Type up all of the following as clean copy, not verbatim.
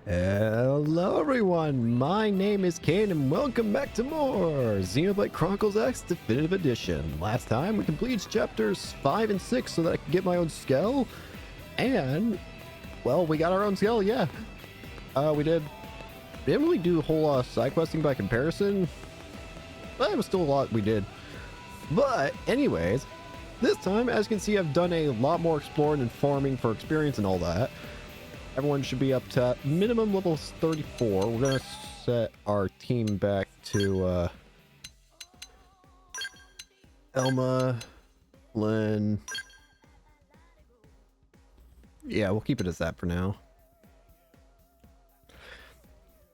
Hello everyone, my name is Kane and welcome back to more Xenoblade Chronicles X Definitive Edition. Last time we completed chapters 5 and 6 so that I could get my own skull. And, well, we got our own skull, yeah. We didn't really do a whole lot of side questing by comparison, but it was still a lot we did. But anyways, this time, as you can see, I've done a lot more exploring and farming for experience and all that. Everyone should be up to minimum level 34. We're gonna set our team back to Elma, Lynn. Yeah, we'll keep it as that for now.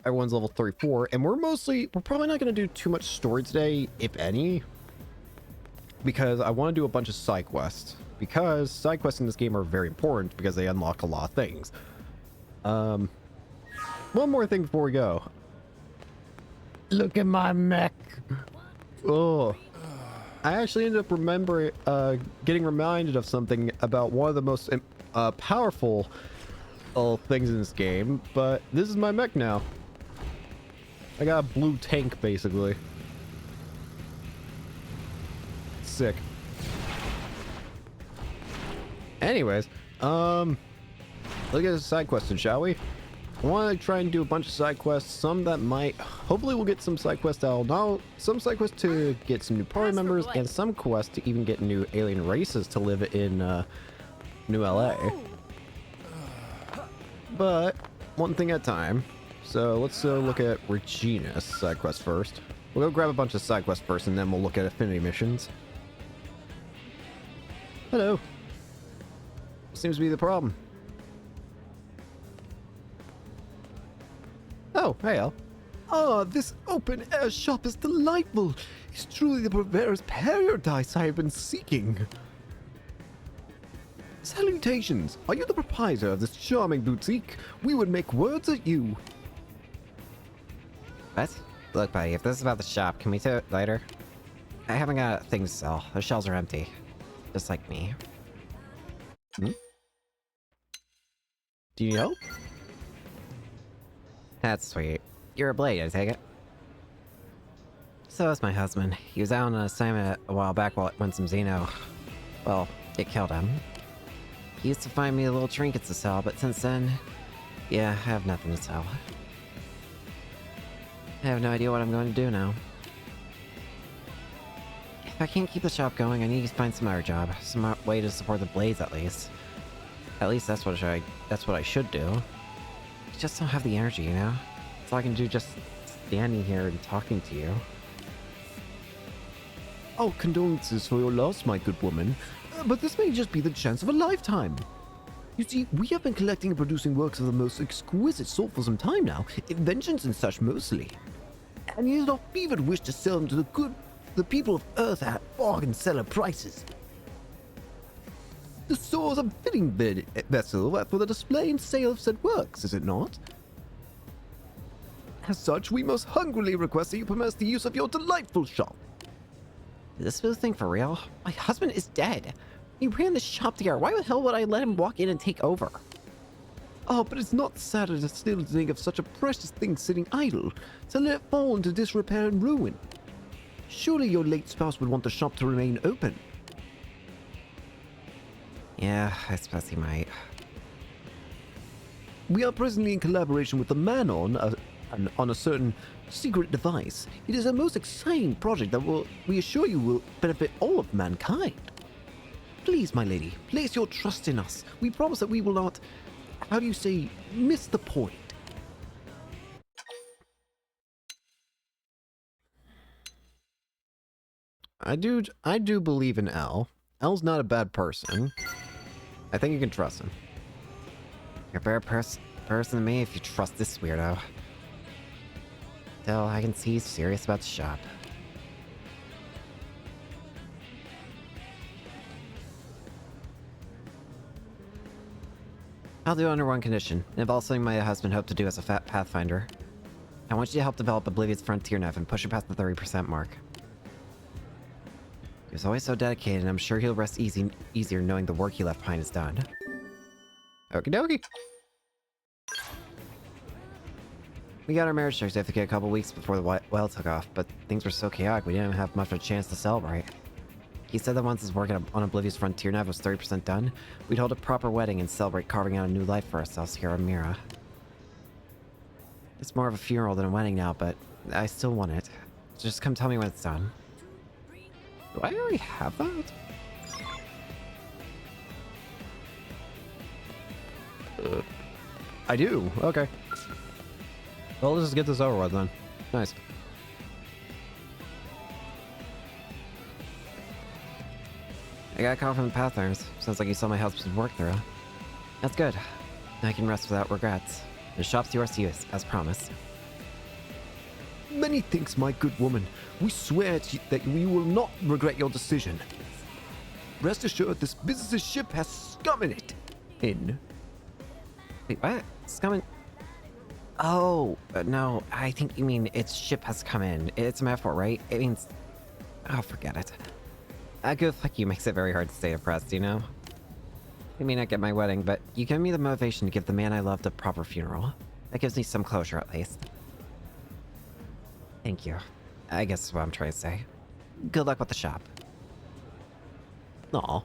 Everyone's level 34, and we're probably not gonna do too much story today, if any, because I want to do a bunch of side quests. Because side quests in this game are very important because they unlock a lot of things. One more thing before we go. Look at my mech. Oh, I actually ended up getting reminded of something about one of the most powerful things in this game, but this is my mech now. I got a blue tank, basically. Sick. Anyways, look at the side quests, shall we? I want to try and do a bunch of side quests. Some that hopefully we'll get some side quests out now. Some side quests to get some new party members, and some quests to even get new alien races to live in New LA. But one thing at a time. So let's look at Regina's side quest first. We'll go grab a bunch of side quests first, and then we'll look at affinity missions. Hello. Seems to be the problem. Oh, hey, Al. Ah, this open-air shop is delightful. It's truly the purveyor's paradise I have been seeking. Salutations. Are you the proprietor of this charming boutique? We would make words at you. What? Look, buddy, if this is about the shop, can we do it later? I haven't got things to sell. The shelves are empty. Just like me. Hmm? Do you know? That's sweet. You're a blade, I take it? So is my husband. He was out on an assignment a while back when some Xeno... well, it killed him. He used to find me little trinkets to sell, but since then... yeah, I have nothing to sell. I have no idea what I'm going to do now. If I can't keep the shop going, I need to find some other job. Some way to support the blades, at least. At least that's what I should do. I just don't have the energy, you know? That's all I can do, just standing here and talking to you. Oh, condolences for your loss, my good woman. But this may just be the chance of a lifetime. You see, we have been collecting and producing works of the most exquisite sort for some time now, inventions and such mostly. And it is our fevered wish to sell them to the people of Earth at bargain seller prices. The store is a fitting vessel for the display and sale of said works, is it not? As such, we most hungrily request that you permit the use of your delightful shop. Is this real thing for real? My husband is dead. He ran the shop together. Why the hell would I let him walk in and take over? Oh, but it's not sadder to still think of such a precious thing sitting idle, to let it fall into disrepair and ruin. Surely your late spouse would want the shop to remain open. Yeah, I suppose he might. We are presently in collaboration with the Manon on a certain secret device. It is a most exciting project that we assure you will benefit all of mankind. Please, my lady, place your trust in us. We promise that we will not, how do you say, miss the point. I do believe in L. L's not a bad person. I think you can trust him. You're a better person than me if you trust this weirdo. Still, I can see he's serious about the shop. I'll do it under one condition. It involves something my husband hoped to do as a pathfinder. I want you to help develop Oblivion's frontier nav and push it past the 30% mark. He was always so dedicated, and I'm sure he'll rest easier knowing the work he left behind is done. Okie dokie. We got our marriage certificate a couple weeks before the well took off, but things were so chaotic we didn't have much of a chance to celebrate. He said that once his work on Oblivion's Frontier Nav was 30% done, we'd hold a proper wedding and celebrate carving out a new life for ourselves here on Mira. It's more of a funeral than a wedding now, but I still want it. So just come tell me when it's done. Do I already have that? I do. Okay. Well, let's just get this over with then. Nice. I got a call from the Pathers. Sounds like you saw my husband's work through. That's good. I can rest without regrets. The shop's yours to use, as promised. Many thanks, my good woman. We swear that we will not regret your decision. Rest assured, this business's ship has scum in it. Wait, what? Scum in... Oh, no, I think you mean its ship has come in. It's a metaphor, right? It means... Oh, forget it. A goof like you makes it very hard to stay depressed, you know? I may not get my wedding, but you give me the motivation to give the man I loved a proper funeral. That gives me some closure, at least. Thank you. I guess that's what I'm trying to say. Good luck with the shop. Aw.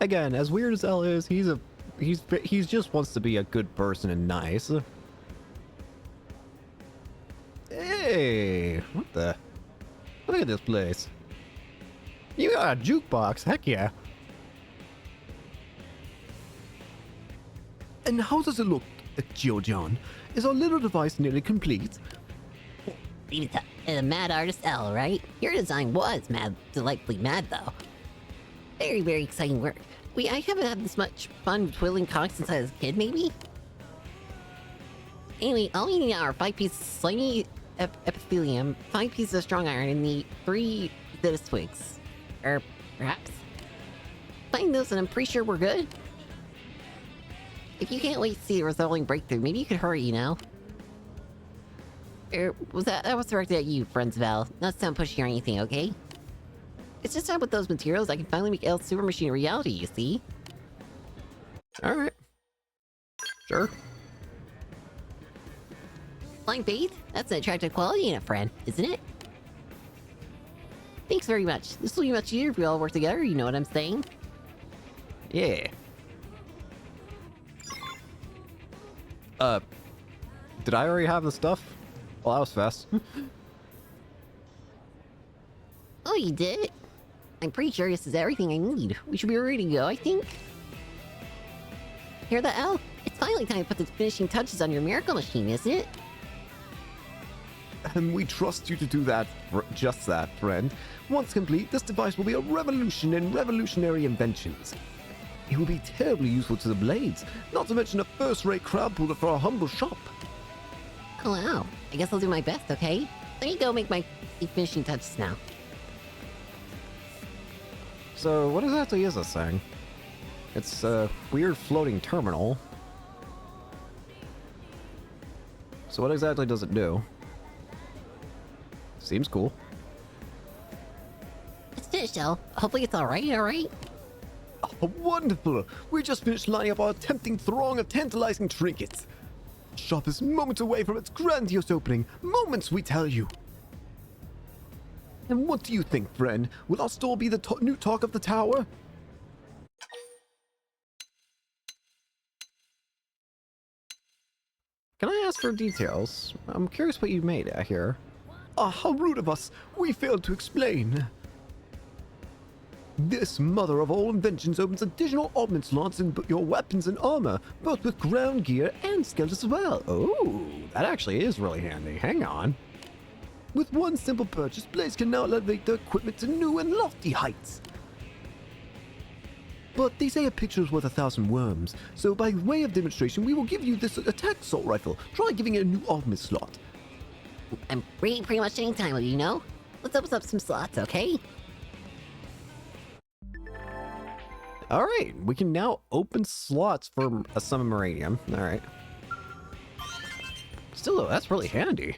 Again, as weird as L is, he's just wants to be a good person and nice. Hey, what the? Look at this place. You got a jukebox, heck yeah. And how does it look, Georgian? Is our little device nearly complete? Leave it to the mad artist L, right? Your design was mad, delightfully mad, though. Very, very exciting work. I haven't had this much fun twiddling cogs since I was a kid, maybe? Anyway, all we need are 5 pieces of slimy epithelium, 5 pieces of strong iron, and the 3 Zetas twigs. Or perhaps? Find those and I'm pretty sure we're good. If you can't wait to see the resulting breakthrough, maybe you could hurry, you know? That was directed at you, friends Val. Not to sound pushy or anything, okay? It's just that with those materials, I can finally make L's super machine a reality, you see? Alright. Sure. Blind faith? That's an attractive quality in a friend, isn't it? Thanks very much. This will be much easier if we all work together, you know what I'm saying? Yeah. Did I already have the stuff? Well, that was fast. Oh, you did? I'm pretty sure this is everything I need. We should be ready to go, I think. Hear that, Al? It's finally time to put the finishing touches on your miracle machine, isn't it? And we trust you to do that, just that, friend. Once complete, this device will be a revolution in revolutionary inventions. It will be terribly useful to the Blades, not to mention a first-rate crowd puller for our humble shop. Oh, wow. I guess I'll do my best, okay? Let me go make my finishing touches now. So, what exactly is this thing? It's a weird floating terminal. So what exactly does it do? Seems cool. It's finished, Al. Hopefully it's alright? Oh, wonderful! We just finished lining up our tempting throng of tantalizing trinkets. The shop is moments away from its grandiose opening. Moments, we tell you. And what do you think, friend? Will our store be the new talk of the tower? Can I ask for details? I'm curious what you made here. Ah, how rude of us! We failed to explain. This mother of all inventions opens additional armament slots in your weapons and armor, both with ground gear and skeletons as well. Oh, that actually is really handy. Hang on. With one simple purchase, Blades can now elevate their equipment to new and lofty heights. But they say a picture is worth 1,000 worms, so by way of demonstration, we will give you this attack assault rifle. Try giving it a new armament slot. I'm ready pretty much any time, you know? Let's open up some slots, okay? Alright, we can now open slots for a summon Meridium. Alright. Still though, that's really handy.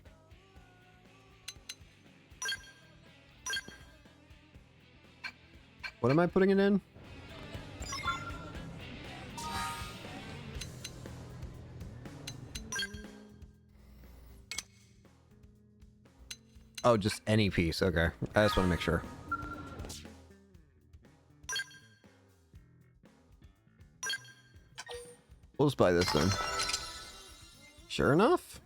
What am I putting it in? Oh, just any piece. Okay. I just want to make sure. We'll just buy this then. Sure enough.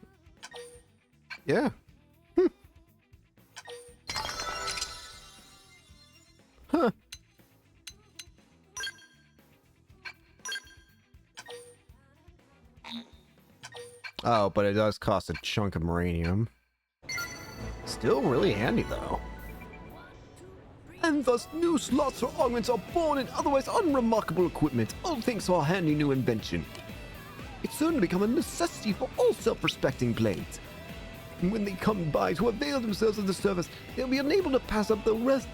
Yeah. Huh. Oh, but it does cost a chunk of uranium. Still really handy, though. And thus, new slots for augments are born in otherwise unremarkable equipment, all thanks to our handy new invention. It's soon to become a necessity for all self-respecting blades. And when they come by to avail themselves of the service, they'll be unable to pass up the rest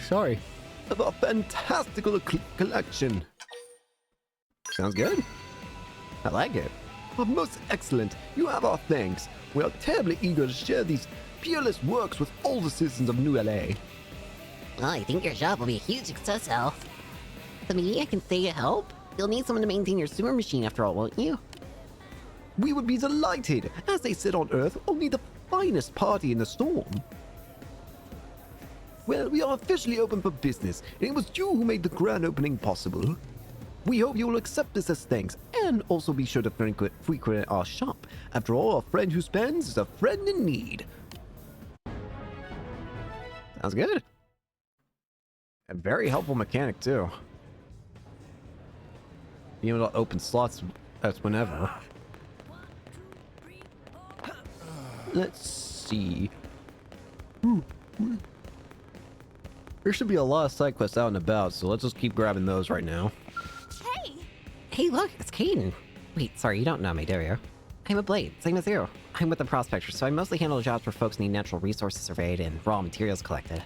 sorry. Of our fantastical collection. Sounds good. I like it. Oh, most excellent. You have our thanks. We are terribly eager to share these peerless works with all the citizens of New LA. Well, I think your job will be a huge success, Al. To me, I can stay to help. You'll need someone to maintain your sewer machine after all, won't you? We would be delighted. As they said on Earth, only the finest party in the storm. Well, we are officially open for business, and it was you who made the grand opening possible. We hope you will accept this as thanks, and also be sure to frequent our shop. After all, a friend who spends is a friend in need. Sounds good. A very helpful mechanic, too. Being able to open slots as whenever. Let's see. There should be a lot of side quests out and about, so let's just keep grabbing those right now. Hey, look, it's Caden. Wait, sorry, you don't know me, do you? I'm a blade, same as you. I'm with the prospectors, so I mostly handle jobs where folks need natural resources surveyed and raw materials collected.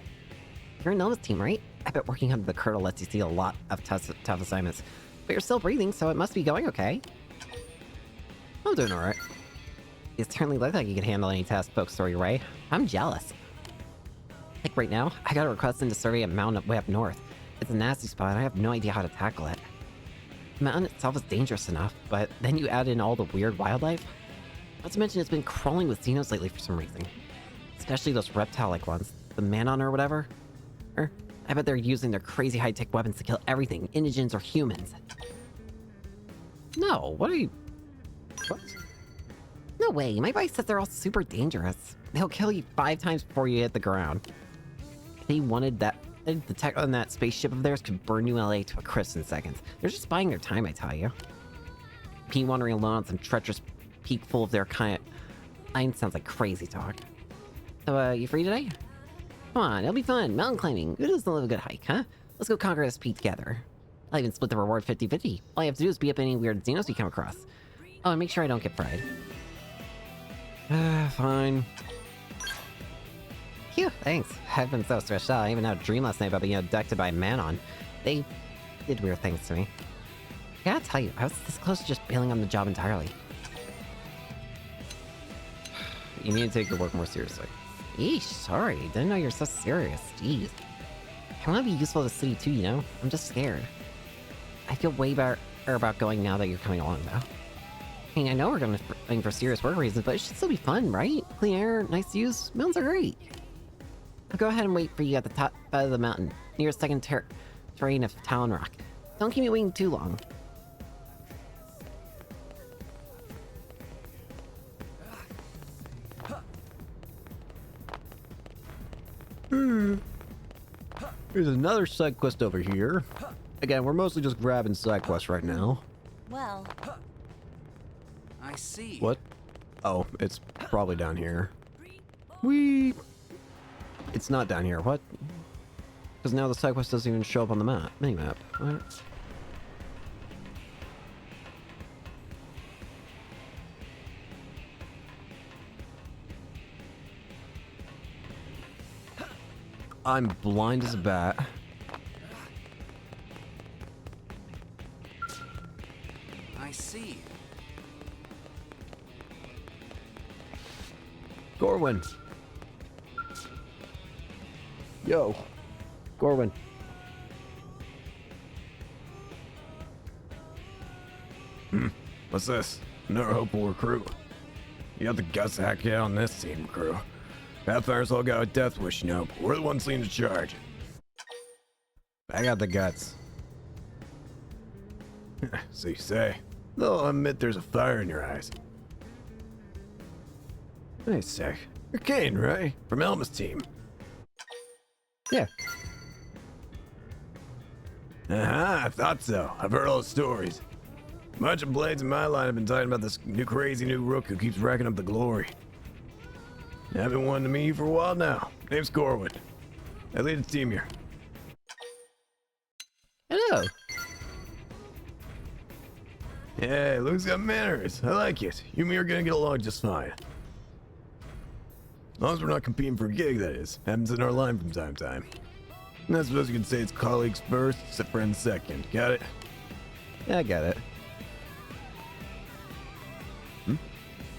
You're in Nova's team, right? I bet working under the Colonel lets you see a lot of tough assignments. But you're still breathing, so it must be going okay. I'm doing alright. You certainly look like you can handle any task folks throw your way. I'm jealous. Like right now, I got a request in to survey a mountain way up north. It's a nasty spot, and I have no idea how to tackle it. The mountain itself is dangerous enough, but then you add in all the weird wildlife. Not to mention it's been crawling with Xenos lately for some reason. Especially those reptile-like ones. The Manon or whatever. I bet they're using their crazy high-tech weapons to kill everything, indigents or humans. No, what are you... What? No way, my bike says they're all super dangerous. They'll kill you 5 times before you hit the ground. If they wanted that... The tech on that spaceship of theirs could burn New LA to a crisp in seconds. They're just buying their time, I tell you. Me wandering alone on some treacherous peak full of their kind... sounds like crazy talk. So, you free today? Come on, it'll be fun. Mountain climbing. Who doesn't love a good hike, huh? Let's go conquer this peak together. I'll even split the reward 50-50. All you have to do is beat up any weird Xenos you come across. Oh, and make sure I don't get fried. Fine. Phew, thanks. I've been so stressed out. I even had a dream last night about being abducted by Manon. They did weird things to me. I gotta tell you, I was this close to just bailing on the job entirely. You need to take your work more seriously. Eesh, sorry. Didn't know you're so serious. Jeez. I want to be useful to the city too, you know? I'm just scared. I feel way better about going now that you're coming along, though. I mean, I know we're going for serious work reasons, but it should still be fun, right? Clean air, nice views, mountains are great. I'll go ahead and wait for you at the top of the mountain, near a second terrain of Talon Rock. Don't keep me waiting too long. There's another side quest over here. Again, we're mostly just grabbing side quests right now. Well, I see. What? Oh, it's probably down here. It's not down here. What? Because now the side quest doesn't even show up on the map. Minimap. What? I'm blind as a bat. I see. Gorwin. Yo. Gorwin. What's this? Another hopeful recruit. You got the guts to hack it on this team, crew. Pathfinders all got a death wish, you know, but we're the ones leading the charge. I got the guts. So you say. Though I'll admit there's a fire in your eyes. Wait a sec. You're Kane, right? From Elma's team. Yeah. I thought so. I've heard all the stories. A bunch of blades in my line have been talking about this crazy new rook who keeps racking up the glory. I've been wanting to meet you for a while now. Name's Corwin. I lead the team here. Hello. Yeah, Luke's got manners. I like it. You and me are gonna get along just fine. As long as we're not competing for a gig, that is. Happens in our line from time to time. And I suppose you can say it's colleagues first, it's friends second. Got it? Yeah, I get it.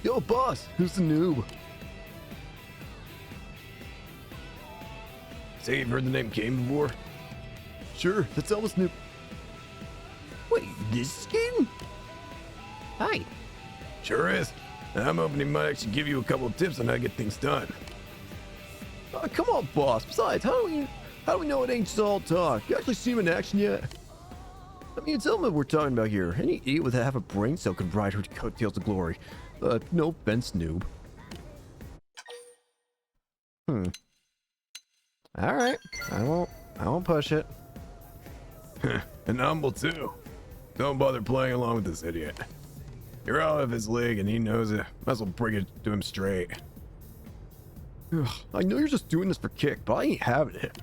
Yo, boss, who's the noob? Say you've heard the name Kane before? Sure, that's Elma's noob. Wait, this skin? Hi. Sure is. I'm hoping he might actually give you a couple of tips on how to get things done. Come on, boss. Besides, how do we know it ain't just all talk? You actually see him in action yet? I mean, it's Elma we're talking about here. Any idiot with half a brain cell could ride her coattails to glory. No offense, noob. All right. I won't push it. And humble too. Don't bother playing along with this idiot. You're out of his league and he knows it. Might as well bring it to him straight. I know you're just doing this for kick, but I ain't having it.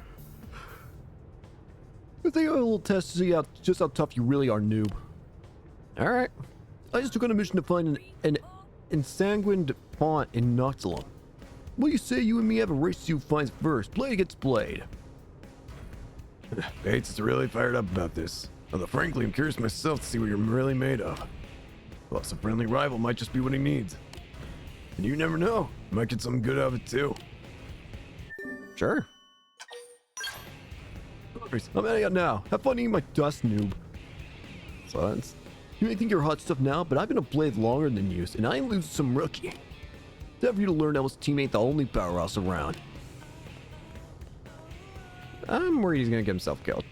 I think I have a little test to see just how tough you really are, noob. Alright. I just took on a mission to find an ensanguined font in Noxalum. What do you say you and me have a race to see who finds first? Blade against blade. Bates is really fired up about this. Although frankly, I'm curious myself to see what you're really made of. Plus, a friendly rival might just be what he needs. And you never know. Might get something good out of it too. Sure. I'm heading out now. Have fun eating my dust, noob. Sons, you may think you're hot stuff now, but I've been a blade longer than you, and I ain't losing some rookie. Time for you to learn that his team ain't the only powerhouse around. I'm worried he's gonna get himself killed.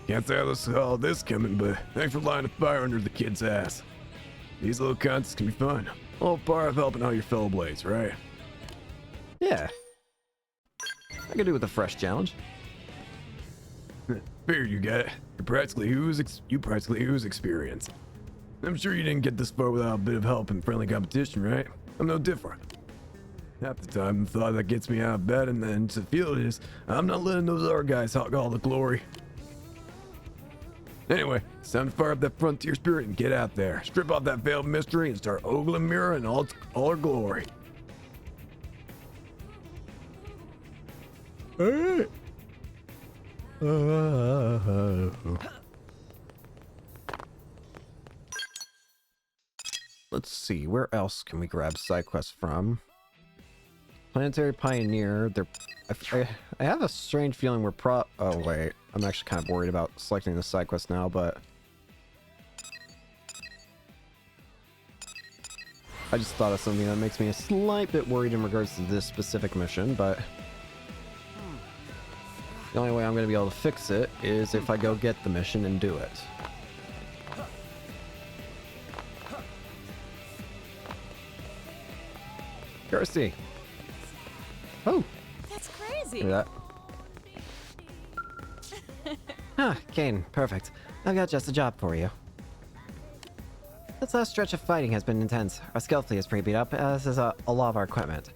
Can't say I saw this coming, but thanks for lighting a fire under the kid's ass. These little contests can be fun. All part of helping out your fellow blades, right? Yeah. I could do with a fresh challenge. Figured you get it. You practically ooze experience. I'm sure you didn't get this far without a bit of help and friendly competition, right? I'm no different. Half the time, the thought that gets me out of bed, and then to feel it is, I'm not letting those other guys hog all the glory. Anyway, it's time to fire up that frontier spirit and get out there. Strip off that veil of mystery and start ogling Mira in all her glory. Hey. Let's see, where else can we grab side quests from? Planetary Pioneer. I have a strange feeling we're oh wait, I'm actually kind of worried about selecting the side quest now, but I just thought of something that makes me a slight bit worried in regards to this specific mission, but the only way I'm going to be able to fix it is if I go get the mission and do it. Kirsty! Oh! That's crazy. Look at that. Ah, Kane, perfect. I've got just a job for you. This last stretch of fighting has been intense. Our skill fleet is pretty beat up, as is a lot of our equipment.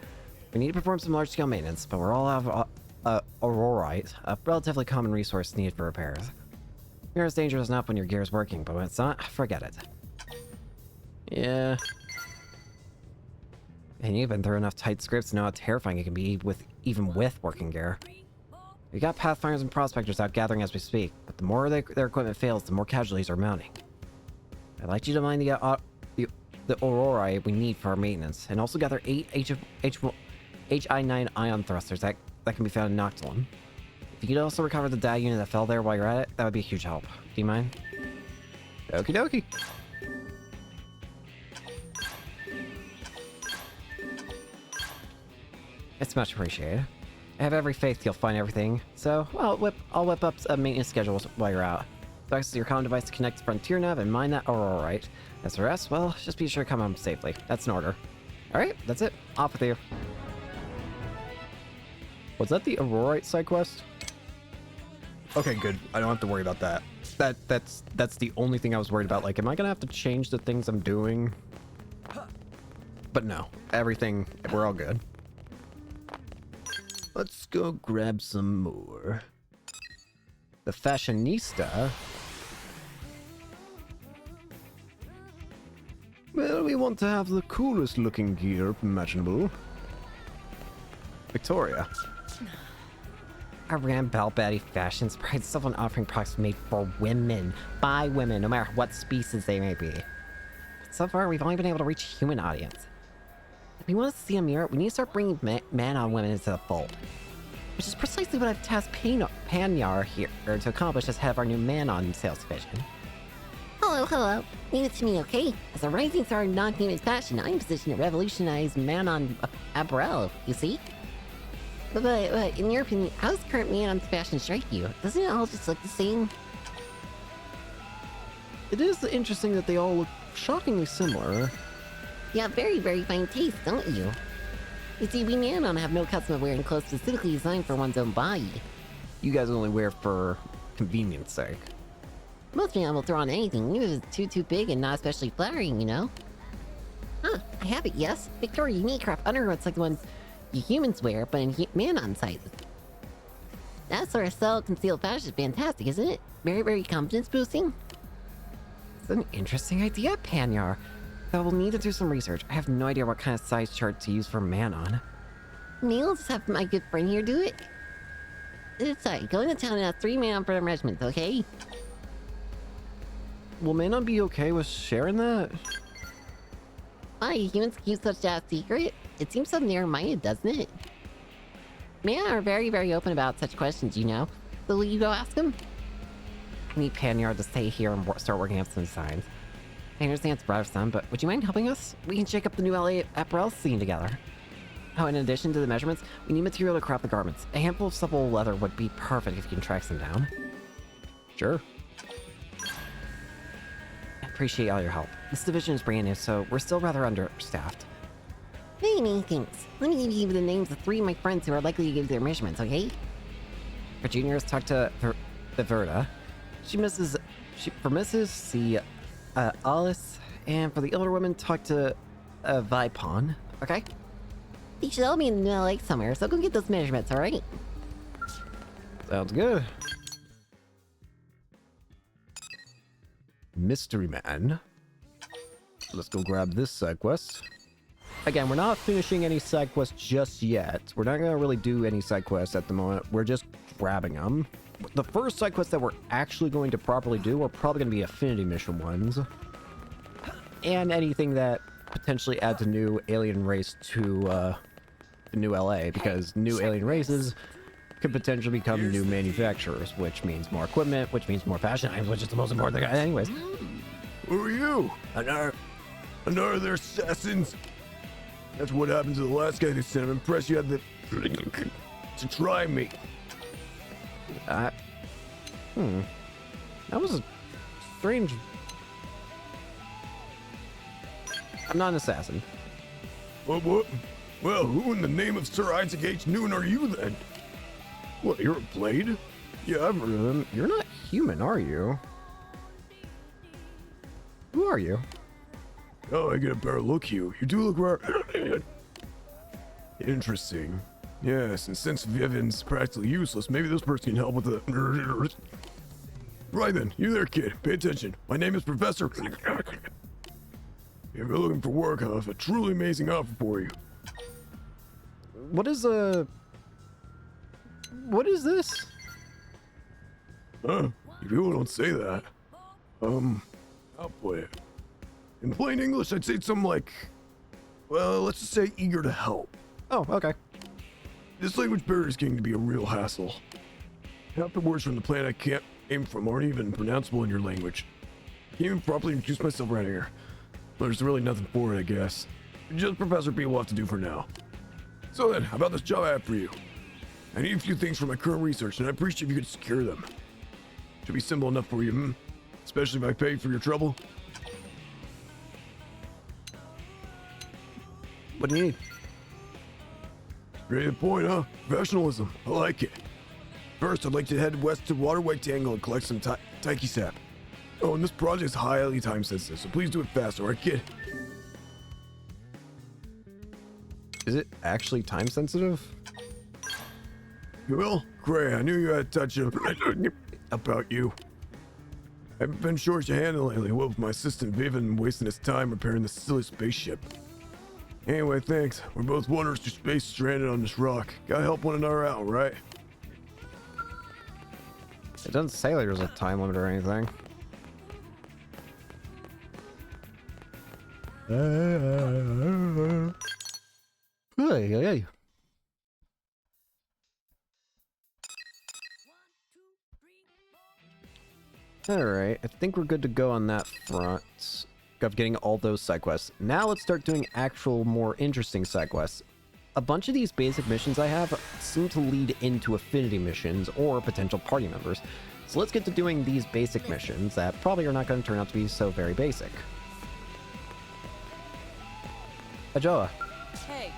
We need to perform some large-scale maintenance, but we're all out of aurorite, a relatively common resource needed for repairs. Mirror is dangerous enough when your gear is working, but when it's not, forget it. Yeah. And you've been through enough tight scripts to know how terrifying it can be even with working gear. We got Pathfinders and Prospectors out gathering as we speak, but the more their equipment fails, the more casualties are mounting. I'd like you to mine the aurorite we need for our maintenance, and also gather 8 HI-9 ion thrusters that can be found in Noctilum. If you could also recover the DAG unit that fell there while you're at it, that would be a huge help. Do you mind? Okie dokie. It's much appreciated. I have every faith you'll find everything, so I'll whip up a maintenance schedule while you're out. So access your comm device to connect to Frontier Nav and mine that Aurora right. As for the rest, well, just be sure to come home safely. That's an order. Alright, that's it. Off with you. Was that the Aurorite side quest? Okay, good. I don't have to worry about that. That's the only thing I was worried about. Like, am I gonna have to change the things I'm doing? But no, everything, we're all good. Let's go grab some more. The fashionista. Well, we want to have the coolest looking gear imaginable. Victoria. Around Bell Betty Fashions prides itself on offering products made for women, by women, no matter what species they may be. But so far, we've only been able to reach a human audience. If we want to see a mirror, we need to start bringing man on women into the fold. Which is precisely what I've tasked Panyar here to accomplish as head of our new man-on sales division. Hello. Leave it to me, okay? As a rising star in non-human fashion, I'm positioned to revolutionize man-on apparel, you see? But in your opinion, how does current man-on fashion strike you? Doesn't it all just look the same? It is interesting that they all look shockingly similar. You have very, very fine taste, don't you? You see, we man-on have no custom of wearing clothes specifically designed for one's own body. You guys only wear for convenience sake. Most men will throw on anything, even if it's too big and not especially flattering, you know? Huh, I have it, yes. Victoria unique craft undergarments like the ones you humans wear, but in man-on sizes. That sort of self-concealed fashion is fantastic, isn't it? Very, very confidence-boosting. It's an interesting idea, Panyar. Though we'll need to do some research. I have no idea what kind of size chart to use for man-on. Maybe I'll just have my good friend here do it. Sorry, go into town and have 3 man-on for the regiment, okay? Will man-on be okay with sharing that? Why, humans keep such a secret? It seems so narrow-minded, doesn't it? Men are very, very open about such questions, you know. So will you go ask them? I need Panyar to stay here and start working up some designs. I understand it's brother son, but would you mind helping us? We can shake up the new LA apparel scene together. Oh, in addition to the measurements, we need material to craft the garments. A handful of supple leather would be perfect if you can track them down. Sure. I appreciate all your help. This division is brand new, so we're still rather understaffed. Many things. Let me give you the names of 3 of my friends who are likely to give their measurements, okay? For juniors, talk to Verda. For misses, see Alice. And for the older women, talk to Vipon. Okay? They should all be in the lake somewhere, so go get those measurements, alright? Sounds good. Mystery Man. Let's go grab this side quest. Again, we're not finishing any side quests just yet. We're not going to really do any side quests at the moment. We're just grabbing them. The first side quests that we're actually going to properly do are probably going to be affinity mission ones. And anything that potentially adds a new alien race to the new LA, because new alien races could potentially become new manufacturers, which means more equipment, which means more fashion items, which is the most important thing. Anyways. Who are you? Another assassins? That's what happened to the last guy they sent. I'm impressed you had the to try me. That was a strange. I'm not an assassin. What? Well, who in the name of Sir Isaac H. Newton are you then? What, you're a blade? Yeah, I've heard of him. You're not human, are you? Who are you? Oh, I get a better look you. You do look rare. Interesting. Yes, and since Vivian's practically useless, maybe this person can help with the... Right then, you there, kid. Pay attention. My name is Professor... If you're looking for work, I have a truly amazing offer for you. What is this? Huh? You people don't say that. I'll put it. In plain English, I'd say it's something like... Well, let's just say eager to help. Oh, okay. This language barrier is getting to be a real hassle. Half the words from the planet I can't aim from aren't even pronounceable in your language. Can't even properly introduce myself around here. There's really nothing for it, I guess. Just Professor P will have to do for now. So then, how about this job I have for you? I need a few things for my current research, and I appreciate if you could secure them. Should be simple enough for you, Especially if I pay for your trouble. What do you need? Great point, huh? Professionalism. I like it. First, I'd like to head west to Waterway Tangle and collect some Taiki sap. Oh, and this project's highly time sensitive, so please do it fast, alright, kid? Is it actually time sensitive? You will? Great, I knew you had a touch of about you. I haven't been short to handle lately, what with my assistant Vivian wasting his time repairing this silly spaceship. Anyway, thanks. We're both wanderers through space stranded on this rock. Gotta help one another out, right? It doesn't say like there's a time limit or anything. Hey, hey, hey. Alright, I think we're good to go on that front of getting all those side quests. Now let's start doing actual, more interesting side quests. A bunch of these basic missions I have seem to lead into affinity missions or potential party members. So let's get to doing these basic missions that probably are not going to turn out to be so very basic. Ajoa. Hey.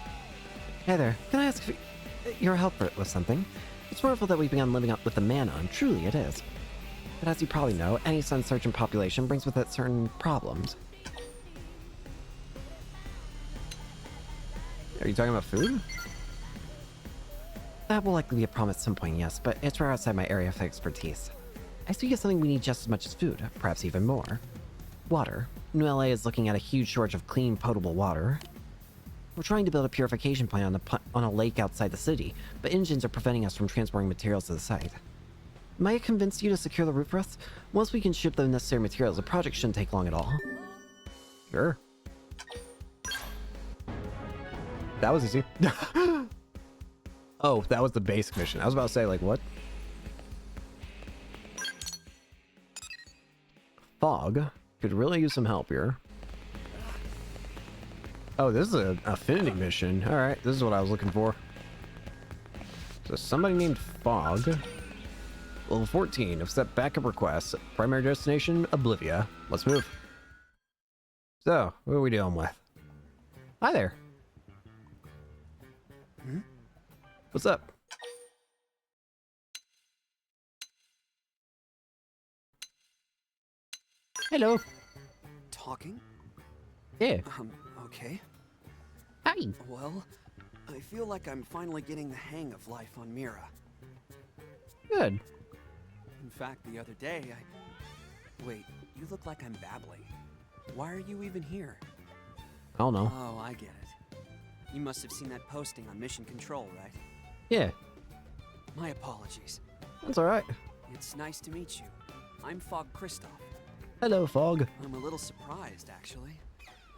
Hey there, can I ask if your help with something? It's wonderful that we've begun living up with the Manon, truly it is. But as you probably know, any sun-searching population brings with it certain problems. Are you talking about food? That will likely be a problem at some point, yes, but it's right outside my area of expertise. I speak of something we need just as much as food, perhaps even more. Water. New LA is looking at a huge shortage of clean, potable water. We're trying to build a purification plant on a lake outside the city, but engines are preventing us from transporting materials to the site. Might I convince you to secure the route for us? Once we can ship the necessary materials, the project shouldn't take long at all. Sure. That was easy. Oh, that was the basic mission. I was about to say, like, what? Fog could really use some help here. Oh, this is an affinity mission. All right, this is what I was looking for. So somebody named Fog. Level 14, accept backup requests. Primary destination, Oblivia. Let's move. So, what are we dealing with? Hi there. What's up? Hello. Talking? Yeah. Okay. Hi. Well, I feel like I'm finally getting the hang of life on Mira. Good. In fact, the other day, Wait, you look like I'm babbling. Why are you even here? I don't know. Oh, I get it. You must have seen that posting on Mission Control, right? Yeah, My apologies. that's all right. It's nice to meet you. I'm Fog Kristoff. Hello, Fog. I'm a little surprised, actually.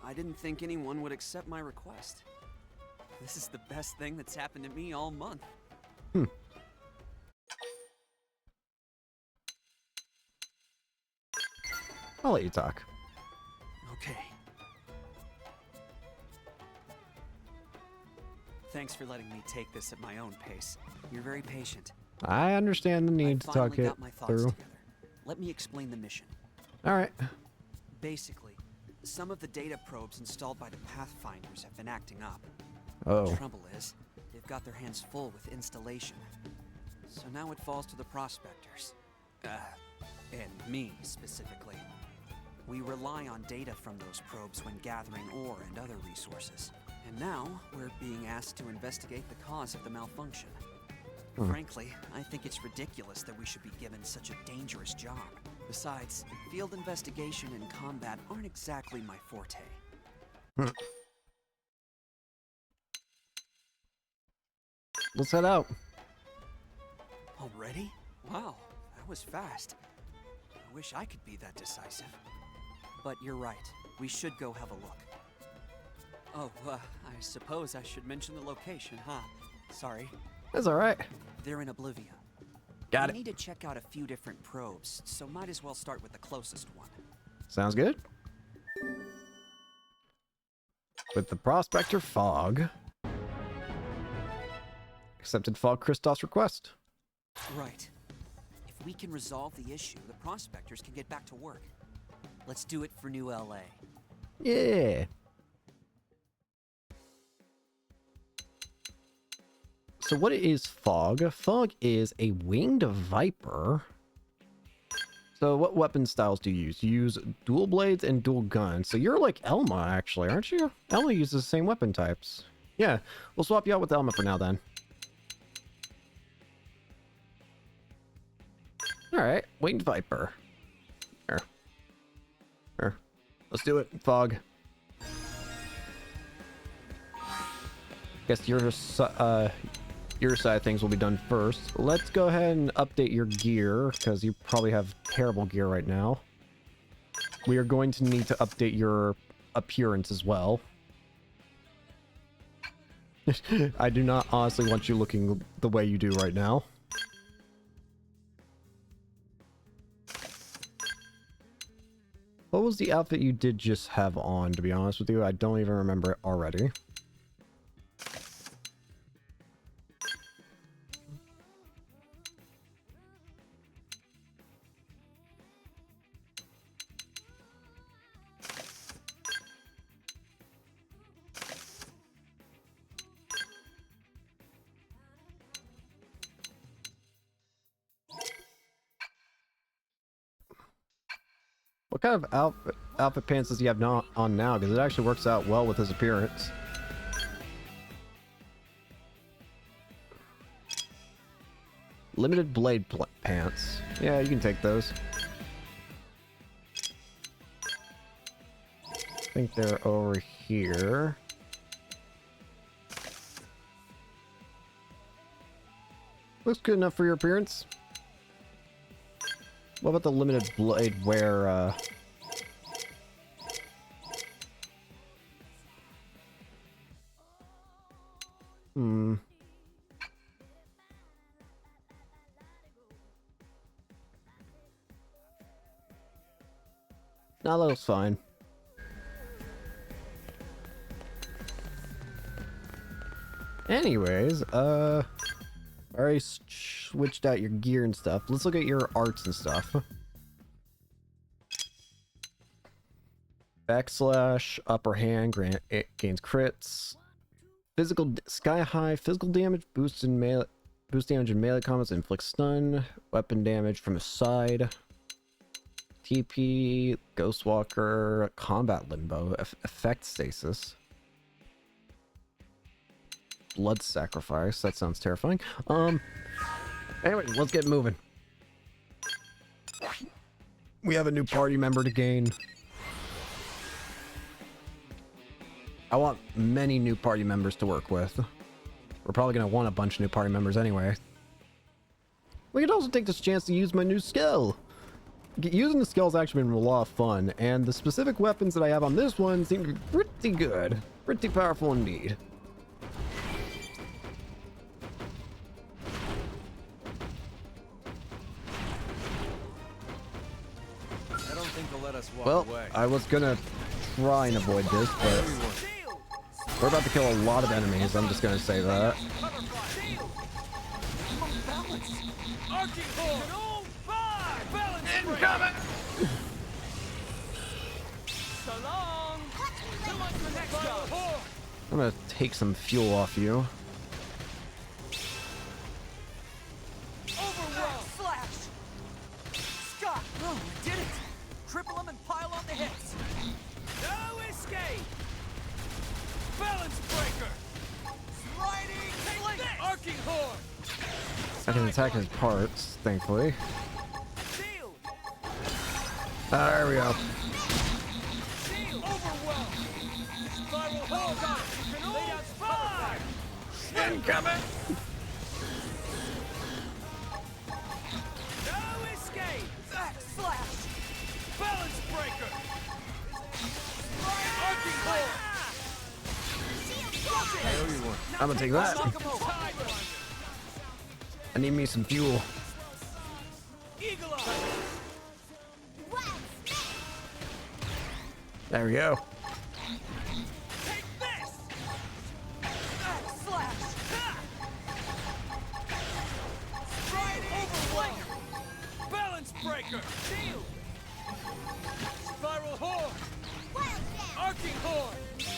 I didn't think anyone would accept my request. This is the best thing that's happened to me all month. I'll let you talk. Okay. Thanks for letting me take this at my own pace. You're very patient. I understand the need to I talk finally it got my thoughts through. together. Let me explain the mission. All right. Basically, some of the data probes installed by the Pathfinders have been acting up. Oh. The trouble is, they've got their hands full with installation. So now it falls to the prospectors. And me, specifically. We rely on data from those probes when gathering ore and other resources. And now, we're being asked to investigate the cause of the malfunction. Frankly, I think it's ridiculous that we should be given such a dangerous job. Besides, field investigation and combat aren't exactly my forte. Let's head out. Already? Wow, that was fast. I wish I could be that decisive. But you're right. We should go have a look. Oh, I suppose I should mention the location, huh? Sorry. That's all right. They're in Oblivia. Got We it. need to check out a few different probes, so might as well start with the closest one. Sounds good. With the prospector Fog. Accepted Fog Kristoff's request. Right. If we can resolve the issue, the prospectors can get back to work. Let's do it for New LA. Yeah. So what is Fog? Fog is a winged viper. So what weapon styles do you use? You use dual blades and dual guns. So you're like Elma, actually, aren't you? Elma uses the same weapon types. Yeah, we'll swap you out with Elma for now, then. Alright, winged viper. Here. Let's do it, Fog. Guess your side of things will be done first. Let's go ahead and update your gear, because you probably have terrible gear right now. We are going to need to update your appearance as well. I do not honestly want you looking the way you do right now. What was the outfit you did just have on, to be honest with you? I don't even remember it already. What kind of outfit pants does he have on now? Because it actually works out well with his appearance. Limited blade pants. Yeah, you can take those. I think they're over here. Looks good enough for your appearance. What about the limited blade wear, No, that looks fine. Anyways, I already switched out your gear and stuff. Let's look at your arts and stuff. Backslash, upper hand, gains crits. Physical, sky high, physical damage, boost damage in melee combats, inflicts stun. Weapon damage from the side. TP, Ghostwalker, combat limbo, effect stasis. Blood sacrifice. That sounds terrifying. Anyway, let's get moving. We have a new party member to gain. I want many new party members to work with. We're probably going to want a bunch of new party members anyway. We could also take this chance to use my new skill. Using the skill has actually been a lot of fun, and the specific weapons that I have on this one seem to be pretty good. Pretty powerful indeed. I don't think they'll let us walk Well, away. I was gonna try and avoid this, but we're about to kill a lot of enemies, I'm just gonna say that. Incoming! I'm gonna take some fuel off you. Slash! Scott! Oh, we did it! Cripple him and pile on the hits! No escape! Balance breaker! Sliding! Take this! Arcing horn! I can attack his parts, thankfully. Shield! There we go. Shield! Overwhelm! Spiral hose on! You can lay down fire! Incoming! No escape! Slash! Balance breaker! Arcing horn! I'm gonna take that. Knock him over! I need me some fuel. Eagle eye! There we go. Take this! Slash!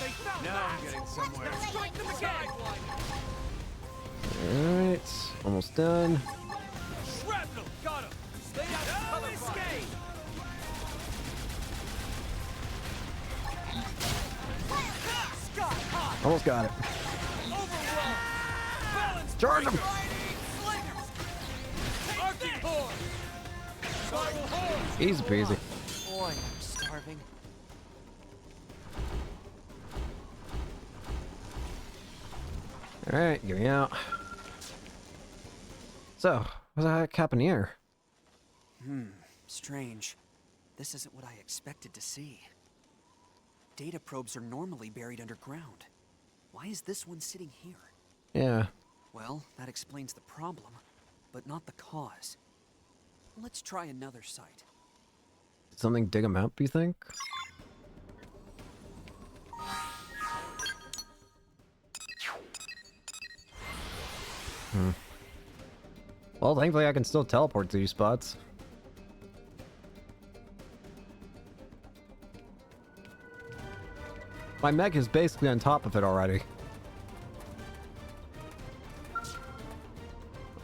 They found Now I'm getting somewhere. Strike them again! Alright, almost done. Shrapnel! Got him! Stay out of cover escape! Sky high! Almost got it. Overrun! Balance Charge him! Slingers! Arctic horn! Spiral horn! Easy peasy. Boy, I'm starving. Alright, get me out. So, what's that happening here? Strange. This isn't what I expected to see. Data probes are normally buried underground. Why is this one sitting here? Yeah. Well, that explains the problem, but not the cause. Let's try another site. Did something dig him up, you think? Well, thankfully I can still teleport to these spots. My mech is basically on top of it already.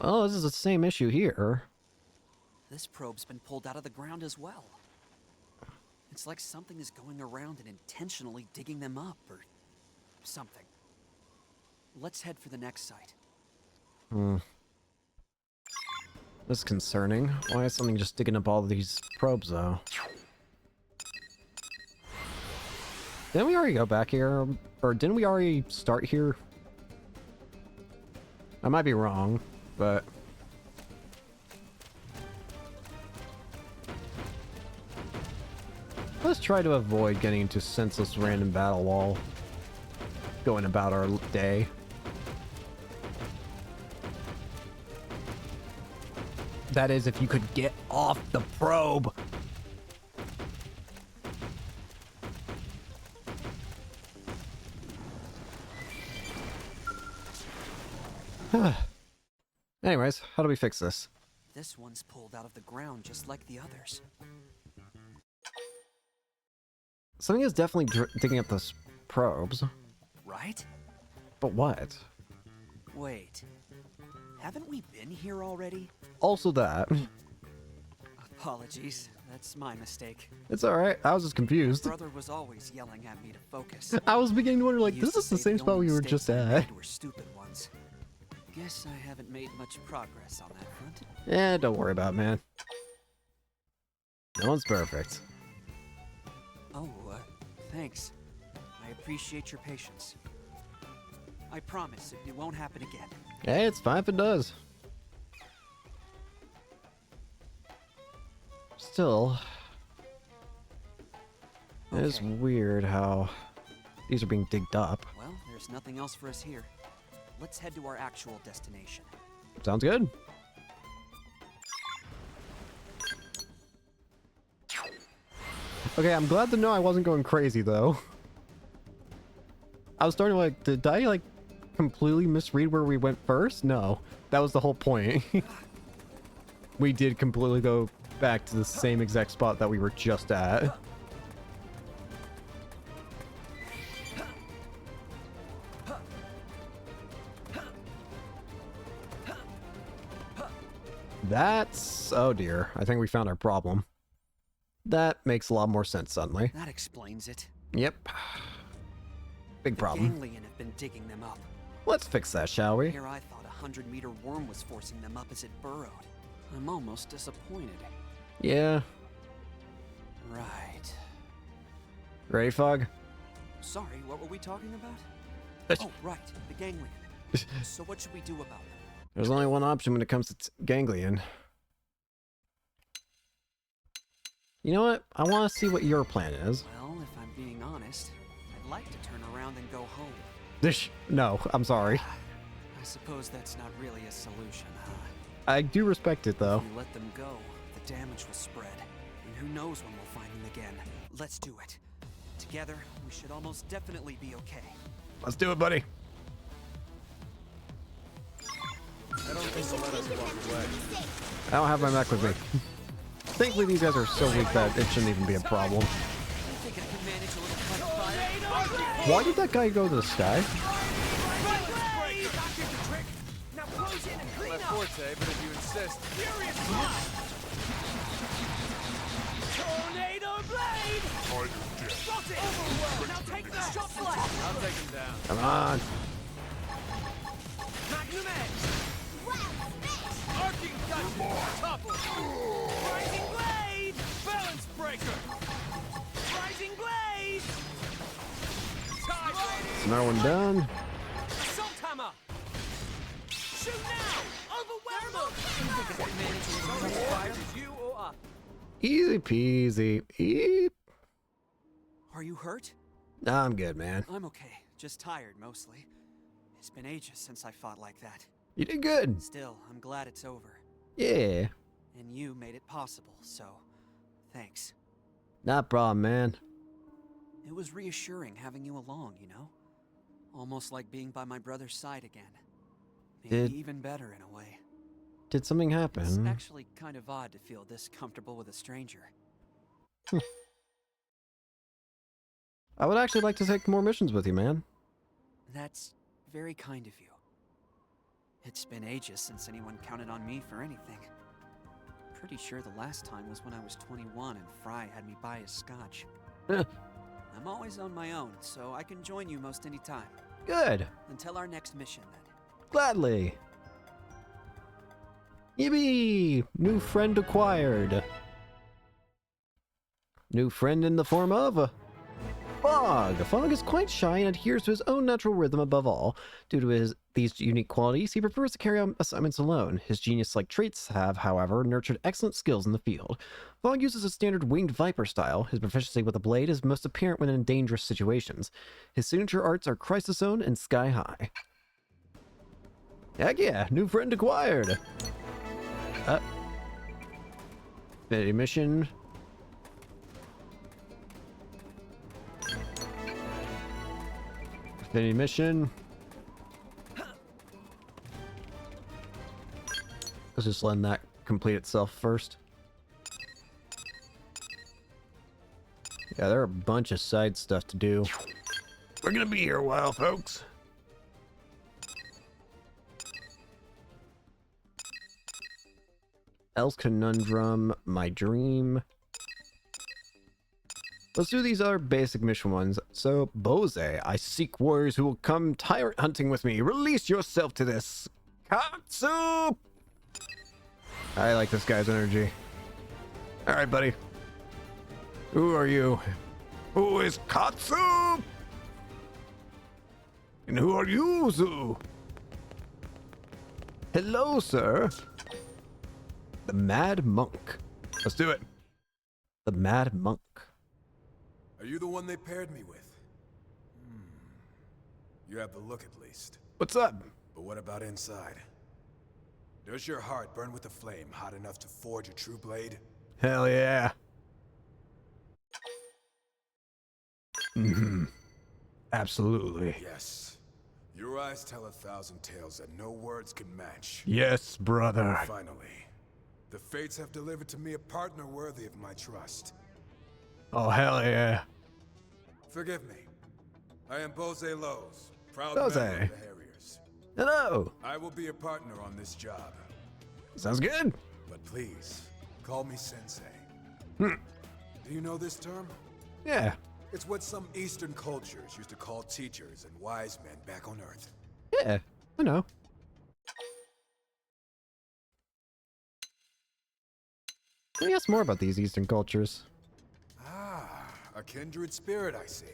Oh, this is the same issue here. This probe's been pulled out of the ground as well. It's like something is going around and intentionally digging them up, or something. Let's head for the next site. That's concerning. Why is something just digging up all of these probes, though? Didn't we already go back here? Or didn't we already start here? I might be wrong, but... let's try to avoid getting into senseless random battle while going about our day. That is, if you could get off the probe. Anyways, how do we fix this? This one's pulled out of the ground just like the others. Something is definitely digging up those probes. Right? But what? Wait. Haven't we been here already? Also that. Apologies. That's my mistake. It's alright. I was just confused. Brother was always yelling at me to focus. I was beginning to wonder, like, He this used to is the say same spot only we were mistakes just I at. made were stupid ones. Guess I haven't made much progress on that front. Eh, don't worry about it, man. No one's perfect. Oh, thanks. I appreciate your patience. I promise it won't happen again. Hey, it's fine if it does. Still, it is Okay. weird how these are being digged up. Well, there's nothing else for us here. Let's head to our actual destination. Sounds good. Okay, I'm glad to know I wasn't going crazy, though. I was starting to, like, did I, like, completely misread where we went first? No. That was the whole point. We did completely go back to the same exact spot that we were just at. That's... oh dear. I think we found our problem. That makes a lot more sense suddenly. That explains it. Yep. Big problem. The ganglia have been digging them up. Let's fix that, shall we? Here I thought a 100-meter worm was forcing them up as it burrowed. I'm almost disappointed. Yeah. Right. Ready, Fog? Sorry, what were we talking about? Oh, right, the ganglion. So what should we do about them? There's only one option when it comes to ganglion. You know what? I want to see what your plan is. Well, if I'm being honest, I'd like to turn around and go home. No, I'm sorry. I suppose that's not really a solution, huh? I do respect it, though. If we let them go, the damage will spread. And who knows when we'll find them again. Let's do it. Together, we should almost definitely be okay. Let's do it, buddy. I don't think they'll let us walk away. I don't have my mech with me. Thankfully, these guys are so weak that it shouldn't even be a problem. I think I can manage a little fire. Why did that guy go to the sky? Now close in and My clean up. forte, but if you insist. Furious blast. Tornado blade. Got it. Overworld. Now take the shot flash. I'll take him down. Come on. Magnum X. Arcing touch. Topple. Rising blade. Balance breaker. Rising blade. Tide. Is another one done? Assault hammer. Shoot now. Overwhelm them. You or us? Easy peasy. Eep. Are you hurt? Nah, I'm good, man. I'm okay. Just tired, mostly. It's been ages since I fought like that. You did good. Still, I'm glad it's over. Yeah. And you made it possible, so thanks. Not a problem, man. It was reassuring having you along, you know? Almost like being by my brother's side again. Maybe Did- even better in a way. Did something It's happen? actually kind of odd to feel this comfortable with a stranger. I would actually like to take more missions with you, man. That's very kind of you. It's been ages since anyone counted on me for anything. Pretty sure the last time was when I was 21 and Fry had me buy his scotch. I'm always on my own, so I can join you most any time. Good. Until our next mission, then. Gladly. Yippee! New friend acquired. New friend in the form of Fog. Fog is quite shy and adheres to his own natural rhythm above all. Due to these unique qualities, he prefers to carry out assignments alone. His genius-like traits have, however, nurtured excellent skills in the field. Fog uses a standard winged viper style. His proficiency with the blade is most apparent when in dangerous situations. His signature arts are Crisis Zone and Sky High. Heck yeah, new friend acquired. Affinity mission. Affinity mission. Let's just let that complete itself first. Yeah, there are a bunch of side stuff to do. We're gonna be here a while, folks. Else Conundrum, My Dream. Let's do these other basic mission ones. So, Bose, I seek warriors who will come tyrant hunting with me. Release yourself to this. Katsu! I like this guy's energy. Alright, buddy. Who are you? Who is Katsu? And who are you, Zu? Hello, sir. The Mad Monk. Let's do it. The Mad Monk. Are you the one they paired me with? You have the look at least. What's up? But what about inside? Does your heart burn with a flame hot enough to forge a true blade? Hell yeah. Absolutely. Yes. Your eyes tell 1,000 tales that no words can match. Yes, brother. Finally, the fates have delivered to me a partner worthy of my trust. Oh, hell yeah. Forgive me. I am Bose Lowe's, proud Bose. member of the Harriers. Hello. I will be a partner on this job. Sounds good. But please, call me Sensei. Hmm. Do you know this term? Yeah. It's what some Eastern cultures used to call teachers and wise men back on Earth. Yeah, I know. Let me ask more about these Eastern cultures. Ah, a kindred spirit, I see.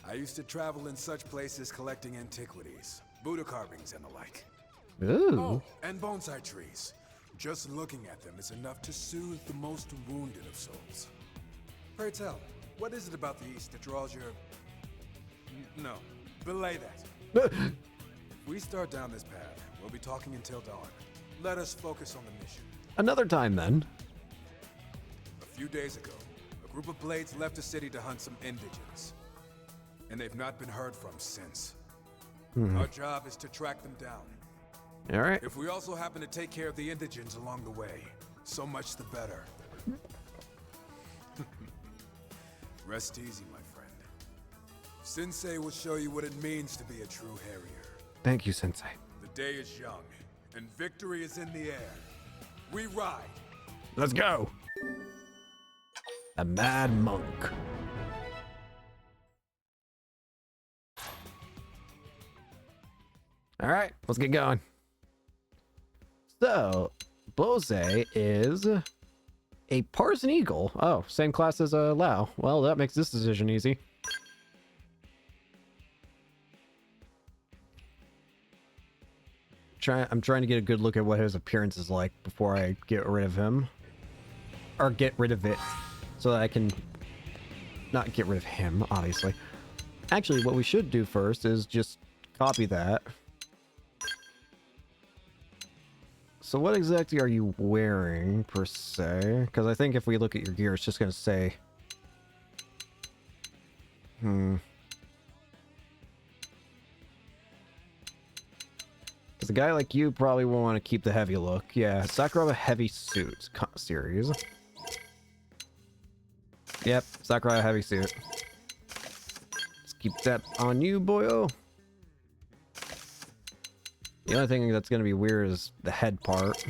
I used to travel in such places collecting antiquities, Buddha carvings and the like. Ooh. Oh, and bonsai trees. Just looking at them is enough to soothe the most wounded of souls. Pray tell, what is it about the East that draws your... No, belay that. If we start down this path, we'll be talking until dawn. Let us focus on the mission. Another time then. A few days ago, a group of blades left the city to hunt some indigents. And they've not been heard from since. Our job is to track them down. All right. If we also happen to take care of the indigents along the way, so much the better. Rest easy, my friend. Sensei will show you what it means to be a true Harrier. Thank you, Sensei. The day is young, and victory is in the air. We ride! Let's go. A mad monk. All right, let's get going. So, Bose is a Parson Eagle. Oh, same class as Lao. Well, that makes this decision easy. I'm trying to get a good look at what his appearance is like before I get rid of him. Or get rid of it. So that I can not get rid of him, obviously. Actually, what we should do first is just copy that. So what exactly are you wearing, per se? Because I think if we look at your gear, it's just going to say... Because a guy like you probably will want to keep the heavy look. Yeah, Sakuraba Heavy Suit series. Yep, Sakuraba Heavy Suit. Let's keep that on you, boyo. The only thing that's going to be weird is the head part.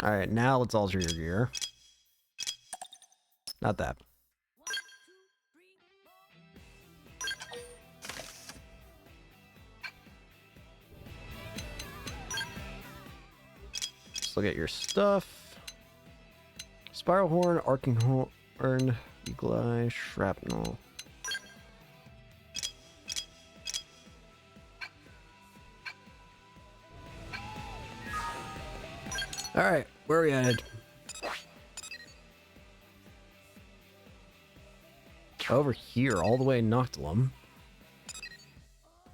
Alright, now let's alter your gear. Not that. Let's look at your stuff. Spiral Horn, Arcing Horn, Eagle Eye, Shrapnel. Alright, where are we headed? Over here, all the way in Noctilum.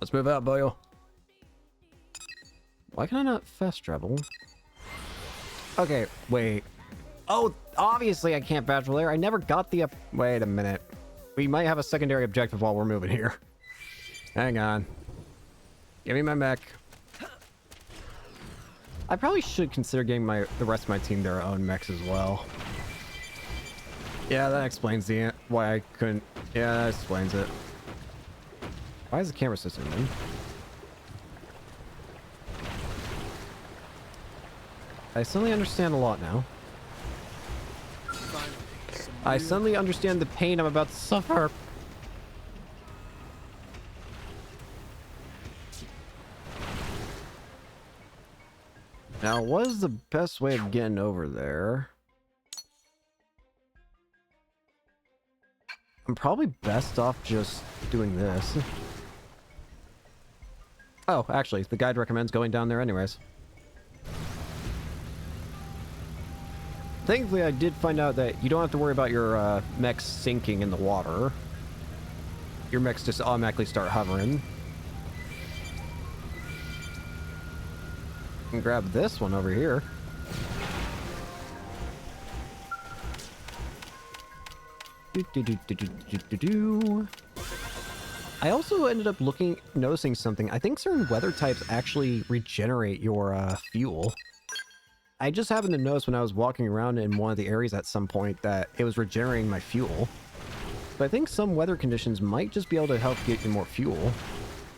Let's move out, boyo. Why can I not fast travel? Okay, wait. Oh, obviously I can't fast travel there. I never got the... Wait a minute. We might have a secondary objective while we're moving here. Hang on. Give me my mech. I probably should consider getting the rest of my team their own mechs as well. Yeah, that explains why I couldn't... Yeah, that explains it. Why is the camera system in? I suddenly understand a lot now. I suddenly understand the pain I'm about to suffer. Now, what is the best way of getting over there? I'm probably best off just doing this. Oh, actually, the guide recommends going down there anyways. Thankfully, I did find out that you don't have to worry about your mechs sinking in the water. Your mechs just automatically start hovering. And grab this one over here. I also ended up noticing something. I think certain weather types actually regenerate your fuel. I just happened to notice when I was walking around in one of the areas at some point that it was regenerating my fuel. But I think some weather conditions might just be able to help get you more fuel.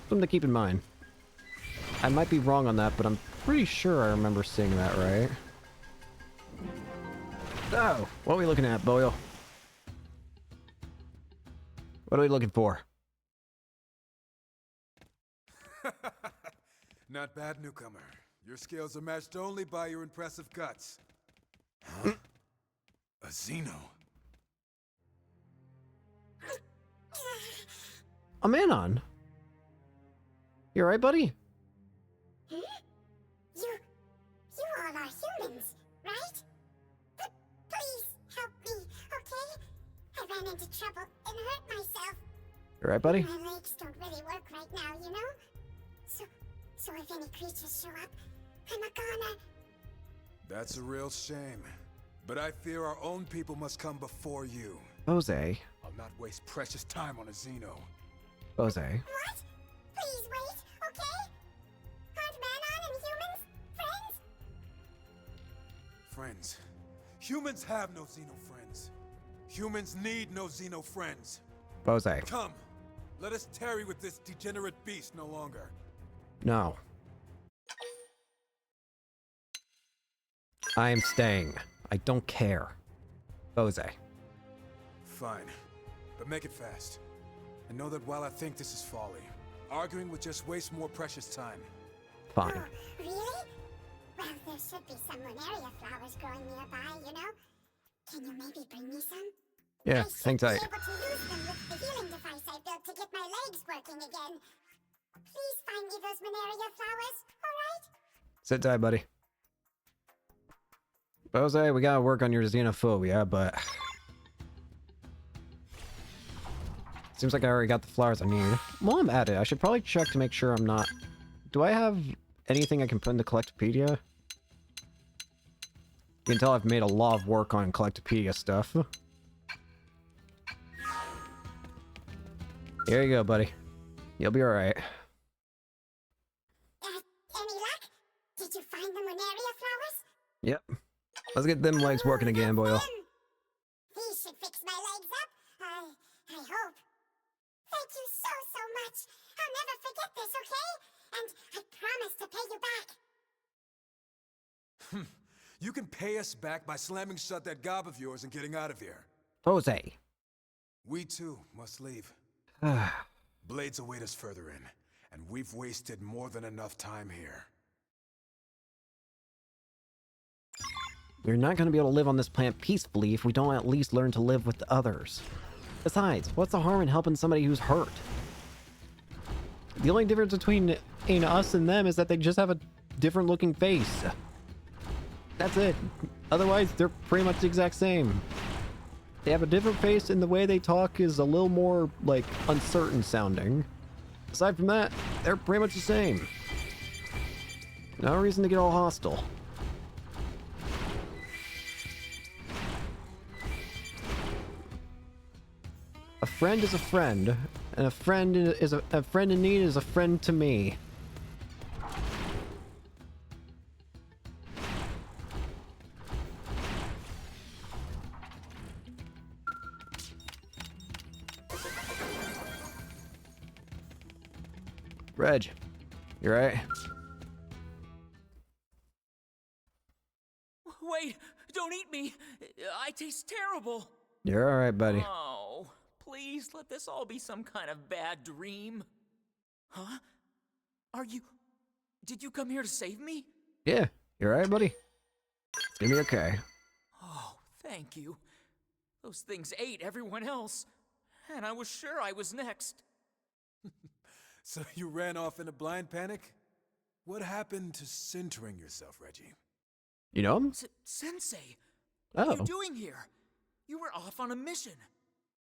Something to keep in mind. I might be wrong on that, but I'm pretty sure I remember seeing that right. So, what are we looking at, Boyle? What are we looking for? Not bad, newcomer. Your skills are matched only by your impressive guts. Huh? A Xeno. A Manon. You alright, buddy? You all are humans, right? Please help me, okay? I ran into trouble and hurt myself. You alright, buddy? My legs don't really work right now, you know? So if any creatures show up, I'm a goner. That's a real shame. But I fear our own people must come before you. Jose. I'll not waste precious time on a Xeno. Jose. What? Please wait, okay? Aren't Manon and humans friends? Friends. Humans have no Xeno friends. Humans need no Xeno friends. Jose. Come, let us tarry with this degenerate beast no longer. No. I am staying. I don't care. Jose. Fine, but make it fast. And know that while I think this is folly, arguing would just waste more precious time. Fine. Oh, really? Well, there should be some Lunaria flowers growing nearby, you know? Can you maybe bring me some? Yeah, I should hang tight. be able to use them with the healing device I built to get my legs working again. Please find me those Lunaria flowers, alright? Sit tight, buddy. Jose, we gotta work on your xenophobia, but... Seems like I already got the flowers I need. While I'm at it, I should probably check to make sure I'm not... Do I have anything I can put in the Collectopedia? You can tell I've made a lot of work on Collectopedia stuff. Here you go, buddy. You'll be alright. Any luck? Did you find the Lunaria flowers? Yep. Let's get them legs working again, Boyle. Them. These should fix my legs up. I hope. Thank you so much. I'll never forget this, okay? And I promise to pay you back. You can pay us back by slamming shut that gob of yours and getting out of here. Jose. We too must leave. Blades await us further in, and we've wasted more than enough time here. We're not going to be able to live on this planet peacefully if we don't at least learn to live with others. Besides, what's the harm in helping somebody who's hurt? The only difference between us and them is that they just have a different looking face. That's it. Otherwise, they're pretty much the exact same. They have a different face, and the way they talk is a little more, like, uncertain sounding. Aside from that, they're pretty much the same. No reason to get all hostile. A friend is a friend, and a friend is a friend in need is a friend to me. Reg, you right? Wait, don't eat me. I taste terrible. You're all right, buddy. Oh, please let this all be some kind of bad dream. Huh? Did you come here to save me? Yeah, you're all right, buddy. It's gonna be okay. Oh, thank you. Those things ate everyone else, and I was sure I was next. So you ran off in a blind panic? What happened to centering yourself, Reggie? You know him? Sensei, Oh. what are you doing here? You were off on a mission.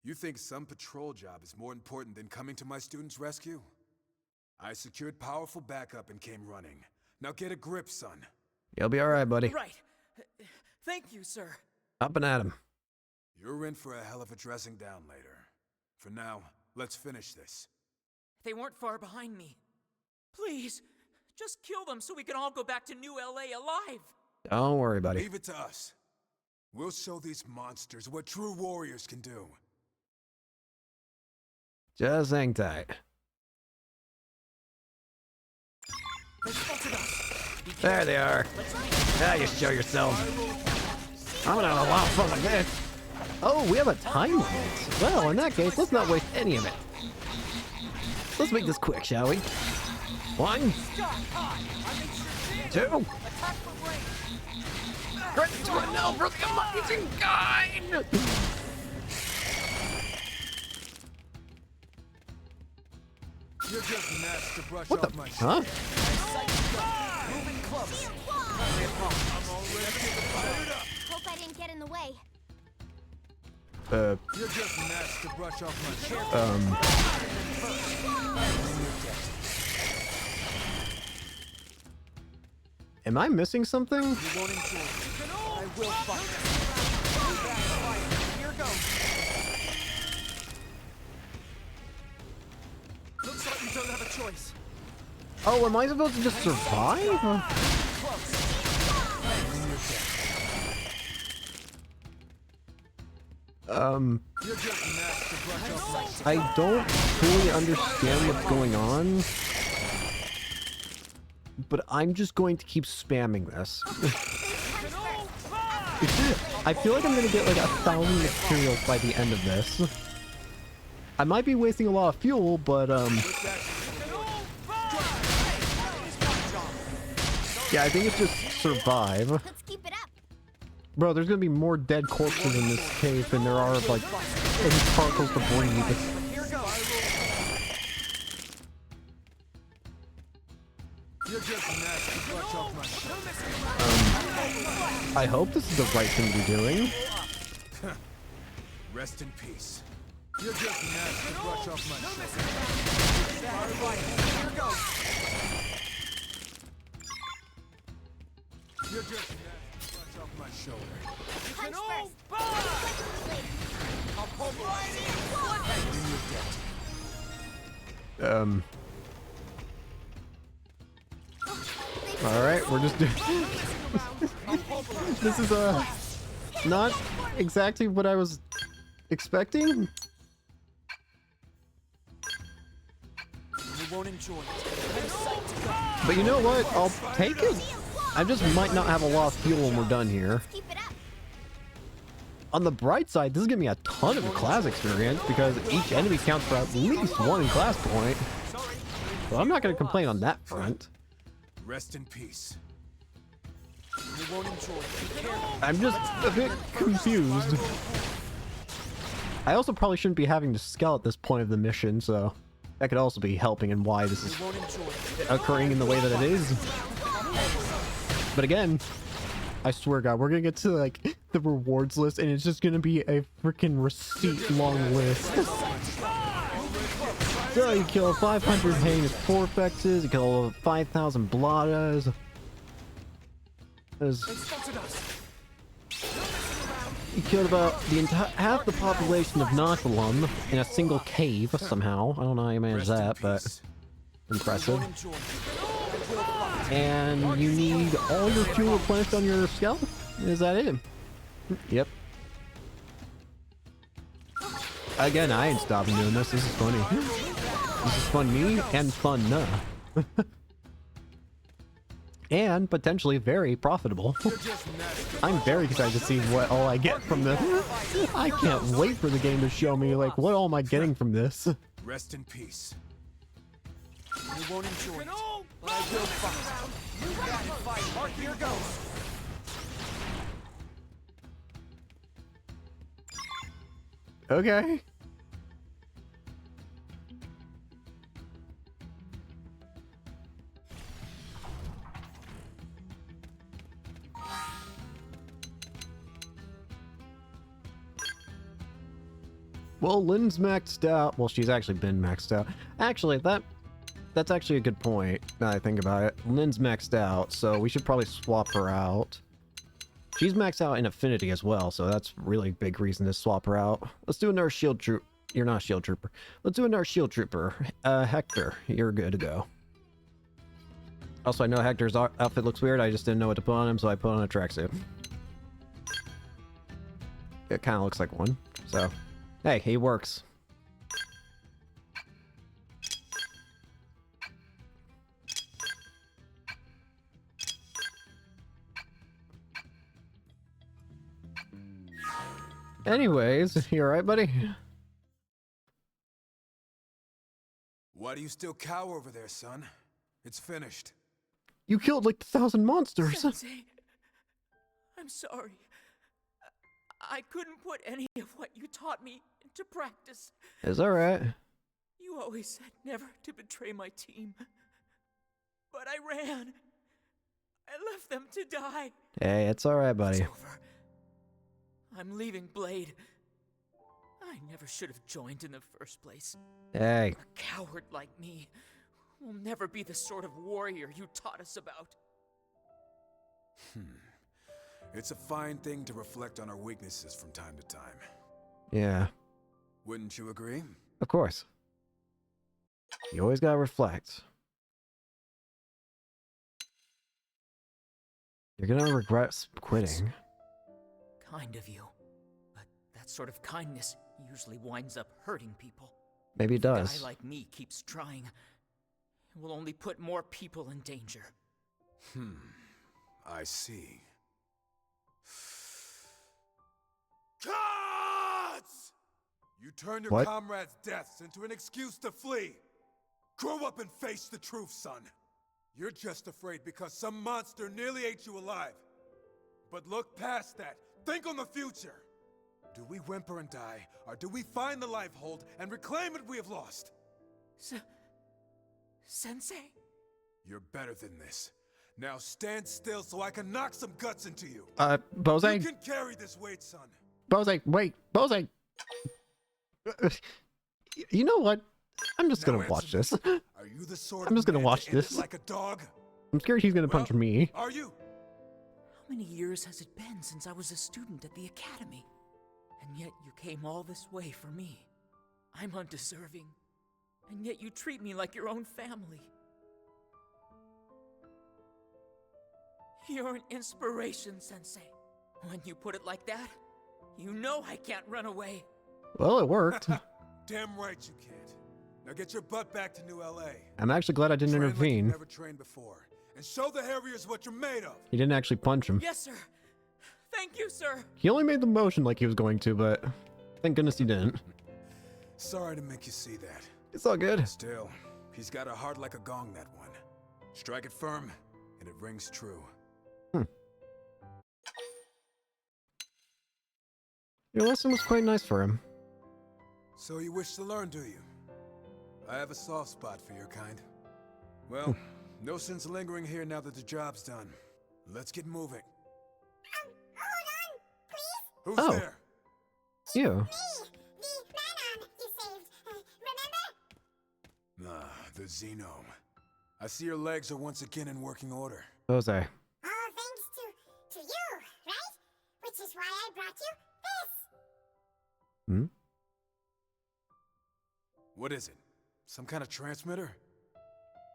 You think some patrol job is more important than coming to my students' rescue? I secured powerful backup and came running. Now get a grip, son. You'll be all right, buddy. Right. Thank you, sir. Up and at him. You're in for a hell of a dressing down later. For now, let's finish this. They weren't far behind me. Please, just kill them so we can all go back to New LA alive. Don't worry, buddy. Leave it to us. We'll show these monsters what true warriors can do. Just hang tight. They spotted us. Be There careful. they are. Now you show yourselves. I'm gonna have a lot of fun with this. Oh, we have a time limit. Well, in that case, let's not waste any of it. Let's make this quick, shall we? 1, 2. Attack from range. Ready to run now for the amazing guide! You're just nuts to brush What off the? my shit. Huh? Moving close. Hope I didn't get in the way. You're just nuts to brush off my shit. Am I missing something? You're going to... I will fight. Here goes. Looks like we don't have a choice. Oh, am I supposed to just survive? I don't fully understand what's going on, but I'm just going to keep spamming this. I feel like I'm gonna get like 1,000 materials by the end of this. I might be wasting a lot of fuel, but yeah, I think it's just survive. Let's keep it up. Bro, there's gonna be more dead corpses in this cave than there are like any particles to breathe. Here goes. You're just nasty clutch off my shoulder. I hope this is the right thing to be doing. Rest in peace. You're just nasty clutch off my shoulder. Here goes. You're just nasty clutch off my shoulder. Punch first. I'll pull right All right, we're just doing. This is not exactly what I was expecting. You won't enjoy it. But you know what? I'll take it. I just might not have a lot of fuel when we're done here. Keep it up. On the bright side, this is giving me a ton of class experience because each enemy counts for at least one class point. So I'm not going to complain on that front. Rest in peace. You won't enjoy it. Be careful. I'm just a bit confused. I also probably shouldn't be having to scale at this point of the mission, so that could also be helping in why this is You won't enjoy it. occurring in the way that it is. But again, I swear God, we're gonna get to like the rewards list and it's just gonna be a freaking receipt long list. So you kill 500 heinous Forfexes, you kill 5,000 Bladas. You killed about the entire half the population of Nothalum in a single cave somehow. I don't know how you managed that, but impressive. Enjoy it. And you need all your fuel replenished on your scalp? Is that it? Yep. Again, I ain't stopping doing this. This is funny. This is fun me and fun. And potentially very profitable. I'm very excited to see what all I get from this. I can't wait for the game to show me like what all am I getting from this. Rest in peace. You won't enjoy it. But I will fight. You got to fight. Mark, here goes. Okay. Well, Lynn's maxed out. Well, she's actually been maxed out. Actually, that's actually a good point, now that I think about it. Lynn's maxed out, so we should probably swap her out. She's maxed out in Affinity as well, so that's really a big reason to swap her out. Let's do another shield troop. You're not a shield trooper. Let's do another shield trooper. Hector, you're good to go. Also, I know Hector's outfit looks weird. I just didn't know what to put on him, so I put on a tracksuit. It kind of looks like one, so... Hey, he works. Anyways, you alright, buddy? Why do you still cower over there, son? It's finished. You killed like 1,000 monsters. Sensei, I'm sorry. I couldn't put any of what you taught me into practice. It's alright. You always said never to betray my team. But I ran. I left them to die. Hey, it's alright, buddy. It's over. I'm leaving Blade. I never should have joined in the first place. Hey. A coward like me will never be the sort of warrior you taught us about. It's a fine thing to reflect on our weaknesses from time to time. Yeah, Wouldn't you agree? of course. You always gotta reflect. You're gonna regret quitting. Kind of you. But that sort of kindness usually winds up hurting people. Maybe it If a does. guy like me keeps trying, it will only put more people in danger. I see. Gods! You turn your What? comrades' deaths into an excuse to flee. Grow up and face the truth, son. You're just afraid because some monster nearly ate you alive. But look past that. Think on the future. Do we whimper and die, or do we find the life hold and reclaim what we have lost? Sensei? You're better than this. Now stand still so I can knock some guts into you. Bose? You can carry this weight, son. Bose, wait, Bose! You know what? I'm just Now gonna answer watch me. this. Are you the sort I'm just of gonna man watch to end it this. like a dog? I'm scared he's gonna punch Well, me. Are you? How many years has it been since I was a student at the academy? And yet you came all this way for me. I'm undeserving. And yet you treat me like your own family. You're an inspiration, Sensei. When you put it like that, you know I can't run away. Well, it worked. Damn right you can't. Now get your butt back to New LA. I'm actually glad I didn't Train like you've intervene. never trained before. And show the Harriers what you're made of. He didn't actually punch him. Yes, sir. Thank you, sir. He only made the motion like he was going to, but thank goodness he didn't. Sorry to make you see that. It's all good. Still, he's got a heart like a gong, that one. Strike it firm, and it rings true. Your lesson was quite nice for him. So you wish to learn, do you? I have a soft spot for your kind. Well, no sense lingering here now that the job's done. Let's get moving. Hold on, please. Who's Oh. there? You. Me, the Manon you saved. Remember? The Xenome. I see your legs are once again in working order. Bose. All thanks to you, right? Which is why I brought you this. What is it? Some kind of transmitter?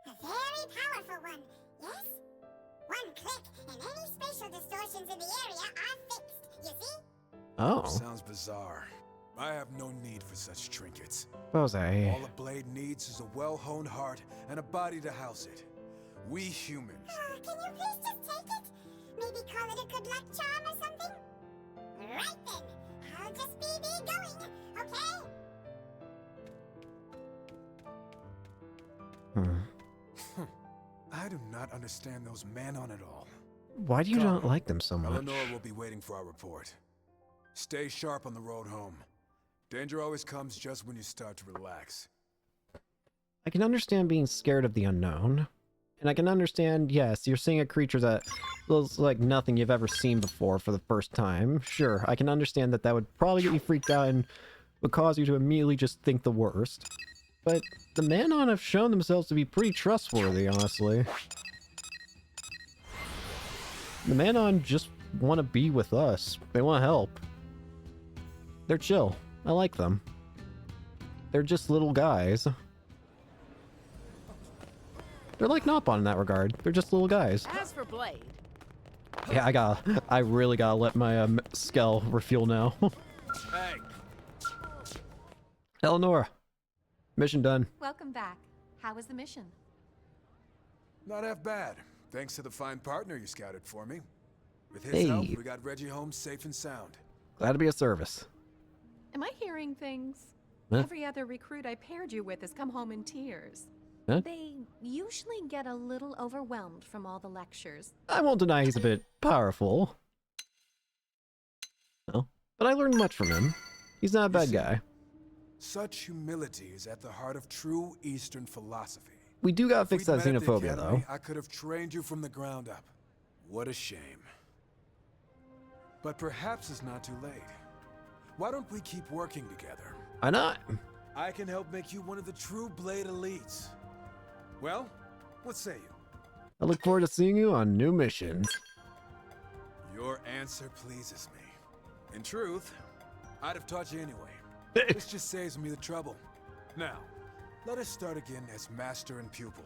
A very powerful one, yes? One click and any spatial distortions in the area are fixed, you see? Oh. Sounds bizarre. I have no need for such trinkets. Bose. All a blade needs is a well-honed heart and a body to house it. We humans. Can you please just take it? Maybe call it a good luck charm or something? Right then. I'll just be going, okay? I do not understand those Manon at all. Why do you Come. not like them so much? Eleanor will be waiting for our report. Stay sharp on the road home. Danger always comes just when you start to relax. I can understand being scared of the unknown. And I can understand, yes, you're seeing a creature that looks like nothing you've ever seen before for the first time. Sure, I can understand that that would probably get you freaked out and would cause you to immediately just think the worst. But the Manon have shown themselves to be pretty trustworthy, honestly. The Manon just want to be with us. They want to help. They're chill. I like them. They're just little guys. They're like Nopon in that regard. They're just little guys. As for Blade, Yeah, I really gotta let my Skell refuel now. Hey, Eleanor, mission done. welcome back. How was the mission? Not half bad, thanks to the fine partner you scouted for me. With his Hey. help, we got Reggie home safe and sound. Glad to be of service. Am I hearing things? Huh? Every other recruit I paired you with has come home in tears. Huh? They usually get a little overwhelmed from all the lectures. I won't deny he's a bit powerful. No, but I learned much from him. He's not a bad see, guy. Such humility is at the heart of true Eastern philosophy. We do gotta If fix we'd that met at the xenophobia, academy, though. I could have trained you from the ground up. What a shame. But perhaps it's not too late. Why don't we keep working together? Why not? I can help make you one of the true Blade elites. Well, what say you? I look forward to seeing you on new missions. Your answer pleases me. In truth, I'd have taught you anyway. This just saves me the trouble. Now, let us start again as master and pupil.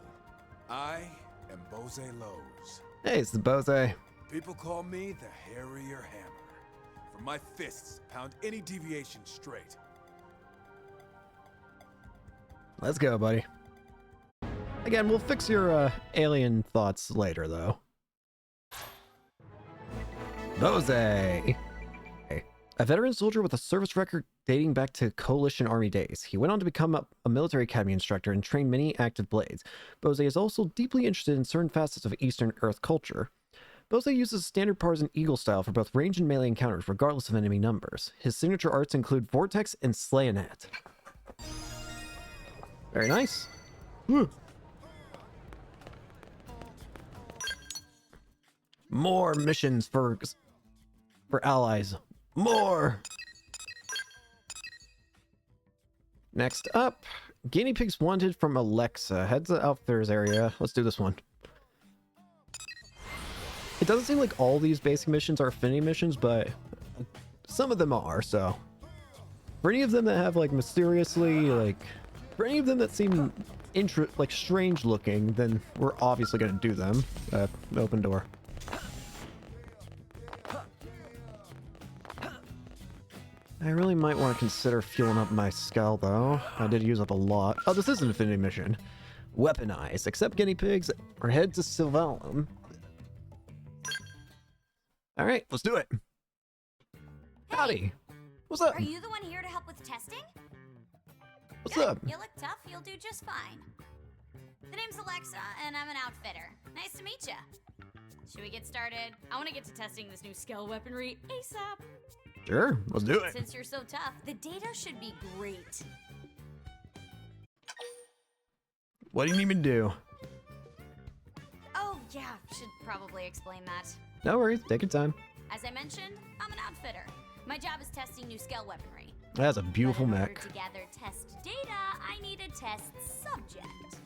I am Bose Lowe's. Hey, it's the Bose. People call me the Harrier Hammer. For my fists pound any deviation straight. Let's go, buddy. Again, we'll fix your alien thoughts later, though. Bose! A veteran soldier with a service record dating back to Coalition Army days. He went on to become a military academy instructor and train many active blades. Bose is also deeply interested in certain facets of Eastern Earth culture. Bose uses standard partisan eagle style for both range and melee encounters, regardless of enemy numbers. His signature arts include Vortex and Slayonet. Very nice. Woo. More missions for allies. More! Next up, guinea pigs wanted from Alexa. Head to the outfitters area. Let's do this one. It doesn't seem like all these basic missions are affinity missions, but some of them are, so. For any of them that have, like, mysteriously, like... For any of them that seem, like, strange looking, then we're obviously gonna do them. Open door. I really might want to consider fueling up my skull, though. I did use up a lot. Oh, this is an affinity mission. Weaponize. Accept guinea pigs or head to Sylvalum. Alright, let's do it. Howdy. What's up? Are you the one here to help with testing? What's Good. up? You look tough. You'll do just fine. The name's Alexa, and I'm an outfitter. Nice to meet ya. Should we get started? I want to get to testing this new skill weaponry ASAP. Sure, let's do it. Since you're so tough, the data should be great. What do you need me to do? Oh, yeah, should probably explain that. No worries, take your time. As I mentioned, I'm an outfitter. My job is testing new skill weaponry. That's a beautiful But in mech. order to gather test data, I need a test subject.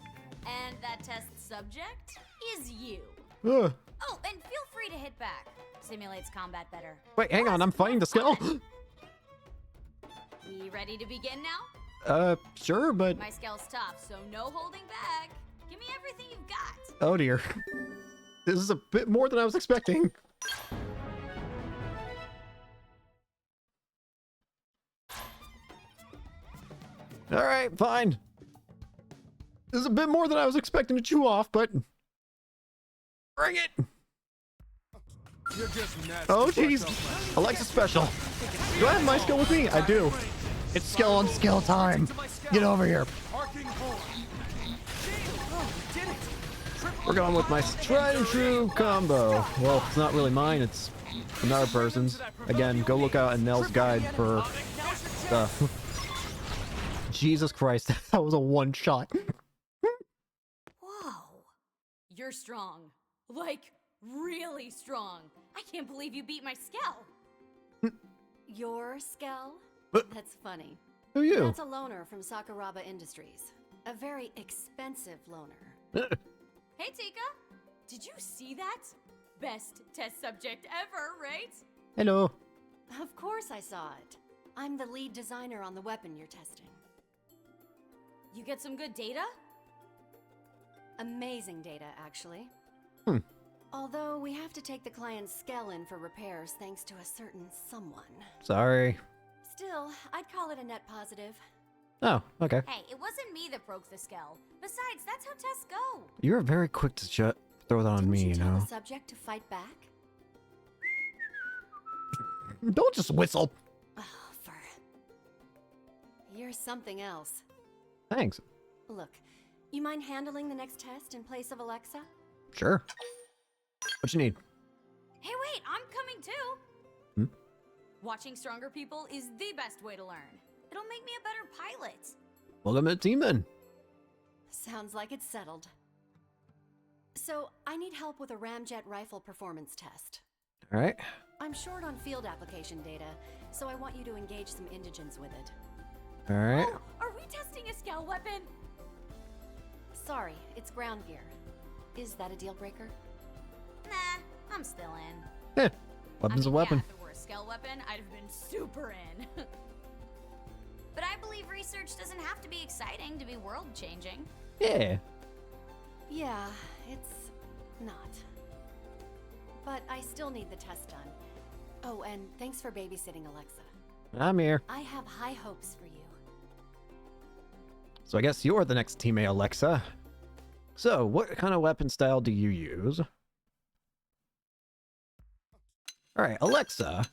And that test subject is you. Ugh. Oh, and feel free to hit back. Simulates combat better. Wait, hang on, I'm fighting the skull. We ready to begin now? Sure, but... My skill's tough, so no holding back. Give me everything you've got. Oh dear. This is a bit more than I was expecting. Alright, fine. This is a bit more than I was expecting to chew off, but... Bring it! You're just nasty. Oh jeez! Alexa special. Do I have my skill with me? I do. It's skill on skill time. Get over here. We're going with my tried and true combo. Well, it's not really mine, it's another person's. Again, go look out in Nell's guide for stuff. Jesus Christ, that was a one shot. Whoa. You're strong. Like, really strong. I can't believe you beat my Skell. Your Skell? That's funny. Who are you? That's a loaner from Sakuraba Industries. A very expensive loaner. Hey, Tika. Did you see that? Best test subject ever, right? Hello. Of course I saw it. I'm the lead designer on the weapon you're testing. You get some good data? Amazing data, actually. Hmm. Although we have to take the client's Skell in for repairs thanks to a certain someone. Sorry. Still, I'd call it a net positive. Oh, okay. Hey, it wasn't me that broke the Skell. Besides, that's how tests go. You're very quick to throw that on Didn't me, you you tell know. the subject to fight back? Don't just whistle. Oh, you're something else. Thanks. Look, you mind handling the next test in place of Alexa? Sure. What you need? Hey, wait, I'm coming too. Hmm? Watching stronger people is the best way to learn. It'll make me a better pilot. Welcome to the team then. Sounds like it's settled. So, I need help with a ramjet rifle performance test. All right. I'm short on field application data, so I want you to engage some indigents with it. All right. Oh, are we testing a Skell weapon? Sorry, it's ground gear. Is that a deal breaker? Nah, I'm still in. Weapon's I a mean, weapon. Yeah, if it were a scale weapon, I'd have been super in. But I believe research doesn't have to be exciting to be world-changing. Yeah. Yeah, it's not. But I still need the test done. Oh, and thanks for babysitting Alexa. I'm here. I have high hopes for you. So I guess you're the next teammate, Alexa. So, what kind of weapon style do you use? Alright, Alexa.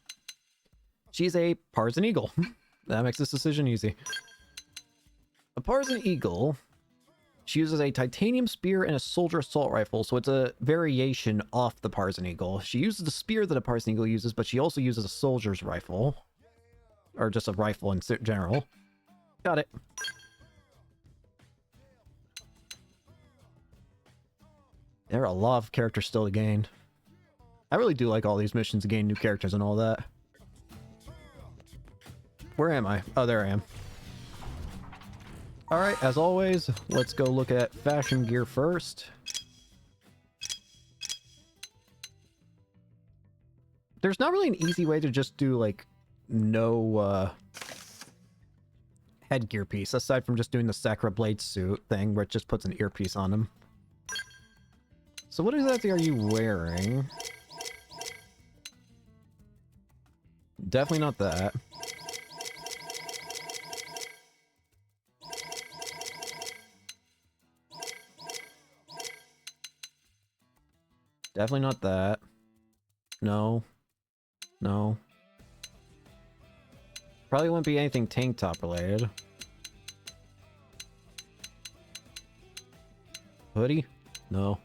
She's a Partisan Eagle. That makes this decision easy. A Partisan Eagle, she uses a titanium spear and a soldier assault rifle, so it's a variation off the Partisan Eagle. She uses the spear that a Partisan Eagle uses, but she also uses a soldier's rifle. Or just a rifle in general. Got it. There are a lot of characters still to gain. I really do like all these missions to gain new characters and all that. Where am I? Oh, there I am. Alright, as always, let's go look at fashion gear first. There's not really an easy way to just do, like, no, headgear piece, aside from just doing the Sakura Blade suit thing, where it just puts an earpiece on him. So what exactly are you wearing? Definitely not that. Definitely not that. No. No. Probably wouldn't be anything tank top related. Hoodie? No.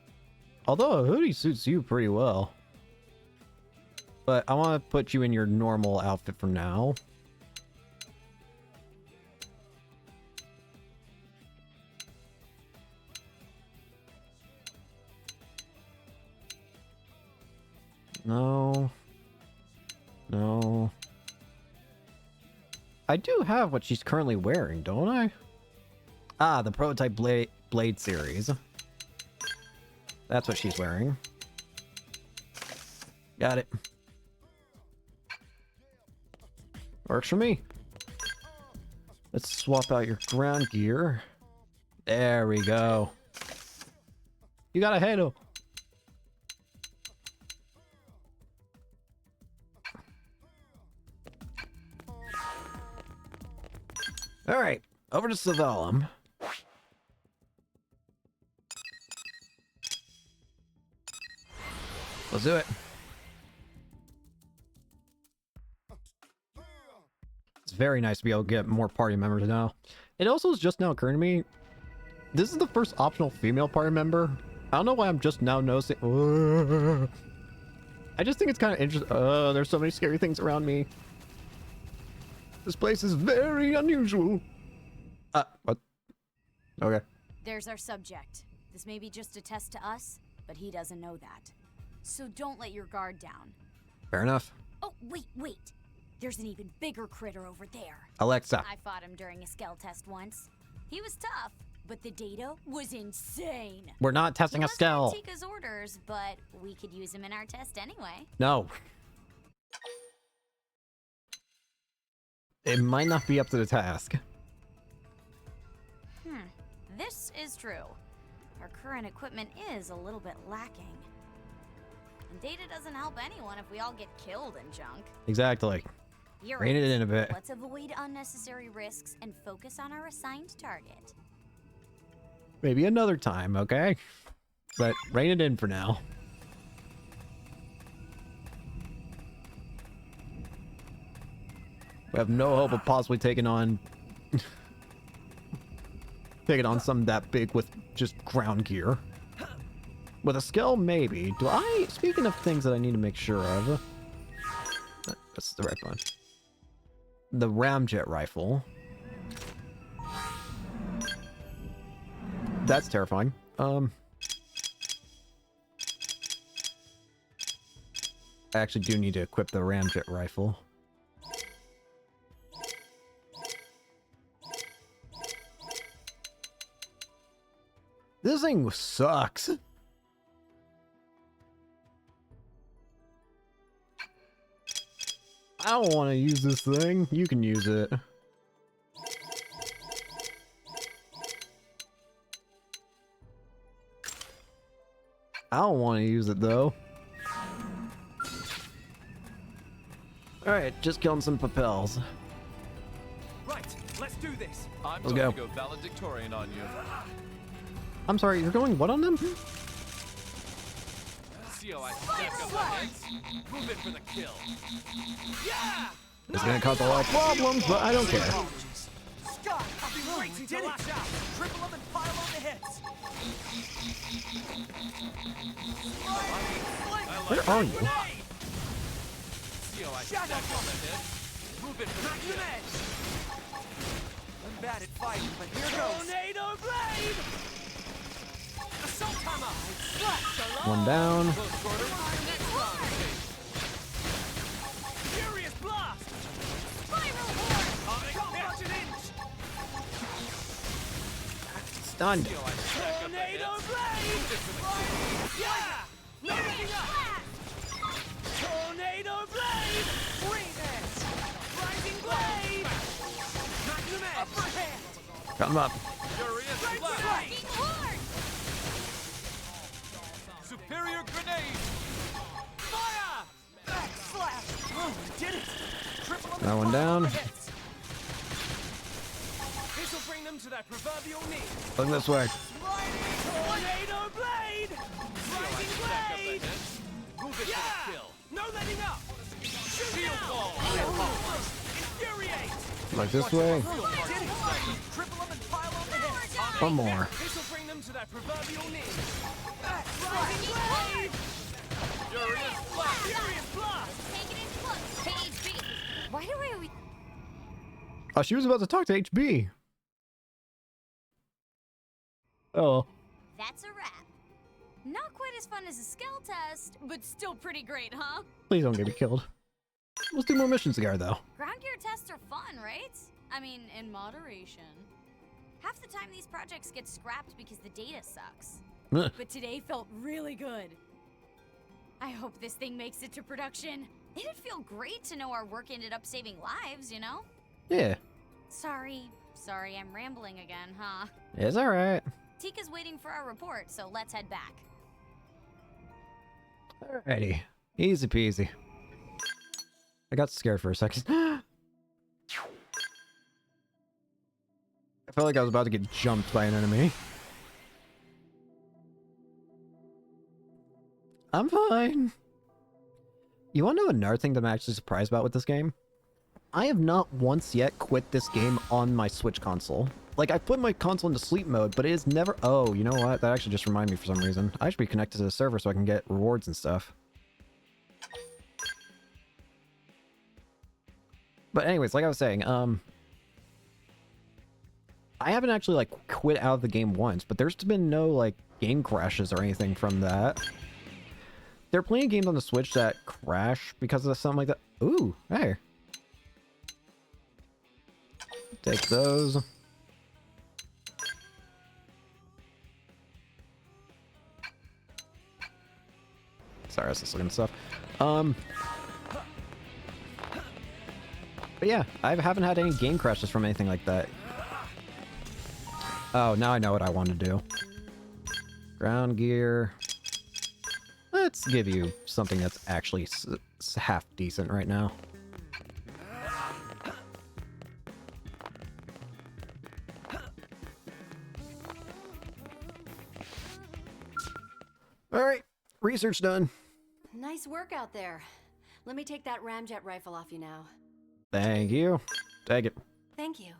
Although a hoodie suits you pretty well. But I want to put you in your normal outfit for now. No. No. I do have what she's currently wearing, don't I? Ah, the prototype blade series. That's what she's wearing. Got it. Works for me. Let's swap out your ground gear. There we go. You got a handle. Alright, over to Savalum. Let's do it. It's very nice to be able to get more party members now. It also is just now occurring to me, this is the first optional female party member. I don't know why I'm just now noticing. I just think it's kind of interesting. There's so many scary things around me. This place is very unusual. What? Okay. There's our subject. This may be just a test to us, but he doesn't know that. So don't let your guard down. Fair enough. Oh, wait. There's an even bigger critter over there. Alexa. I fought him during a skell test once. He was tough, but the data was insane. We're not testing a skell. He wasn't Tika's orders, but we could use him in our test anyway. No. It might not be up to the task. This is true. Our current equipment is a little bit lacking. And data doesn't help anyone if we all get killed in junk. Exactly. You're Rein it right. in a bit. Let's avoid unnecessary risks and focus on our assigned target. Maybe another time, okay? But rein it in for now. We have no hope of possibly taking on something that big with just ground gear. With a skill, maybe. Speaking of things that I need to make sure of. That's the right one. The ramjet rifle. That's terrifying. I actually do need to equip the ramjet rifle. This thing sucks. I don't want to use this thing. You can use it. I don't want to use it though. Alright, just killing some papels. Right, let's do this. I'm Let's going go. to go valedictorian on you. I'm sorry, you're going what on them? See how I stack up the heads? Move it for the kill. Yeah! It's gonna cause a lot of problems, but I don't care. Scott, I've been waiting to lash out. Triple them and pile on the heads. Where are you? See how I stack up the heads? Move it for the kill. I'm bad at fighting, but here goes. Tornado blade! Assault hammer! One down. Close quarters. Furious blast! Spiral horn! Can't budge an inch! Stunned. See how I stack up the Tornado heads? blade! Move it for the kill. Yeah! Lifting up! Tornado blade! Bring it! Rising blade! Magnum edge! Upper hand! Cut him up. Furious blast. King horn! Superior grenade. Fire! Back slash! Oh, we did it! Triple them That and one pile on down. the heads. This'll bring them to their proverbial knee. Look this way. Tornado blade! Rising Stack up the blade! heads. Move it Yeah! for the kill. No letting up! Shoot Shield now! ball. Infuriate! Look this way. Oh, we did it! Triple them and pile on the heads. One more. This'll bring them to their proverbial knee. Back rising blade! Furious blast. Furious blast! Take it in close. Hey, HB. Why do I always... Oh, she was about to talk to HB. Oh. That's a wrap. Not quite as fun as a skill test, but still pretty great, huh? Please don't get me killed. Let's do more missions together, though. Ground gear tests are fun, right? I mean, in moderation. Half the time these projects get scrapped because the data sucks. Ugh. But today felt really good. I hope this thing makes it to production. It'd feel great to know our work ended up saving lives, you know? Yeah, Sorry, I'm rambling again, huh? it's alright. Tika's waiting for our report, so let's head back. Alrighty. Easy peasy. I got scared for a second. I felt like I was about to get jumped by an enemy. I'm fine. You want to know another thing that I'm actually surprised about with this game? I have not once yet quit this game on my Switch console. Like, I put my console into sleep mode, but it is never... Oh, you know what? That actually just reminded me for some reason. I should be connected to the server so I can get rewards and stuff. But anyways, like I was saying, I haven't actually, like, quit out of the game once, but there's been no, like, game crashes or anything from that. There are plenty of games on the Switch that crash because of something like that. Ooh, hey. Take those. Sorry, I was just looking at stuff. But yeah, I haven't had any game crashes from anything like that. Oh, now I know what I want to do. Ground gear. Let's give you something that's actually half decent right now. Alright, research done. Nice work out there. Let me take that ramjet rifle off you now. Thank you. Take it. Thank you.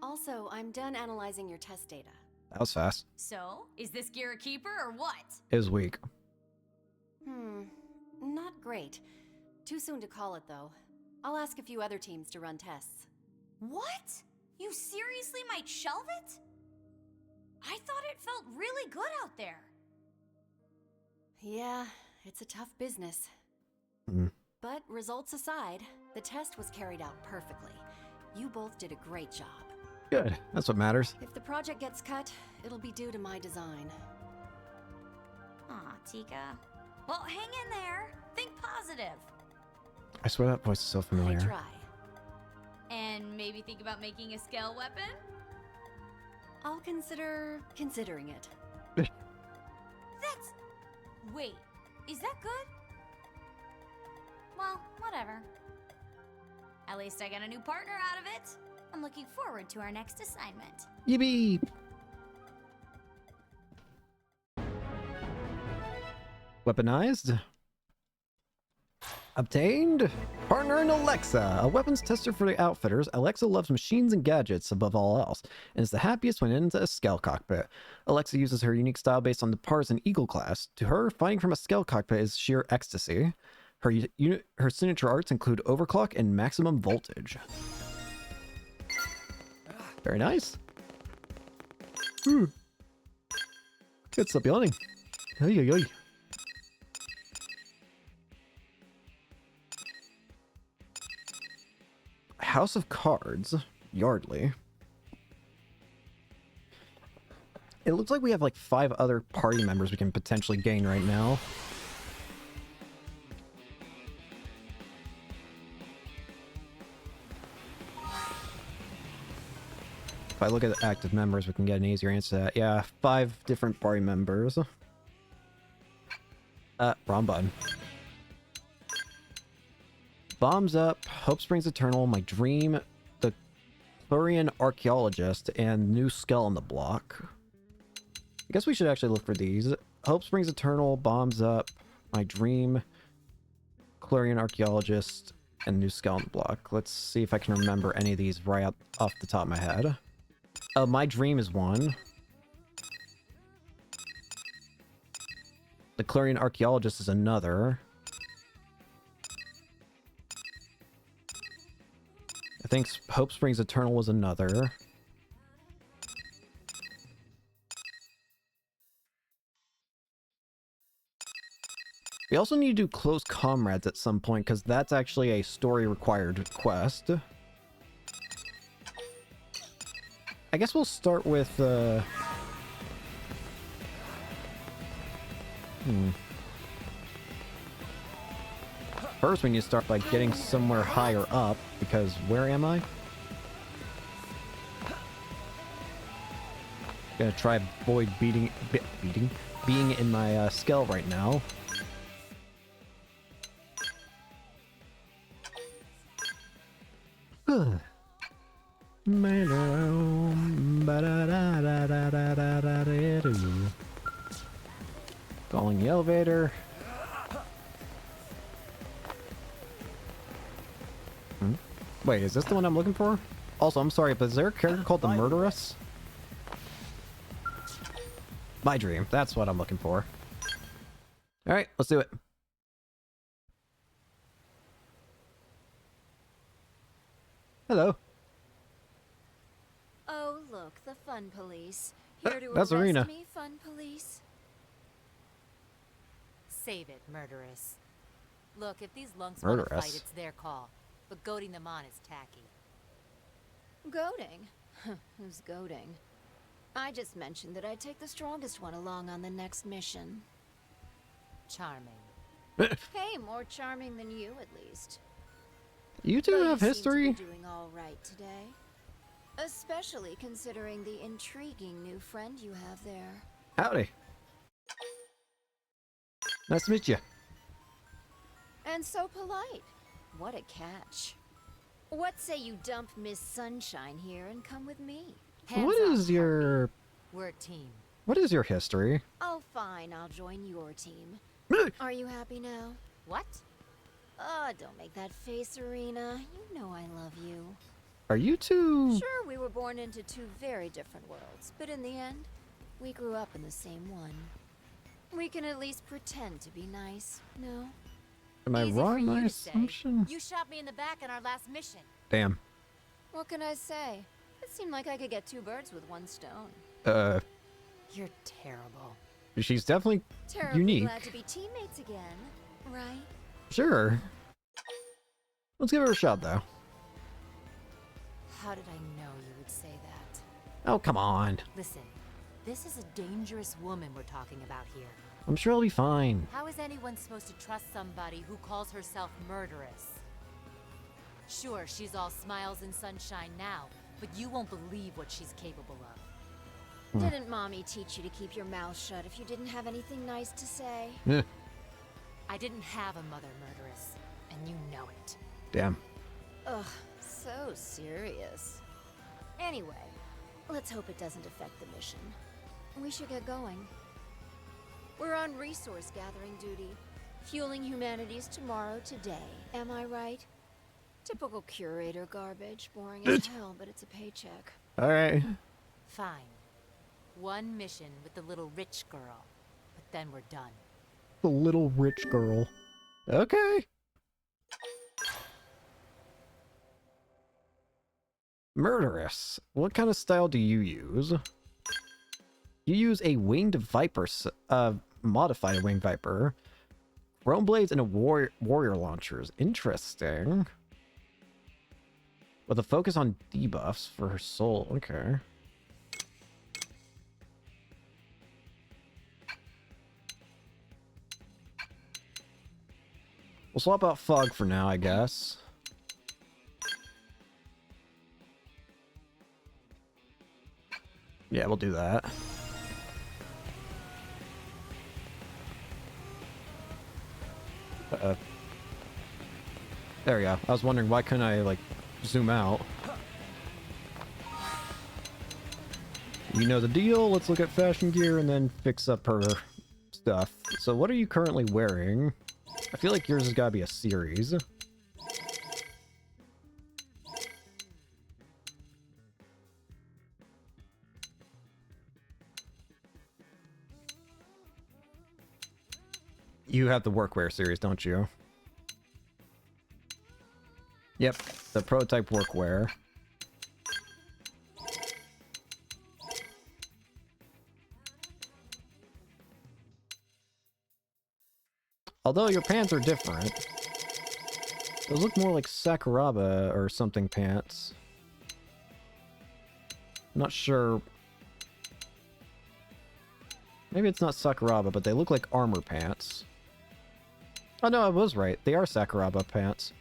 Also, I'm done analyzing your test data. That was fast. So, is this gear a keeper or what? It was weak. Not great. Too soon to call it, though. I'll ask a few other teams to run tests. What? You seriously might shelve it? I thought it felt really good out there. Yeah, it's a tough business. But results aside, the test was carried out perfectly. You both did a great job. Good. That's what matters. If the project gets cut, it'll be due to my design. Aw, Tika. Well, hang in there. Think positive. I swear that voice is so I familiar. try. And maybe think about making a scale weapon? I'll consider considering it. That's... Wait, is that good? Well, whatever. At least I got a new partner out of it. I'm looking forward to our next assignment. Yippee! Weaponized. Obtained. Partner in Alexa, a weapons tester for the outfitters. Alexa loves machines and gadgets above all else, and is the happiest when into a Skell cockpit. Alexa uses her unique style based on the Partisan Eagle class. To her, fighting from a Skell cockpit is sheer ecstasy. Her signature arts include overclock and maximum voltage. Very nice. Good, stop yawning. Ay, ay, ay. House of Cards, Yardley. It looks like we have like 5 other party members we can potentially gain right now. If I look at the active members, we can get an easier answer to that. Yeah, 5 different party members. Wrong button. Bombs Up, Hope Springs Eternal, My Dream, The Plurian Archaeologist, and New Skull on the Block. I guess we should actually look for these. Hope Springs Eternal, Bombs Up, My Dream, Plurian Archaeologist, and New Skull on the Block. Let's see if I can remember any of these right off the top of my head. My Dream is one. The Plurian Archaeologist is another. I think Hope Springs Eternal was another. We also need to do Close Comrades at some point, because that's actually a story-required quest. I guess we'll start with, First, we need to start by getting somewhere higher up, because where am I? Gonna try avoid being in my skull right now. Calling the elevator. Wait, is this the one I'm looking for? Also, I'm sorry, but is there a character called the Murderess? My Dream. That's what I'm looking for. Alright, let's do it. Hello. Oh, look, the fun police. Here to That's arrest Arena. me, fun police. Save it, murderess. Look, if these lunks want to fight, Murderess. it's their call. But goading them on is tacky. Goading? Who's goading? I just mentioned that I'd take the strongest one along on the next mission. Charming. Hey, more charming than you, at least. You two Though have you history? seem to be doing all right today. Especially considering the intriguing new friend you have there. Howdy. Nice to meet you. And so polite. What a catch. What say you dump Miss Sunshine here and come with me? Hands What off, is your... We're a team. What is your history? Oh, fine, I'll join your team. Are you happy now? What? Oh, don't make that face, Arena. You know I love you. Are you two... Sure, we were born into 2 very different worlds, but in the end, we grew up in the same one. We can at least pretend to be nice, no? Am I Easy for wrong in you my to say. assumption? You shot me in the back on our last mission. Damn. What can I say? It seemed like I could get 2 birds with 1 stone. You're terrible. She's definitely Terribly unique. glad to be teammates again, right? Sure. Let's give her a shot, though. How did I know you would say that? Oh, come on. Listen, this is a dangerous woman we're talking about here. I'm sure I'll be fine. How is anyone supposed to trust somebody who calls herself murderess? Sure, she's all smiles and sunshine now, but you won't believe what she's capable of. Didn't Mommy teach you to keep your mouth shut if you didn't have anything nice to say? Yeah. I didn't have a mother murderess, and you know it. Damn. Ugh, so serious. Anyway, let's hope it doesn't affect the mission. We should get going. We're on resource gathering duty, fueling humanity's tomorrow today. Am I right? Typical curator garbage, boring as hell, but it's a paycheck. All right. Fine. One mission with the little rich girl, but then we're done. The little rich girl. Okay. Murderous. What kind of style do you use? You use a winged viper, modified winged viper, chrome blades, and a warrior launchers. Interesting. With a focus on debuffs for her soul. Okay. We'll swap out fog for now, I guess. Yeah, we'll do that. There we go. I was wondering why couldn't I, like, zoom out. You know the deal. Let's look at fashion gear and then fix up her stuff. So what are you currently wearing? I feel like yours has got to be a series. You have the workwear series, don't you? Yep, the prototype workwear. Although your pants are different. Those look more like Sakuraba or something pants. I'm not sure. Maybe it's not Sakuraba, but they look like armor pants. Oh no, I was right. They are Sakuraba pants.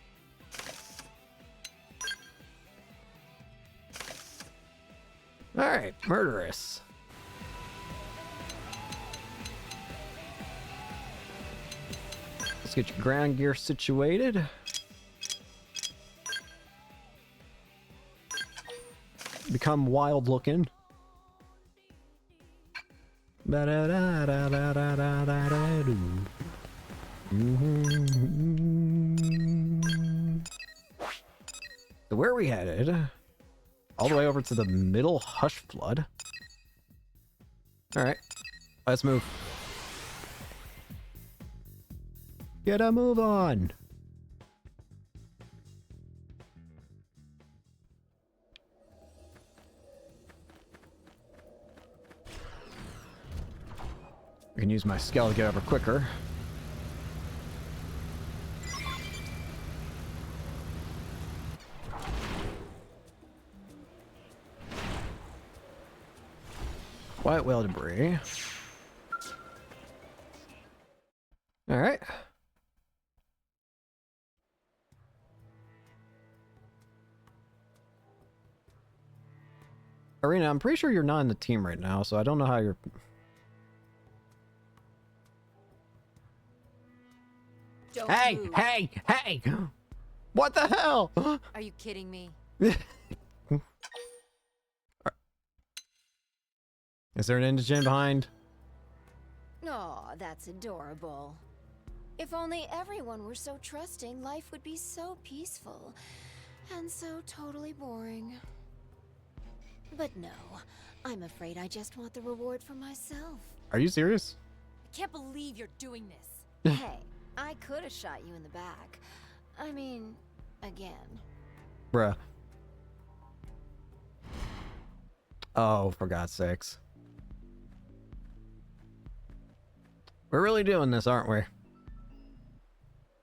Alright, murderous. Let's get your ground gear situated. Become wild looking. So where are we headed? All the way over to the middle hush flood. Alright, let's move. Get a move on. I can use my skill to get over quicker. White whale debris. Alright. Arena, I'm pretty sure you're not in the team right now, so I don't know how you're... Don't Hey! move. Hey! Hey! What the hell? Are you kidding me? Is there an indigent behind? Aw, that's adorable. If only everyone were so trusting, life would be so peaceful. And so totally boring. But no, I'm afraid I just want the reward for myself. Are you serious? I can't believe you're doing this. Hey, I could have shot you in the back. I mean, again. Bruh. Oh, for God's sakes. We're really doing this, aren't we?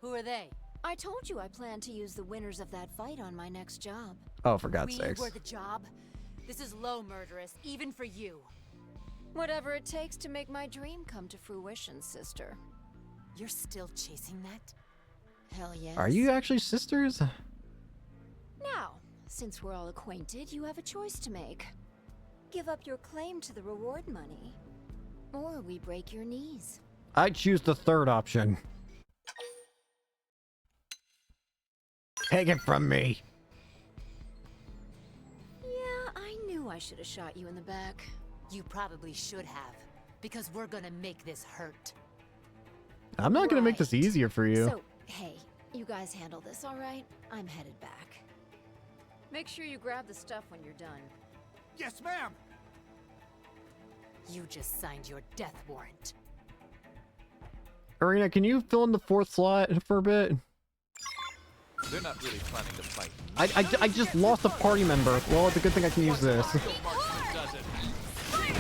Who are they? I told you I plan to use the winners of that fight on my next job. Oh, for God's We sakes. were the job? This is low, murderous, even for you. Whatever it takes to make my dream come to fruition, sister. You're still chasing that? Hell yes. Are you actually sisters? Now, since we're all acquainted, you have a choice to make. Give up your claim to the reward money, or we break your knees. I choose the third option. Take it from me. Yeah, I knew I should have shot you in the back. You probably should have, because we're gonna make this hurt. I'm not gonna make this easier for you. So, hey, you guys handle this, all right? I'm headed back. Make sure you grab the stuff when you're done. Yes, ma'am! You just signed your death warrant. Arena, can you fill in the fourth slot for a bit? They're not really planning to fight. I just lost a party member. Well, it's a good thing I can use this.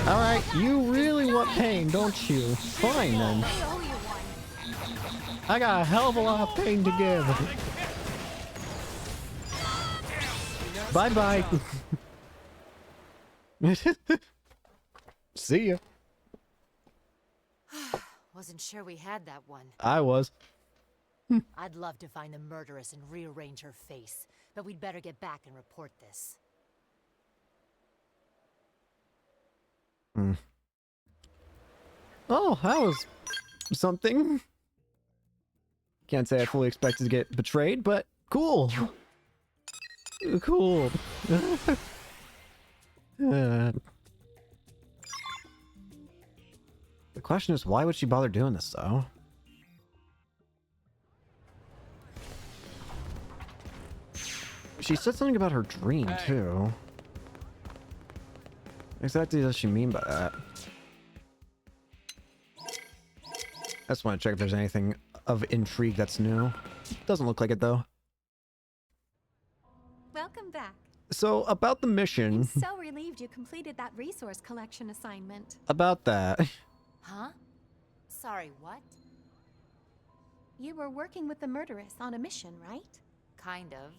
Alright, you really want pain, don't you? Fine then. I got a hell of a lot of pain to give. Bye-bye. See ya. Wasn't sure we had that one. I was. I'd love to find the murderess and rearrange her face, but we'd better get back and report this. Oh, that was something. Can't say I fully expected to get betrayed, but cool. Cool. The question is, why would she bother doing this, though? She said something about her dream, too. What exactly does she mean by that? I just want to check if there's anything of intrigue that's new. Doesn't look like it, though. Welcome back. So, about the mission... I'm so relieved you completed that resource collection assignment. About that... Huh? Sorry, what? You were working with the murderess on a mission, right? Kind of.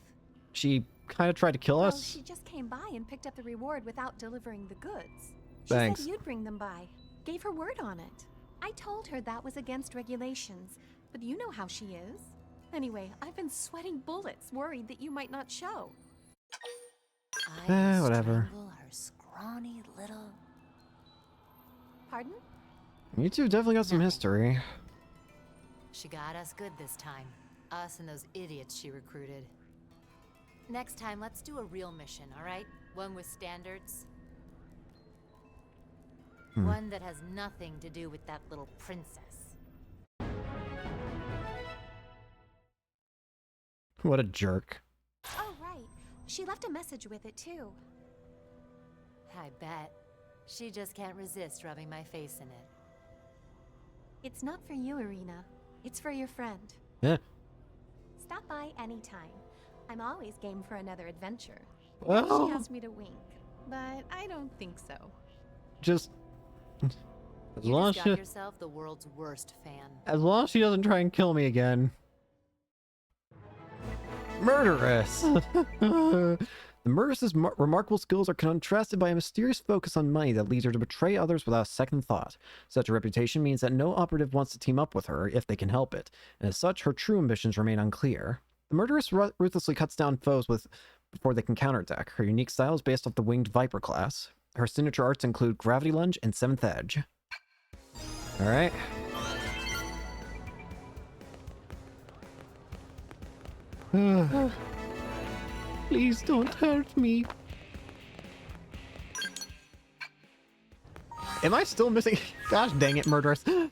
She kind of tried to kill Well, us? she just came by and picked up the reward without delivering the goods. She Thanks. said you'd bring them by. Gave her word on it. I told her that was against regulations, but you know how she is. Anyway, I've been sweating bullets, worried that you might not show. Whatever. Her scrawny little... Pardon? You two definitely got some history. She got us good this time. Us and those idiots she recruited. Next time, let's do a real mission, alright? One with standards. One that has nothing to do with that little princess. What a jerk. Oh, right. She left a message with it, too. I bet. She just can't resist rubbing my face in it. It's not for you, Irina. It's for your friend. Yeah. Stop by anytime. I'm always game for another adventure. Well... She asked me to wink, but I don't think so. Just... As You long as just she... got yourself the world's worst fan. As long as she doesn't try and kill me again. Murderess! The murderess's remarkable skills are contrasted by a mysterious focus on money that leads her to betray others without a second thought. Such a reputation means that no operative wants to team up with her if they can help it, and as such, her true ambitions remain unclear. The murderess ruthlessly cuts down foes before they can counterattack. Her unique style is based off the Winged Viper class. Her signature arts include Gravity Lunge and Seventh Edge. Alright. Please don't hurt me. Am I still missing? Gosh dang it, murderess. The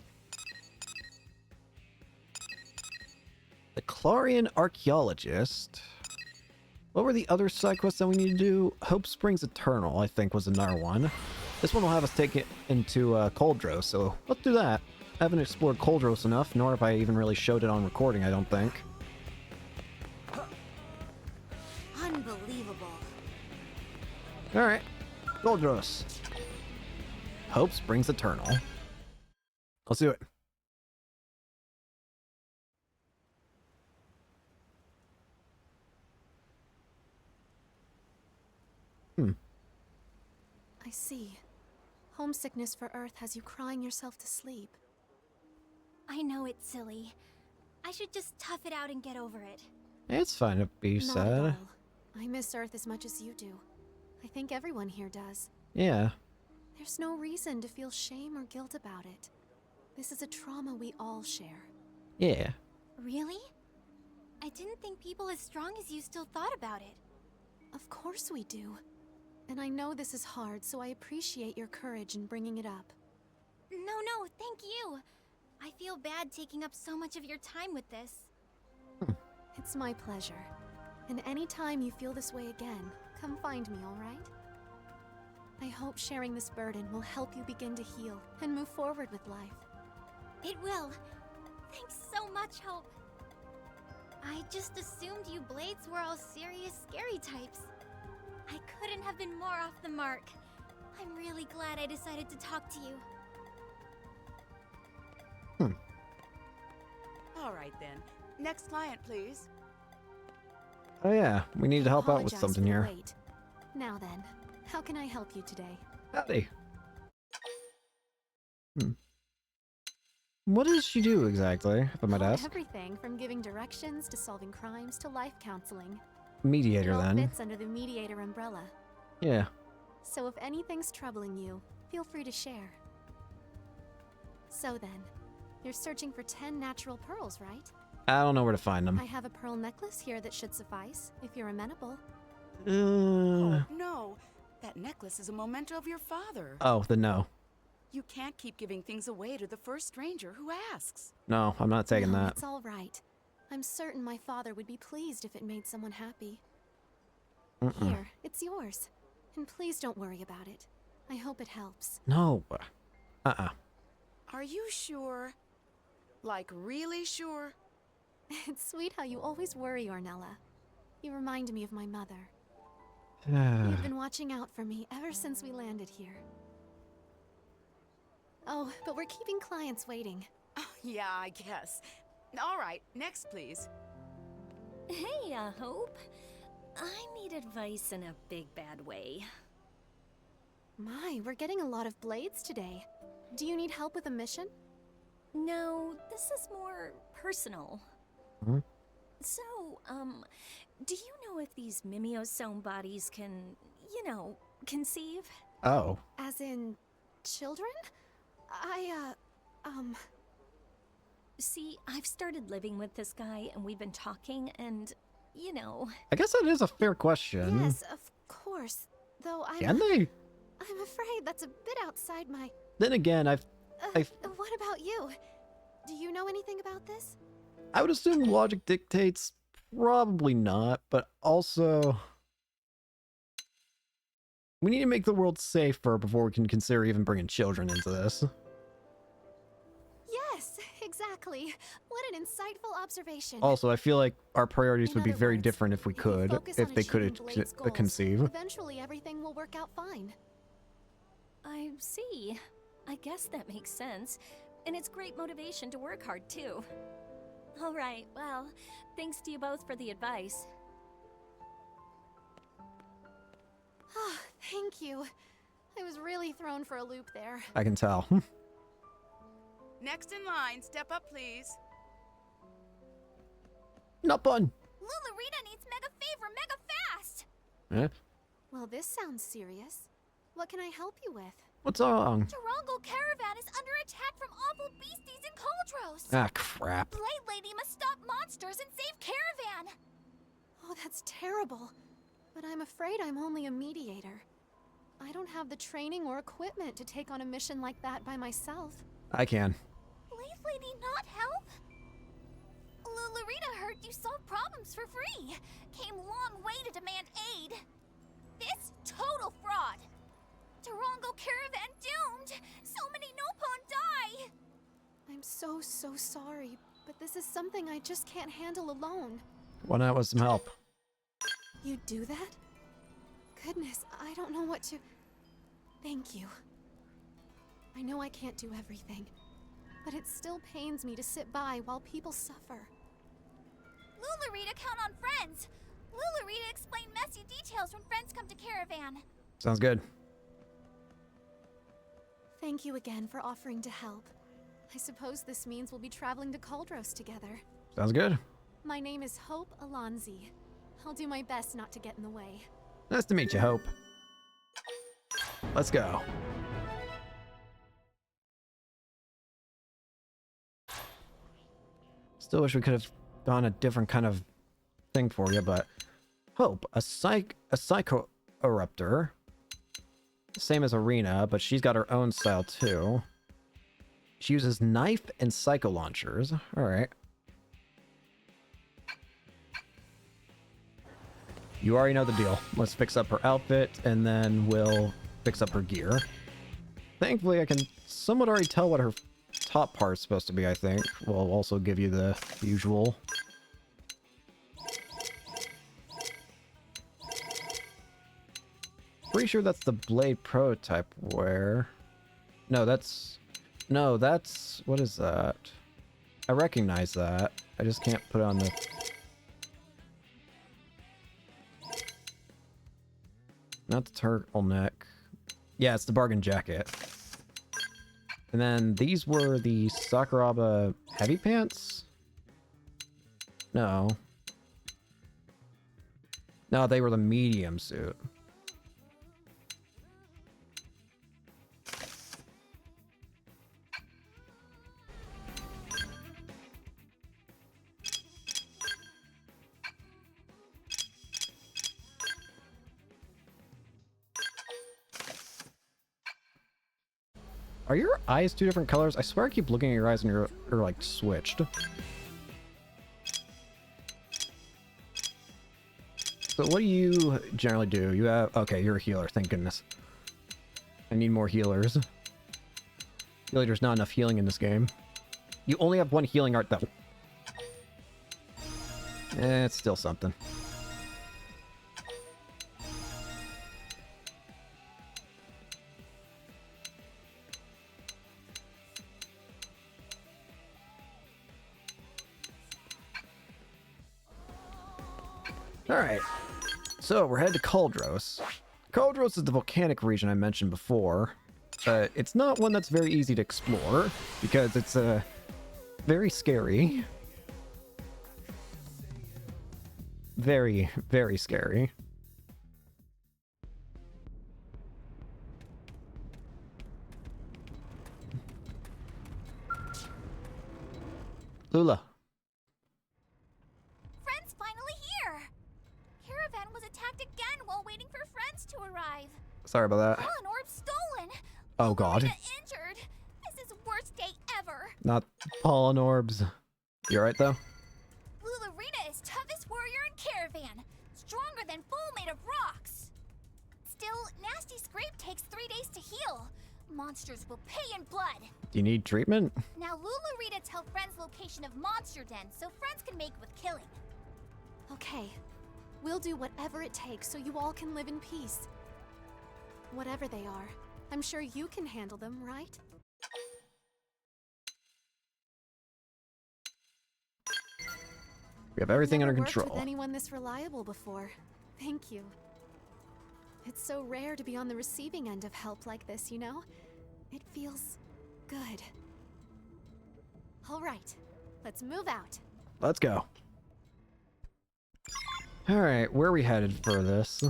Clarion Archaeologist. What were the other side quests that we need to do? Hope Springs Eternal, I think, was another one. This one will have us take it into Coldros, so let's do that. I haven't explored Coldros enough, nor have I even really showed it on recording, I don't think. Unbelievable. Alright. Coldros. Hope Springs Eternal. Let's do it. I see. Homesickness for Earth has you crying yourself to sleep. I know it's silly. I should just tough it out and get over it. It's fine to be Not at sad. all. I miss Earth as much as you do. I think everyone here does. Yeah. There's no reason to feel shame or guilt about it. This is a trauma we all share. Yeah. Really? I didn't think people as strong as you still thought about it. Of course we do. And I know this is hard, so I appreciate your courage in bringing it up. No, thank you. I feel bad taking up so much of your time with this. It's my pleasure. And anytime you feel this way again, come find me, all right? I hope sharing this burden will help you begin to heal and move forward with life. It will. Thanks so much, Hope. I just assumed you Blades were all serious, scary types. I couldn't have been more off the mark. I'm really glad I decided to talk to you. All right then. Next client, please. Oh yeah, we need to help out with Apologize something for the here. wait. Now then, how can I help you today? Howdy. What does she do exactly, if I might ask? Everything from giving directions to solving crimes to life counseling. Mediator, It all then. fits under the mediator umbrella. Yeah. So if anything's troubling you, feel free to share. So then, you're searching for 10 natural pearls, right? I don't know where to find them. I have a pearl necklace here that should suffice, if you're amenable. No, that necklace is a memento of your father. Oh, then no. You can't keep giving things away to the first stranger who asks. No, I'm not taking No, that. It's all right. I'm certain my father would be pleased if it made someone happy. Here, it's yours. And please don't worry about it. I hope it helps. No. Are you sure? Like, really sure? It's sweet how you always worry, Ornella. You remind me of my mother. Uh. You've been watching out for me ever since we landed here. Oh, but we're keeping clients waiting. Oh, yeah, I guess. All right, next, please. Hey, Hope. I need advice in a big bad way. My, we're getting a lot of blades today. Do you need help with a mission? No, this is more personal. Hmm? So, do you know if these mimeosome bodies can, conceive? Oh. As in, children? See, I've started living with this guy and we've been talking and, I guess that is a fair question. Yes, of course. Though Can they? I'm afraid that's a bit outside my... Then again, I've What about you? Do you know anything about this? I would assume logic dictates probably not, but also we need to make the world safer before we can consider even bringing children into this. Yes, exactly. What an insightful observation. Also, I feel like our priorities In would be other very words, different if we could, focus if on they could achieving Blade's goals, conceive. Eventually everything will work out fine. I see. I guess that makes sense. And it's great motivation to work hard, too. All right, well, thanks to you both for the advice. Oh, thank you. I was really thrown for a loop there. I can tell. Next in line, step up, please. Not fun. Lulurita needs mega favor mega fast! Eh? Well, this sounds serious. What can I help you with? What's wrong? Tarongal Caravan is under attack from awful beasties in Cauldros! Ah, crap. Blade Lady must stop monsters and save Caravan! Oh, that's terrible. But I'm afraid I'm only a mediator. I don't have the training or equipment to take on a mission like that by myself. I can. Blade Lady not help? Lulurita heard you solve problems for free. Came long way to demand aid. This total fraud. Tarongal Caravan doomed. So many Nopon die. I'm so sorry, but this is something I just can't handle alone. Why not with some help? You do that? Goodness, I don't know what to... Thank you. I know I can't do everything, but it still pains me to sit by while people suffer. Lulurita count on friends. Lulurita explain messy details when friends come to Caravan. Sounds good. Thank you again for offering to help. I suppose this means we'll be traveling to Cauldros together. Sounds good. My name is Hope Alonzi. I'll do my best not to get in the way. Nice to meet you, Hope. Let's go. Still wish we could have done a different kind of thing for you, but Hope, a psycho-eruptor. Same as Arena, but she's got her own style too. She uses knife and psycho launchers. Alright. You already know the deal. Let's fix up her outfit, and then we'll fix up her gear. Thankfully, I can somewhat already tell what her top part's supposed to be, I think. We'll also give you the usual. Pretty sure that's the blade prototype wear. No, that's... What is that? I recognize that. I just can't put it on the... Not the turtleneck. Yeah, it's the bargain jacket. And then these were the Sakuraba heavy pants? No. No, they were the medium suit. Are your eyes two different colors? I swear I keep looking at your eyes and you're like switched. So what do you generally do? You have... Okay, you're a healer, thank goodness. I need more healers. I feel like there's not enough healing in this game. You only have one healing art though. It's still something. Alright, so we're headed to Cauldros. Cauldros is the volcanic region I mentioned before. It's not one that's very easy to explore, because it's very scary. Very, very scary. Lula. Sorry about that. Pollen orb stolen. Oh god. Injured. This is the worst day ever. Not pollen orbs. You alright though? Lularina is toughest warrior in Caravan. Stronger than bull made of rocks. Still, Nasty Scrape takes 3 days to heal. Monsters will pay in blood. Do you need treatment? Now Lularina tell friends location of monster den so friends can make with killing. Okay. We'll do whatever it takes so you all can live in peace. Whatever they are, I'm sure you can handle them, right? We have everything Never under worked control. with anyone this reliable before. Thank you. It's so rare to be on the receiving end of help like this, you know? It feels good. All right, let's move out. Let's go. Alright, where are we headed for this?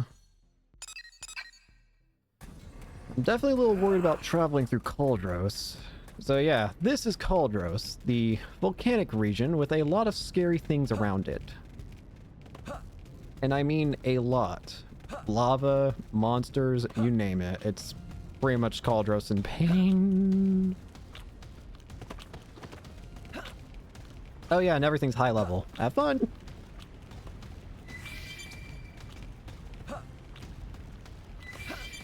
I'm definitely a little worried about traveling through Cauldros. So yeah, this is Cauldros, the volcanic region with a lot of scary things around it. And I mean a lot. Lava, monsters, you name it. It's pretty much Cauldros in pain. Oh yeah, and everything's high level. Have fun!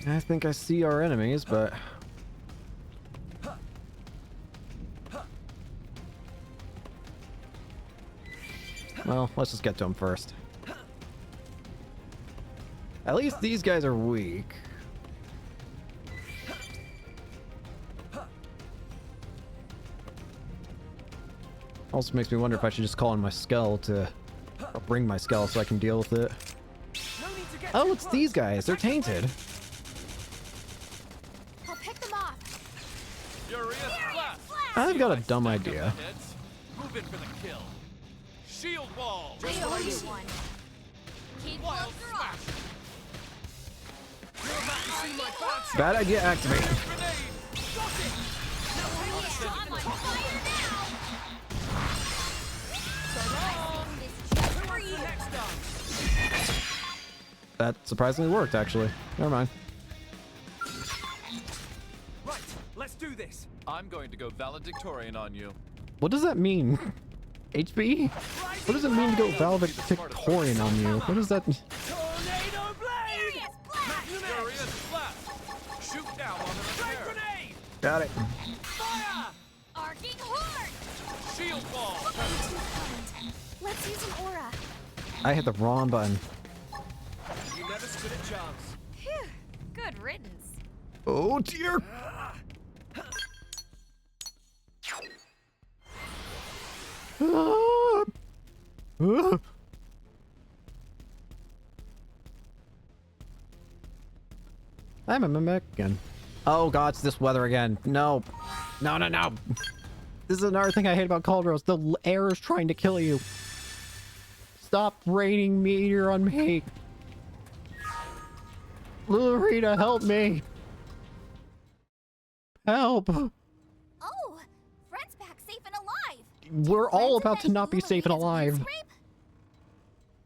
I think I see our enemies, but... Well, let's just get to them first. At least these guys are weak. Also makes me wonder if I should just call in my Skell to... Or bring my Skell so I can deal with it. Oh, it's these guys! They're tainted! I'll pick them off. I've got a dumb idea. Move in for the kill. Shield wall. Wild smash! You're about to see my bad side. Bad idea, activate. Grenade! Got it! I'm on fire now! Who wants the next dance? That surprisingly worked, actually. Never mind. Right, let's do this. I'm going to go valedictorian on you. What does that mean? HP? What does it mean to go valedictorian on you? What does that mean? Tornado blade! Furious blast! Shoot down on the repair. Grenade! Got it. Fire! Arcing horde! Shield ball! Let's use an aura. I hit the wrong button. You never stood a chance. Phew, good riddance. Oh dear. I'm a mimic again. Oh god, it's this weather again. No. No, no, no. This is another thing I hate about Cauldros. The air is trying to kill you. Stop raining meteor on me. Lurita, help me. Help. Oh, friend's back safe and alive. We're all about to not be safe and alive.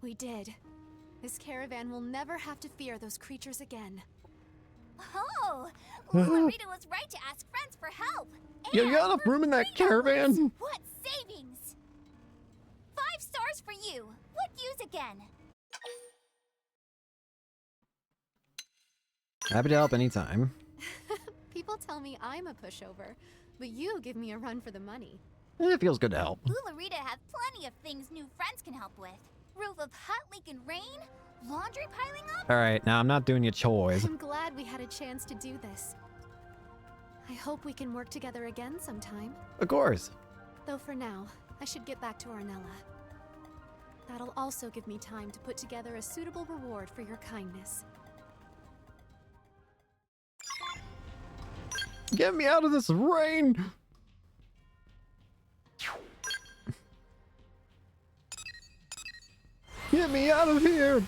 We did. This caravan will never have to fear those creatures again. Oh, Lurita was right to ask friends for help. Yeah, you got enough room in that caravan? What savings? 5 stars for you. What use again? Happy to help anytime. People tell me I'm a pushover, but you give me a run for the money. It feels good to help. Lurita have plenty of things new friends can help with. Roof of hut leak and rain, laundry piling up. Alright, now I'm not doing your chores. I'm glad we had a chance to do this. I hope we can work together again sometime. Of course. Though for now, I should get back to Ornella. That'll also give me time to put together a suitable reward for your kindness. Get me out of this rain! Get me out of here!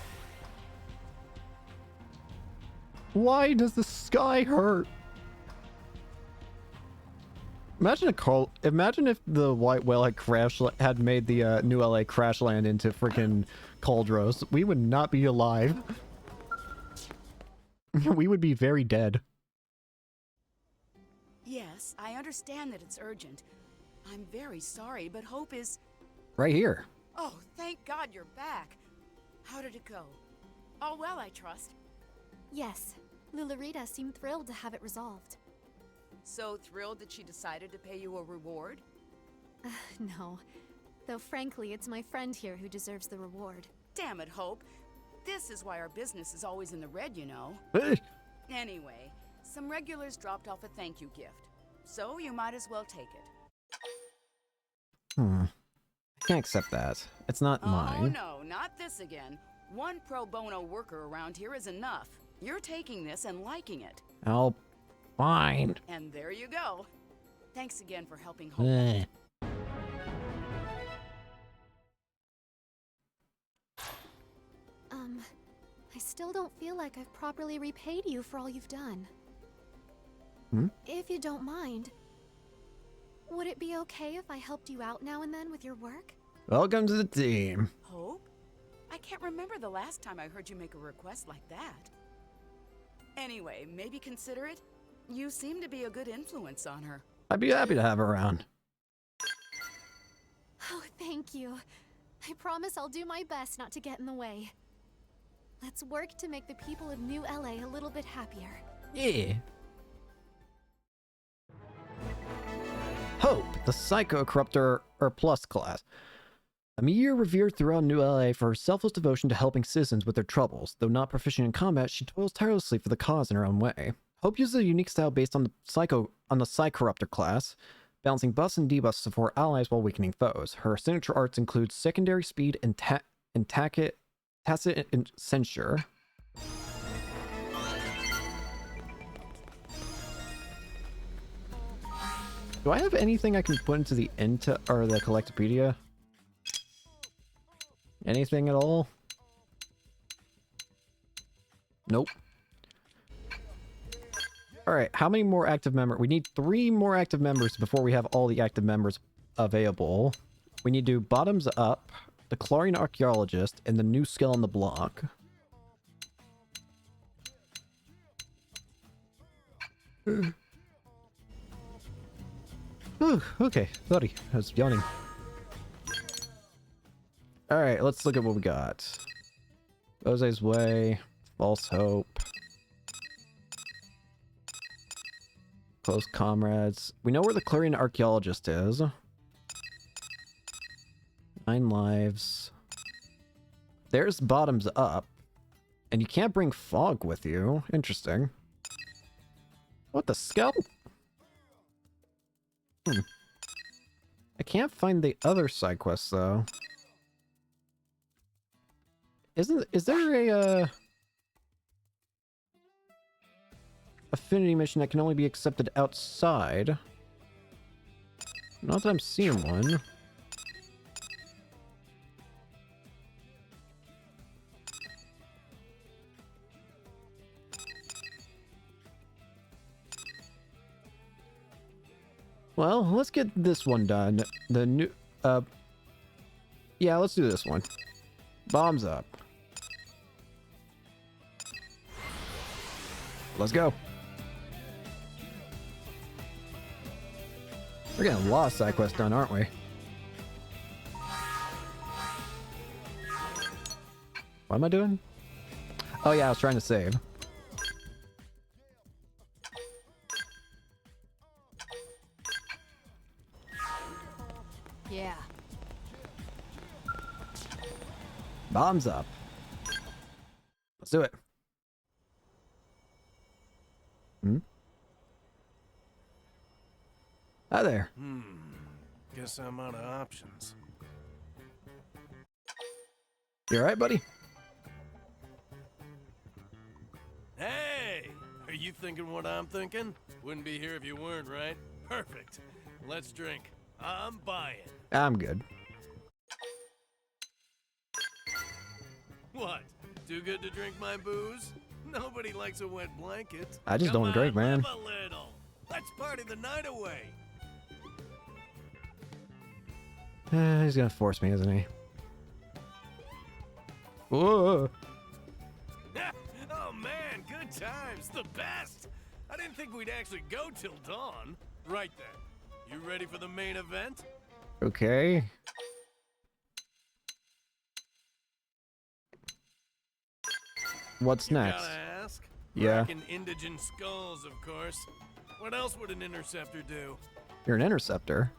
Why does the sky hurt? Imagine if the white whale had made the New LA crash land into freaking Cauldros. We would not be alive. We would be very dead. Yes, I understand that it's urgent. I'm very sorry, but Hope is... Right here. Oh, thank God you're back. How did it go? All well, I trust. Yes, Lurita seemed thrilled to have it resolved. So thrilled that she decided to pay you a reward? No. Though frankly, it's my friend here who deserves the reward. Damn it, Hope. This is why our business is always in the red, you know. Anyway, some regulars dropped off a thank you gift. So you might as well take it. I can't accept that. It's not mine. Oh no, not this again. One pro bono worker around here is enough. You're taking this and liking it. Oh, fine. And there you go. Thanks again for helping Hope. I still don't feel like I've properly repaid you for all you've done. If you don't mind, would it be okay if I helped you out now and then with your work? Welcome to the team. Hope? I can't remember the last time I heard you make a request like that. Anyway, maybe consider it. You seem to be a good influence on her. I'd be happy to have her around. Oh, thank you. I promise I'll do my best not to get in the way. Let's work to make the people of New LA a little bit happier. Yeah. Hope, the Psycho Corruptor or Plus class. A meteor revered throughout New LA for her selfless devotion to helping citizens with their troubles. Though not proficient in combat, she toils tirelessly for the cause in her own way. Hope uses a unique style based on the Psycho-Corruptor class, balancing buffs and debuffs to support allies while weakening foes. Her signature arts include secondary speed and tacit censure. Do I have anything I can put into the Collectopedia? Anything at all? Nope. Alright, how many more active members? We need 3 more active members before we have all the active members available. We need to do bottoms up, the chlorine archaeologist, and the new skill on the block. Ooh, okay, buddy. I was yawning. Alright, let's look at what we got. Jose's Way, False Hope. Close Comrades. We know where the Clarion Archaeologist is. 9 lives. There's bottoms up. And you can't bring fog with you. Interesting. What the skull? I can't find the other side quests though. Is there a affinity mission that can only be accepted outside? Not that I'm seeing one. Well, let's get this one done. The new, yeah, let's do this one. Bombs up. Let's go. We're getting a lot of side quests done, aren't we? What am I doing? Oh yeah, I was trying to save. Yeah. Bombs up. Let's do it. Hi there. Guess I'm out of options. You alright, buddy? Hey! Are you thinking what I'm thinking? Wouldn't be here if you weren't, right? Perfect. Let's drink. I'm buying. I'm good. What? Too good to drink my booze? Nobody likes a wet blanket. I just Come don't drink, on, man. live a little. Let's party the night away. He's gonna force me, isn't he? Whoa! Oh man, good times, the best. I didn't think we'd actually go till dawn. Right then, you ready for the main event? Okay. What's next? Gotta ask. Yeah. Cracking indigent skulls, of course. What else would an interceptor do? You're an interceptor.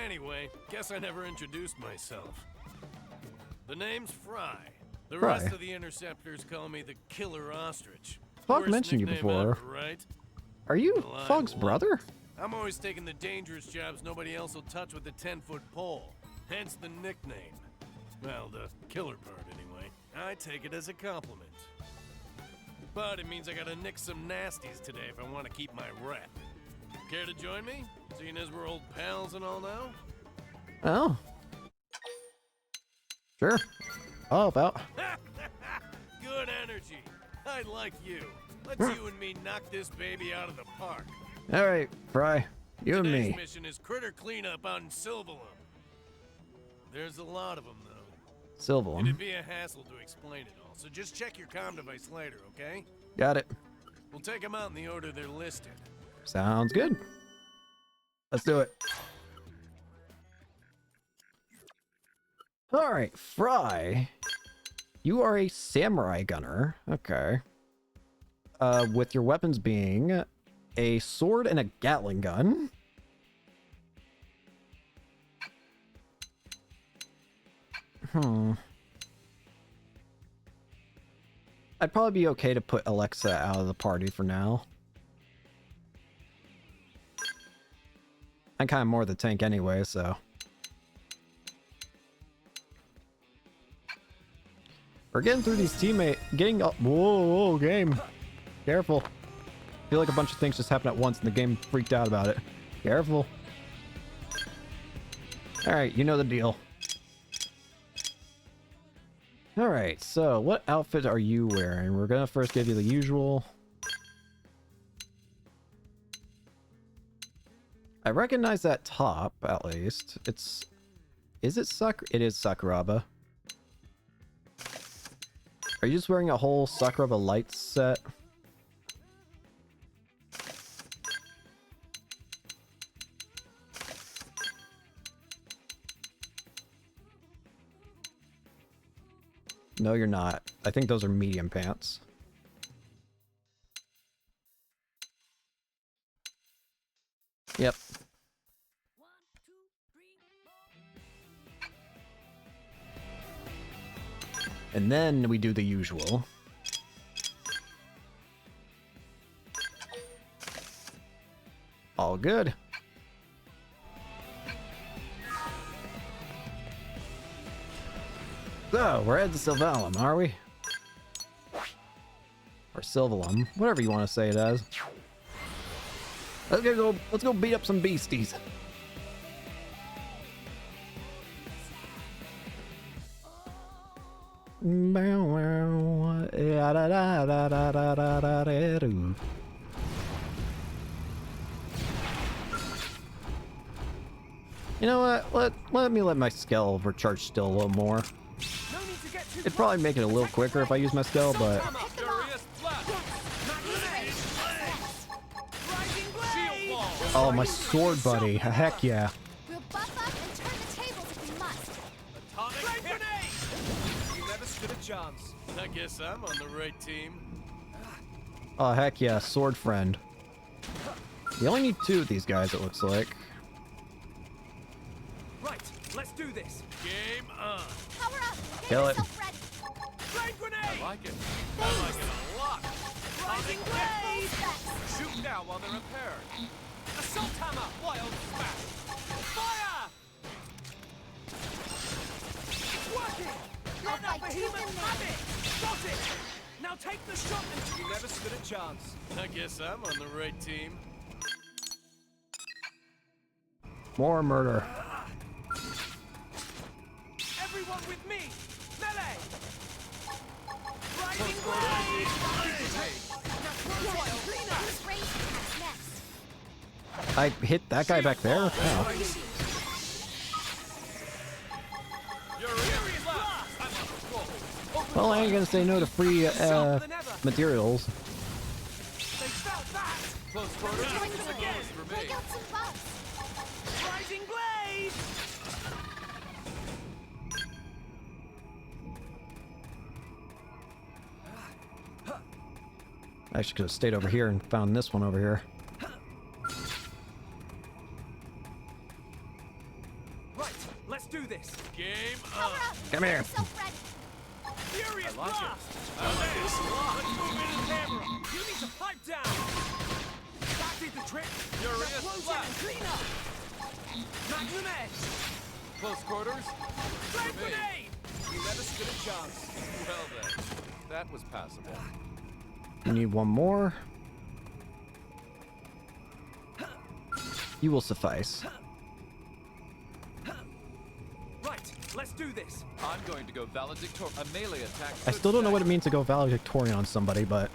Anyway, guess I never introduced myself. The name's Fry. The Fry. rest of the interceptors call me the Killer Ostrich. Fogg Worst mentioned you nickname before. ever, right? Are you Well, I Fogg's won't. brother? I'm always taking the dangerous jobs nobody else will touch with the 10-foot pole. Hence the nickname. Well, the killer part, anyway. I take it as a compliment. But it means I gotta nick some nasties today if I want to keep my rep. Care to join me? Seeing as we're old pals and all now? Oh. Sure. All about. Good energy. I like you. Let's you and me knock this baby out of the park. Alright, Fry. You and Today's me. mission is critter cleanup out in Silvalum. There's a lot of them, though. Silvalum. It'd be a hassle to explain it all, so just check your comm device later, okay? Got it. We'll take them out in the order they're listed. Sounds good. Let's do it. Alright, Fry. You are a samurai gunner. Okay. With your weapons being a sword and a Gatling gun. I'd probably be okay to put Alexa out of the party for now. I'm kind of more the tank anyway, so. We're getting through these getting up. Whoa, game. Careful. I feel like a bunch of things just happened at once and the game freaked out about it. Careful. Alright, you know the deal. Alright, so what outfit are you wearing? We're gonna first give you the usual. I recognize that top, at least. It's... Is it It is Sakuraba. Are you just wearing a whole Sakuraba lights set? No, you're not. I think those are medium pants. Yep. And then we do the usual. All good. So, we're at the Sylvalum, are we? Or Sylvalum, whatever you want to say it as. Let's go beat up some beasties. You know what? Let me let my skull recharge still a little more. It'd probably make it a little quicker if I use my skull, but... Oh, my sword buddy. Heck yeah. We'll buff up and turn the tables if we must. Atomic grenade! You never stood a chance. I guess I'm on the right team. Oh, heck yeah. Sword friend. You only need 2 of these guys, it looks like. Right, let's do this. Game on. Power up. Kill it. Flame grenade! I like it. I like it a lot. Rising blaze! Shoot now while they're repaired. Assault hammer! Wild smash! Fire! It's working! Let that behemoth have it! Got it! Now take the shot and... You never stood a chance. I guess I'm on the right team. More murder. Everyone with me! Melee! Rising blaze! I hit that guy back there? Oh. Well, I ain't gonna say no to free materials. Rising blaze! I should have stayed over here and found this one over here. Right, let's do this. Game on. Come here. Furious blast! Let's move in the camera. You need to pipe down. That did the trick. Furious blast. Clean up. Magnum edge. Close quarters. Flame grenade. You never stood a chance. Well then, that was passable. We need one more. You will suffice. Right, let's do this. I'm going to go valedictorian. A melee attack. I still don't know what it means to go valedictorian on somebody, but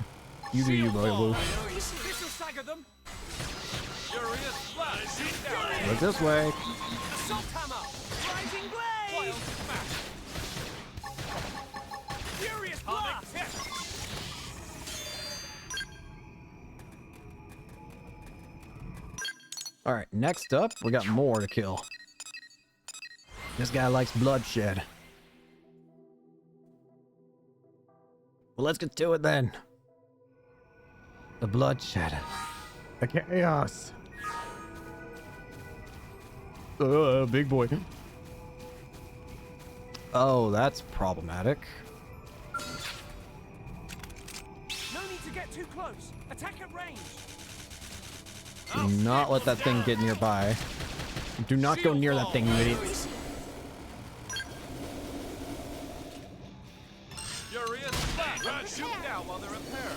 you do you, Lou. This will stagger them. Furious blast. Look this way. Assault hammer. Rising blaze. Wild smash. Furious blast. Alright, next up, we got more to kill. This guy likes bloodshed. Well, let's get to it then. The bloodshed. The chaos. Big boy. Oh, that's problematic. No need to get too close. Attack at range. Do not let that thing get nearby. Do not go near that thing, you idiots. Furious blast. Shoot now while they're repaired.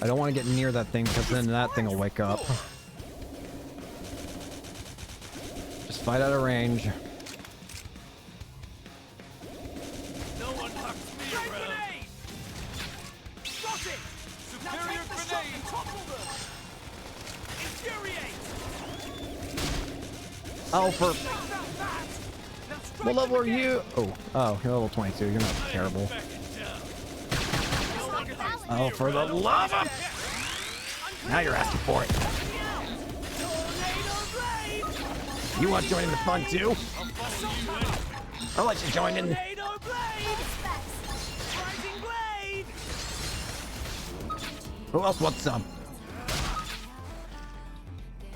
I don't want to get near that thing because then that thing will wake up. Just fight out of range. it! Superior grenade! Topple them! Infuriate! Oh, for... What level are you? Oh, you're level 22. You're not terrible. Oh, for the love of... Now you're asking for it. You want to join in the fun too? I'll let you join in. Who else wants some?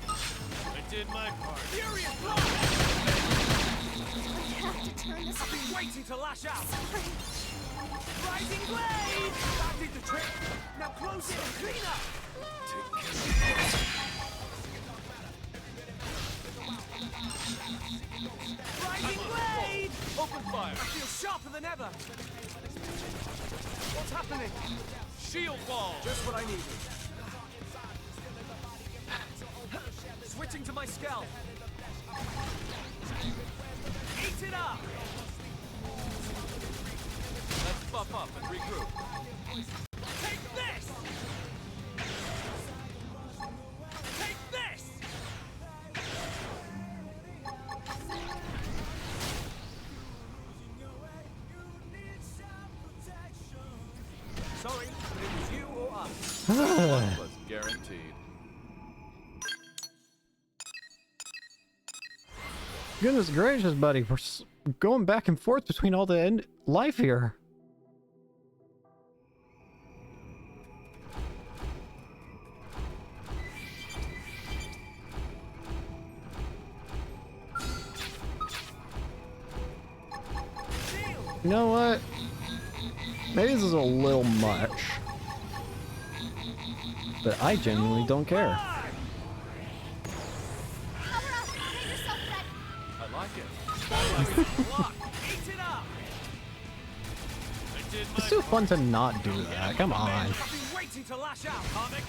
I did my part. Furious blow! I've been waiting to lash out. Rising blade! That did the trick. Now close it and clean up. Rising blade! Open fire. I feel sharper than ever. What's happening? Shield wall. Just what I needed. Switching to my scalp. Eat it up! Let's buff up and regroup. Take this! Take this! Sorry, but it was you or us. One was guaranteed. Goodness gracious, buddy. We're going back and forth between all the life here. You know what? Maybe this is a little much. But I genuinely don't care. I like it. It's too fun to not do that. Come on. I've been waiting to lash out, comic.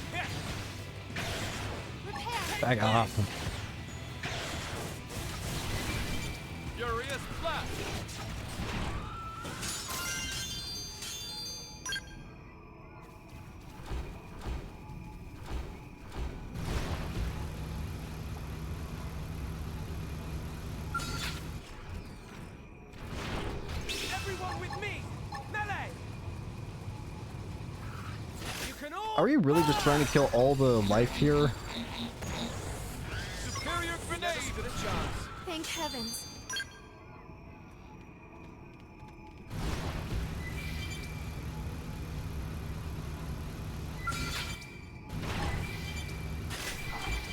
Back off. Furious blast. Everyone with me! Melee! You can all Are we really just trying to kill all the life here? Superior grenade. stood a chance. Thank heavens.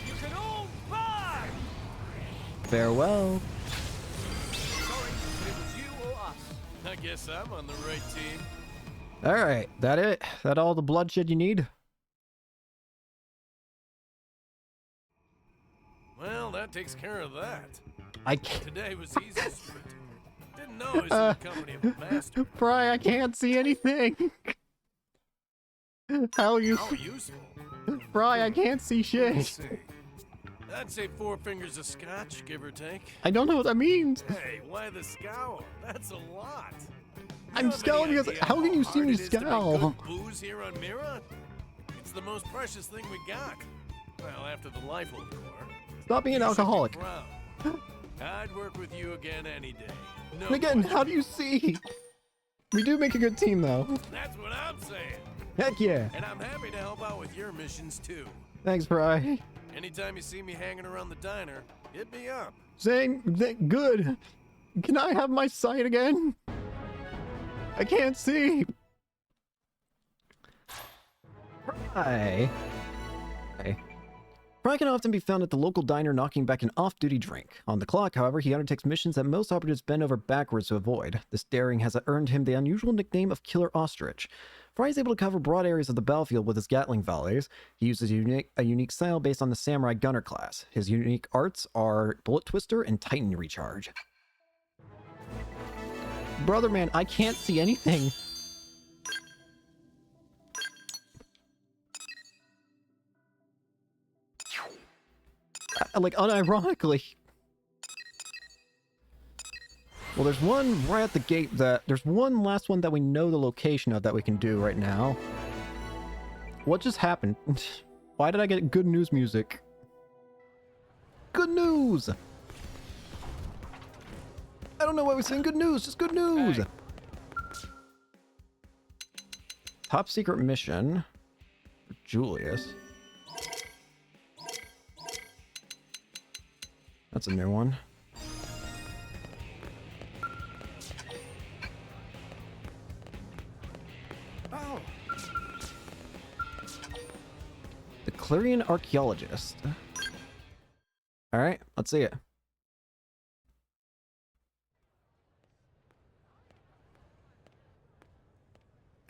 You can all burn! Farewell. Sorry, but it was you or us. I guess I'm on the right team. Alright, that it? That all the bloodshed you need? Well, that takes care of that. I can't. Today was easy. Didn't know I was in the company of a master. Fry, I can't see anything. How useful. Fry, I can't see Let's shit. see. I'd say 4 fingers of scotch, give or take. I don't know what that means. Hey, why the scowl? That's a lot. I'm scowling because how can you see me scowl? Booze here on Mira? It's the most precious thing we got. Well, after the life will war. Stop being an alcoholic. I'd work with you again any day. No And again, question. how do you see? We do make a good team though. That's what I'm saying. Heck yeah. And I'm happy to help out with your missions too. Thanks, Fry. Anytime you see me hanging around the diner, hit me up. Saying that good. Can I have my sight again? I can't see. Fry. Okay. Fry can often be found at the local diner knocking back an off-duty drink. On the clock, however, he undertakes missions that most operatives bend over backwards to avoid. This daring has earned him the unusual nickname of Killer Ostrich. Fry is able to cover broad areas of the battlefield with his Gatling volleys. He uses a unique style based on the Samurai Gunner class. His unique arts are Bullet Twister and Titan Recharge. Brother man, I can't see anything. Like, unironically. Well, there's one right at the gate that... There's one last one that we know the location of that we can do right now. What just happened? Why did I get good news music? Good news! I don't know why we're saying good news, just good news! Hey. Top secret mission. For Julius. That's a new one. Oh. The Clarion Archaeologist. Alright, let's see it.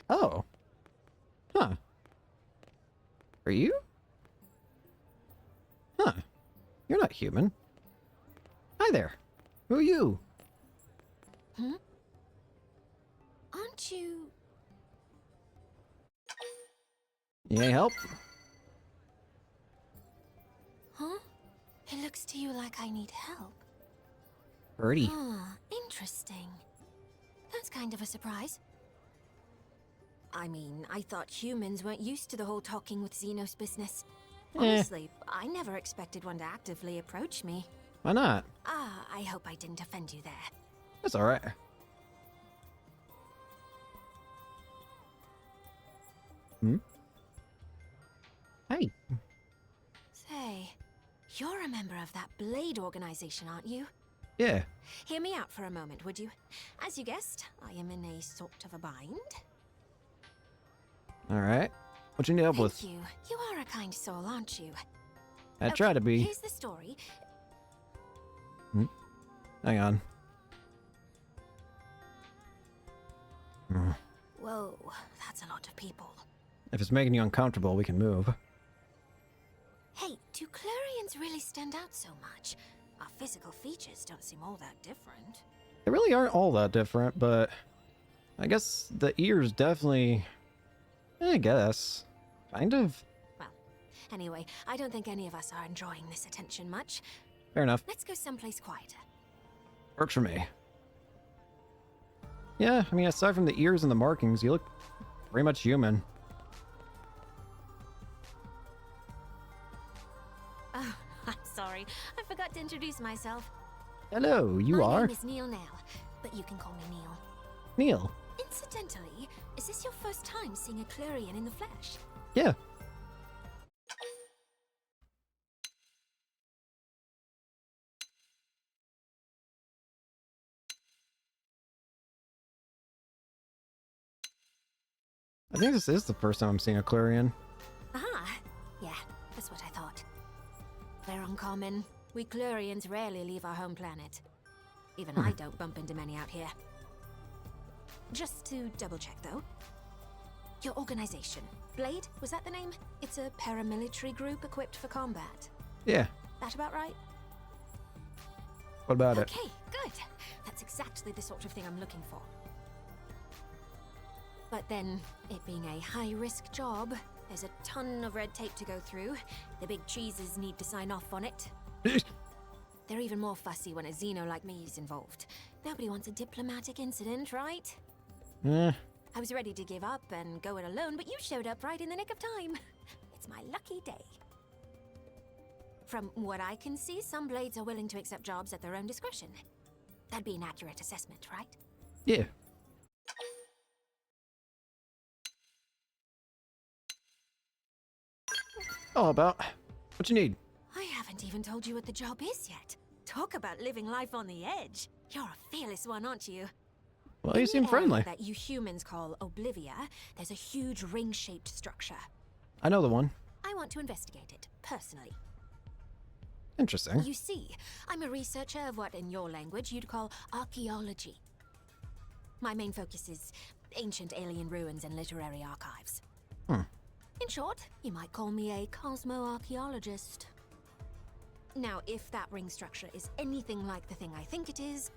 Oh. Huh. Are you? Huh. You're not human. Hi there. Who are you? Hmm? Aren't you... You need help? Huh? It looks to you like I need help. Birdie. Ah, interesting. That's kind of a surprise. I mean, I thought humans weren't used to the whole talking with Xenos business. Honestly, I never expected one to actively approach me. Why not? Ah, I hope I didn't offend you there. That's alright. Hmm? Hey. Say, you're a member of that Blade organization, aren't you? Yeah. Hear me out for a moment, would you? As you guessed, I am in a sort of a bind. Alright. What you need help with? Thank you. You are a kind soul, aren't you? I try to be. Here's the story. Hmm? Hang on. Hmm. Whoa, that's a lot of people. If it's making you uncomfortable, we can move. Hey, do Clarions really stand out so much? Our physical features don't seem all that different. They really aren't all that different, but I guess the ears definitely... I guess. Kind of. Well, anyway, I don't think any of us are enjoying this attention much. Fair enough. Let's go someplace quieter. Works for me. Yeah, I mean, aside from the ears and the markings, you look pretty much human. Oh, I'm sorry. I forgot to introduce myself. Hello, you My are? name is Neil Nail, but you can call me Neil. Neil. Incidentally, is this your first time seeing a Clarion in the flesh? Yeah. I think this is the first time I'm seeing a Clarion. Ah, yeah, that's what I thought. They're uncommon. We Clarions rarely leave our home planet. Even I don't bump into many out here. Just to double check though. Your organization, Blade, was that the name? It's a paramilitary group equipped for combat. Yeah. That about right? What about it? Okay, good. That's exactly the sort of thing I'm looking for. But then, it being a high-risk job, there's a ton of red tape to go through. The big cheeses need to sign off on it. They're even more fussy when a Xeno like me is involved. Nobody wants a diplomatic incident, right? I was ready to give up and go it alone, but you showed up right in the nick of time. It's my lucky day. From what I can see, some Blades are willing to accept jobs at their own discretion. That'd be an accurate assessment, right? Yeah. All about. What you need? I haven't even told you what the job is yet. Talk about living life on the edge. You're a fearless one, aren't you? Well, you seem In the area friendly. that you humans call Oblivia, there's a huge ring-shaped structure. I know the one. I want to investigate it, personally. Interesting. You see, I'm a researcher of what in your language you'd call archaeology. My main focus is ancient alien ruins and literary archives. In short, you might call me a cosmo-archaeologist. Now, if that ring structure is anything like the thing I think it is,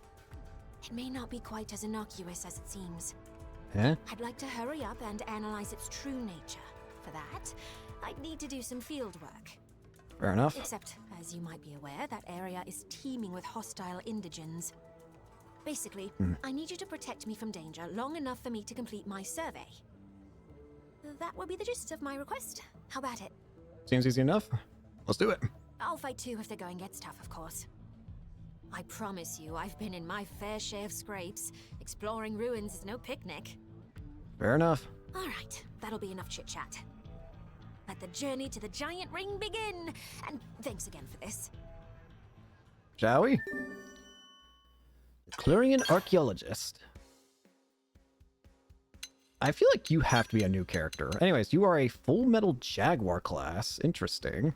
it may not be quite as innocuous as it seems. Huh? I'd like to hurry up and analyze its true nature. For that, I'd need to do some field work. Fair enough. Except, as you might be aware, that area is teeming with hostile indigens. Basically, I need you to protect me from danger long enough for me to complete my survey. that would be the gist of my request. How about it? Seems easy enough. Let's do it. I'll fight too if the going gets tough, of course. I promise you, I've been in my fair share of scrapes. Exploring ruins is no picnic. Fair enough. All right, that'll be enough chit-chat. Let the journey to the giant ring begin! And thanks again for this. Shall we? Clearing archaeologist. I feel like you have to be a new character. Anyways, you are a full metal jaguar class. Interesting.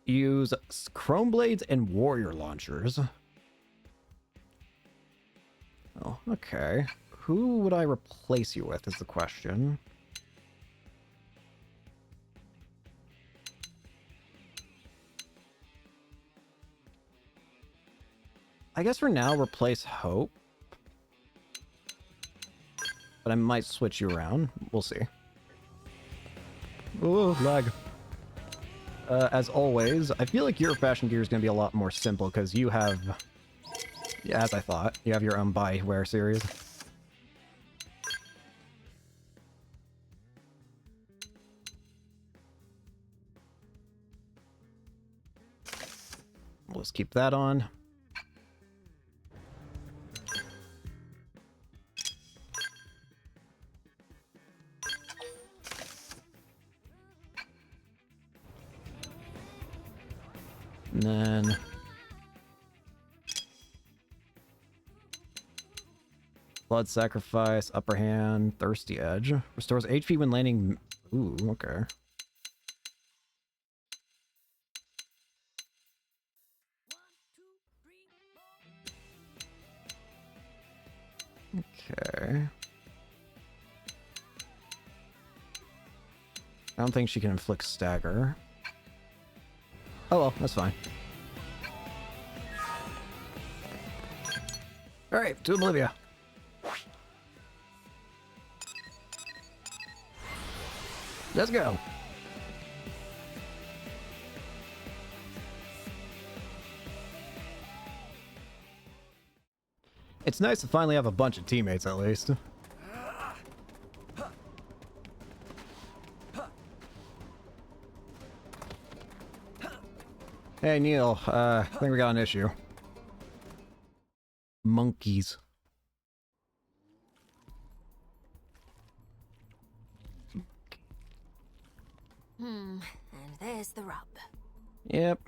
Use chrome blades and warrior launchers. Oh, okay. Who would I replace you with is the question. I guess for now, replace Hope. But I might switch you around. We'll see. Oh, lag. As always, I feel like your fashion gear is going to be a lot more simple because you have... Yeah, as I thought. You have your own Bioware series. We'll just keep that on. And then... Blood Sacrifice, Upper Hand, Thirsty Edge. Restores HP when landing... Ooh, okay. Okay. I don't think she can inflict stagger. Oh well, that's fine. Alright, to Oblivia. Let's go. It's nice to finally have a bunch of teammates at least. Hey Neil, I think we got an issue. Monkeys. And there's the rub. Yep.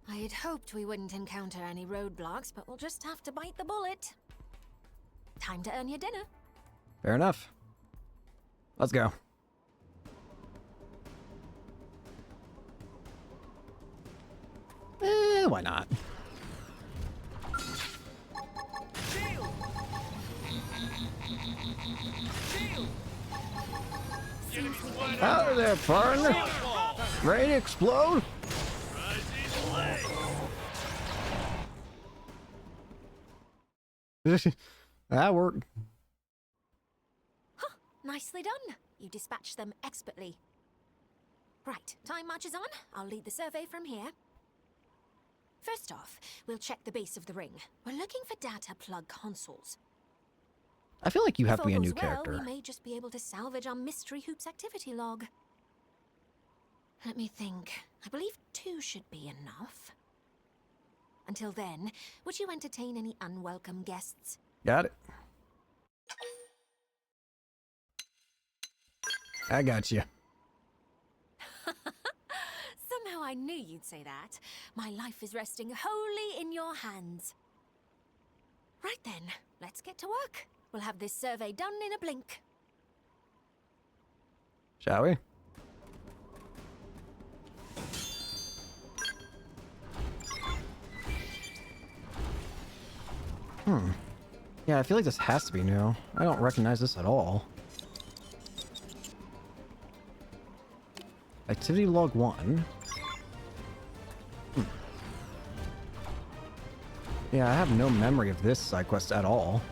I had hoped we wouldn't encounter any roadblocks, but we'll just have to bite the bullet. Time to earn your dinner. Fair enough. Let's go. Why not? Out of there, partner! Ready to explode? That worked. Huh, nicely done. You dispatched them expertly. Right, time marches on. I'll lead the survey from here. First off, we'll check the base of the ring. We're looking for data plug consoles. I feel like you have If to be a all new goes well, character. we may just be able to salvage our Mystery Hoops activity log. Let me think. I believe 2 should be enough. Until then, would you entertain any unwelcome guests? Got it. I got you. Somehow I knew you'd say that. My life is resting wholly in your hands. Right then, let's get to work. We'll have this survey done in a blink. Shall we? Yeah, I feel like this has to be new. I don't recognize this at all. Activity log 1. Yeah, I have no memory of this side quest at all.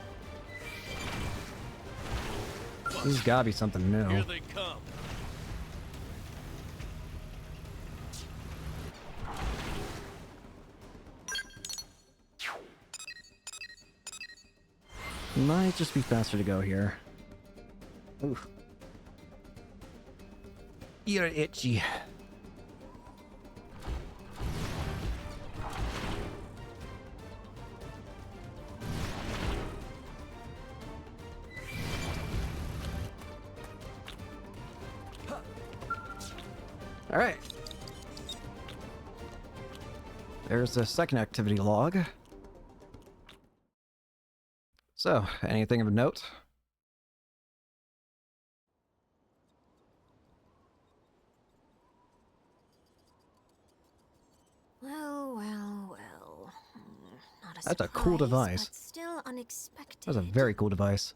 This has gotta be something new. Here they come. Might just be faster to go here. Oof. You're itchy. All right. There's the second activity log. So, anything of note? Well, well, well. Not a That's a surprise, cool device. but still unexpected. That's a very cool device.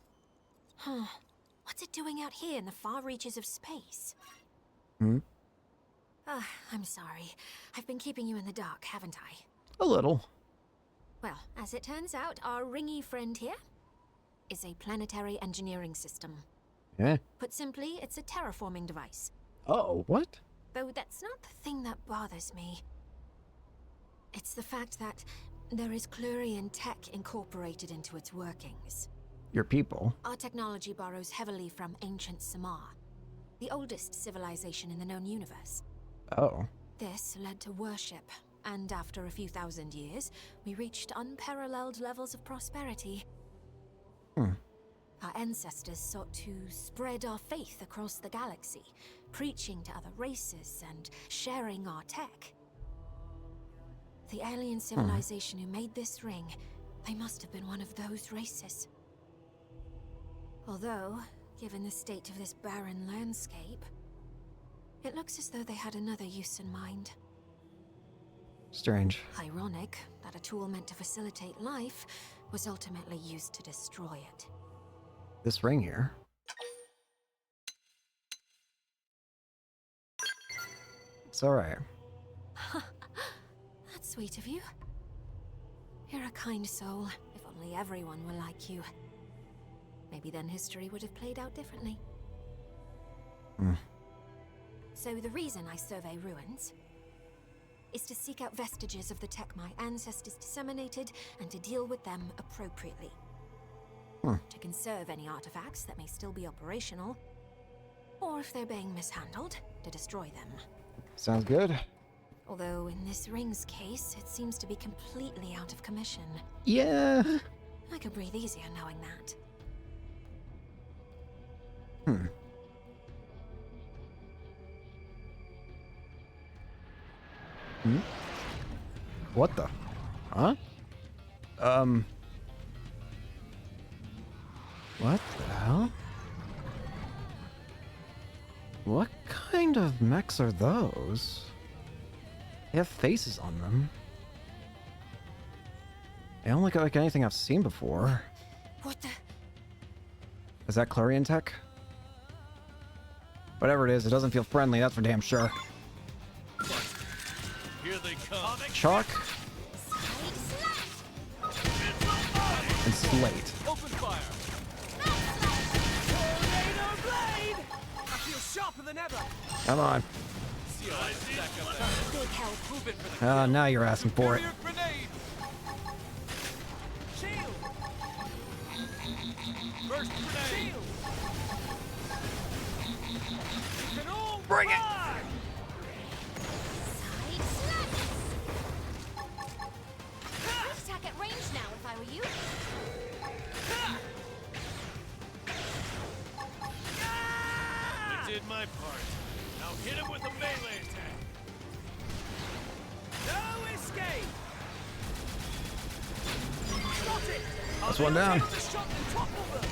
Huh. What's it doing out here in the far reaches of space? Hmm? Ah, I'm sorry. I've been keeping you in the dark, haven't I? A little. Well, as it turns out, our ringy friend here is a planetary engineering system. Yeah. Put simply, it's a terraforming device. Oh, what? Though that's not the thing that bothers me. It's the fact that there is Clurian tech incorporated into its workings. Your people. Our technology borrows heavily from ancient Samar, the oldest civilization in the known universe. Oh. This led to worship, and after a few thousand years, we reached unparalleled levels of prosperity. Hmm. Our ancestors sought to spread our faith across the galaxy, preaching to other races and sharing our tech. The alien civilization who made this ring, they must have been one of those races. Although, given the state of this barren landscape, it looks as though they had another use in mind. Strange. Ironic that a tool meant to facilitate life was ultimately used to destroy it. This ring here. It's alright. That's sweet of you. You're a kind soul. If only everyone were like you. Maybe then history would have played out differently. Hmm. So the reason I survey ruins is to seek out vestiges of the tech my ancestors disseminated and to deal with them appropriately. To conserve any artifacts that may still be operational, or if they're being mishandled, to destroy them. Sounds good. Although in this ring's case, it seems to be completely out of commission. Yeah. I could breathe easier knowing that. Hmm. Hmm? What the? Huh? What the hell? What kind of mechs are those? They have faces on them. They don't look like anything I've seen before. What the? Is that Clarion tech? Whatever it is, it doesn't feel friendly, that's for damn sure. Here they come. Chalk. And Slate. Open fire. Tornado blade. I feel sharper than ever. Come on. Big help. Move it for the Now you're asking for it. grenade. Shield. First grenade. Shield. You can all Bring it. fly. I'd attack at range now if I were you. I did my part. Now hit him with a melee attack. No escape. Got it. That's one down. Take the shot and topple them.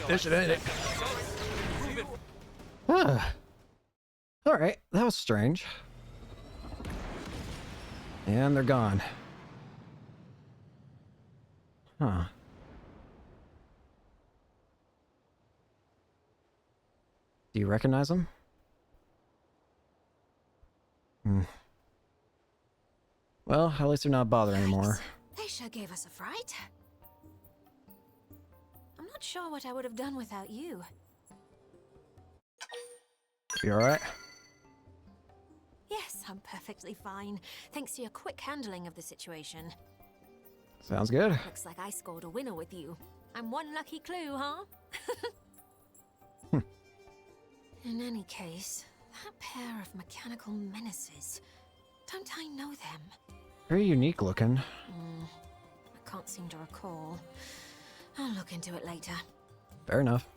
This should end it. Move it. Alright, that was strange. And they're gone. Huh. Do you recognize them? Hmm. Well, at least they're not bothering anymore. They sure gave us a fright. I'm not sure what I would have done without you. You alright? Yes, I'm perfectly fine, thanks to your quick handling of the situation. Sounds good. Looks like I scored a winner with you. I'm one lucky clue, huh? In any case, that pair of mechanical menaces. Don't I know them? Very unique looking. I can't seem to recall. I'll look into it later. Fair enough.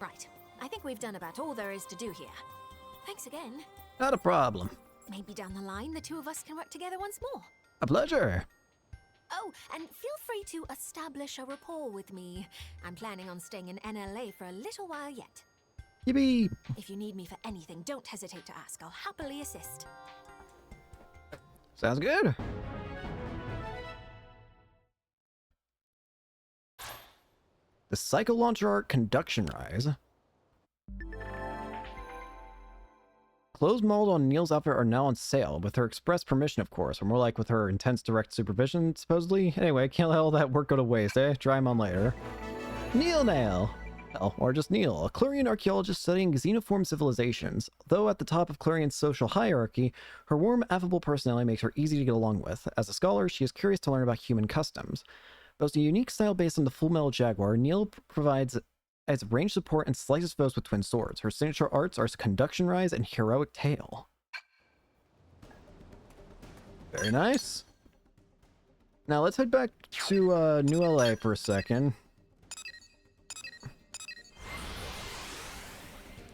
Right. I think we've done about all there is to do here. Thanks again. Not a problem. Maybe down the line, the two of us can work together once more. A pleasure. Oh, and feel free to establish a rapport with me. I'm planning on staying in NLA for a little while yet. Yippee! If you need me for anything, don't hesitate to ask. I'll happily assist. Sounds good. The Psycho Launcher Art Conduction Rise. Clothes modeled on Neil's outfit are now on sale, with her express permission, of course, or more like with her intense direct supervision, supposedly. Anyway, can't let all that work go to waste, eh? Try him on later. Neil Nail! Hell, or just Neil, a Clurian archaeologist studying xenoform civilizations. Though at the top of Clurian's social hierarchy, her warm, affable personality makes her easy to get along with. As a scholar, she is curious to learn about human customs. Boasting a unique style based on the Full Metal Jaguar, Neil provides as range support and slices foes with twin swords. Her signature arts are Conduction Rise and Heroic Tail. Very nice. Now let's head back to New LA for a second.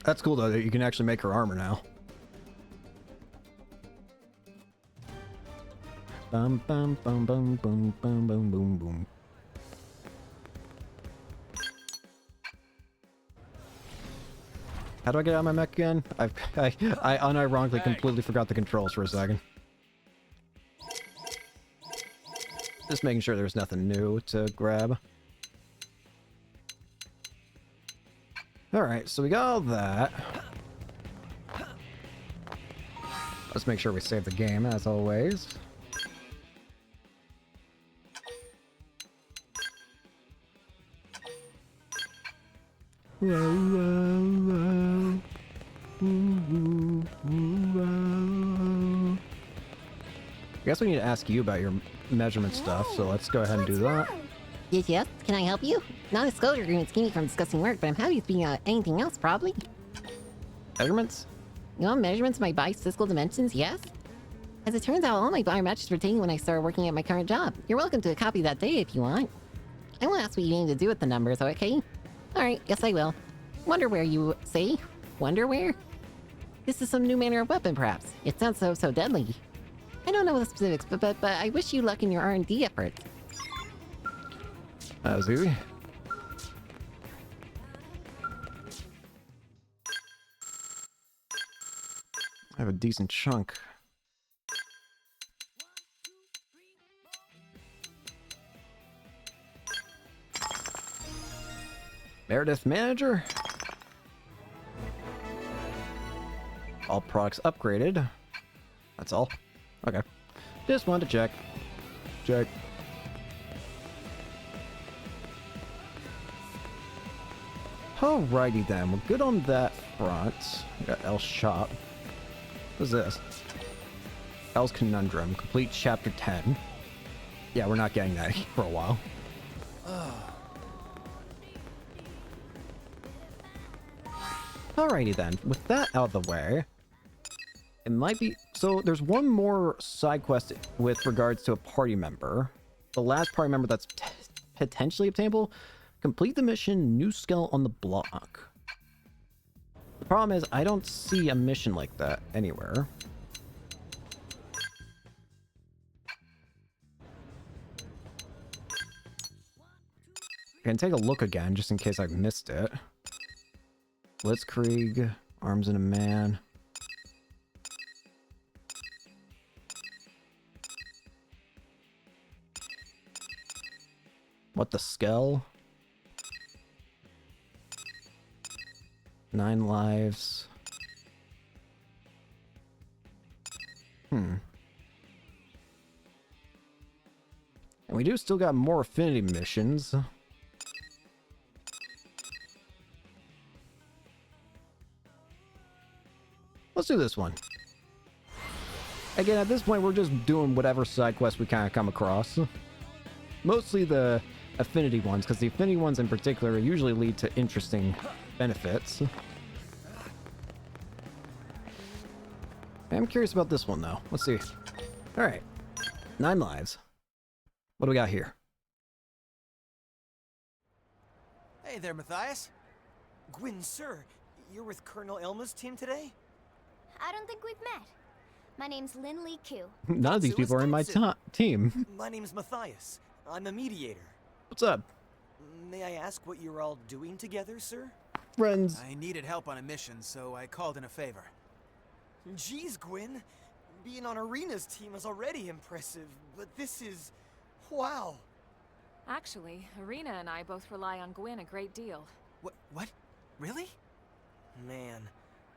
That's cool though that you can actually make her armor now. Bum bum bum bum bum bum bum boom boom. How do I get out of my mech again? I unironically completely forgot the controls for a second. Just making sure there's nothing new to grab. Alright, so we got all that. Let's make sure we save the game, as always. I guess we need to ask you about your measurement stuff, so let's go ahead and do that. Yes, can I help you? Non-disclosure agreements keep me from discussing work, but I'm happy to speak about anything else, probably. Measurements? You want measurements of my body's physical dimensions? Yes? As it turns out, all my biometrics were taken when I started working at my current job. You're welcome to a copy of that data if you want. I won't ask what you need to do with the numbers, okay? Alright, yes I will. Wonderwear, you say? Wonderwear? This is some new manner of weapon, perhaps. It sounds so deadly. I don't know the specifics, but I wish you luck in your R&D efforts. That was easy. I have a decent chunk. Meredith Manager. All products upgraded. That's all. Okay. Just wanted to check. Check. Alrighty then, we're good on that front. We got L's shop. What's this? L's Conundrum, complete chapter 10. Yeah, we're not getting that for a while. Alrighty then, with that out of the way, it might be... So there's one more side quest with regards to a party member. The last party member that's potentially obtainable. Complete the mission, new skill on the block. The problem is, I don't see a mission like that anywhere. I can take a look again, just in case I've missed it. Blitzkrieg, Arms in a Man. What the Skell? 9 lives. And we do still got more affinity missions. Let's do this one. Again, at this point, we're just doing whatever side quest we kind of come across. mostly the affinity ones, because the affinity ones in particular usually lead to interesting benefits. I'm curious about this one, though. Let's see. All right. 9 lives. What do we got here? Hey there, Matthias. Gwyn, sir, you're with Colonel Elma's team today? I don't think we've met. My name's Lin Li Q. None of these people are in my team. My name's Matthias. I'm a mediator. What's up? May I ask what you're all doing together, sir? Friends. I needed help on a mission, so I called in a favor. Jeez, Gwyn. Being on Arena's team is already impressive, but this is... wow. Actually, Arena and I both rely on Gwyn a great deal. What? Really? Man,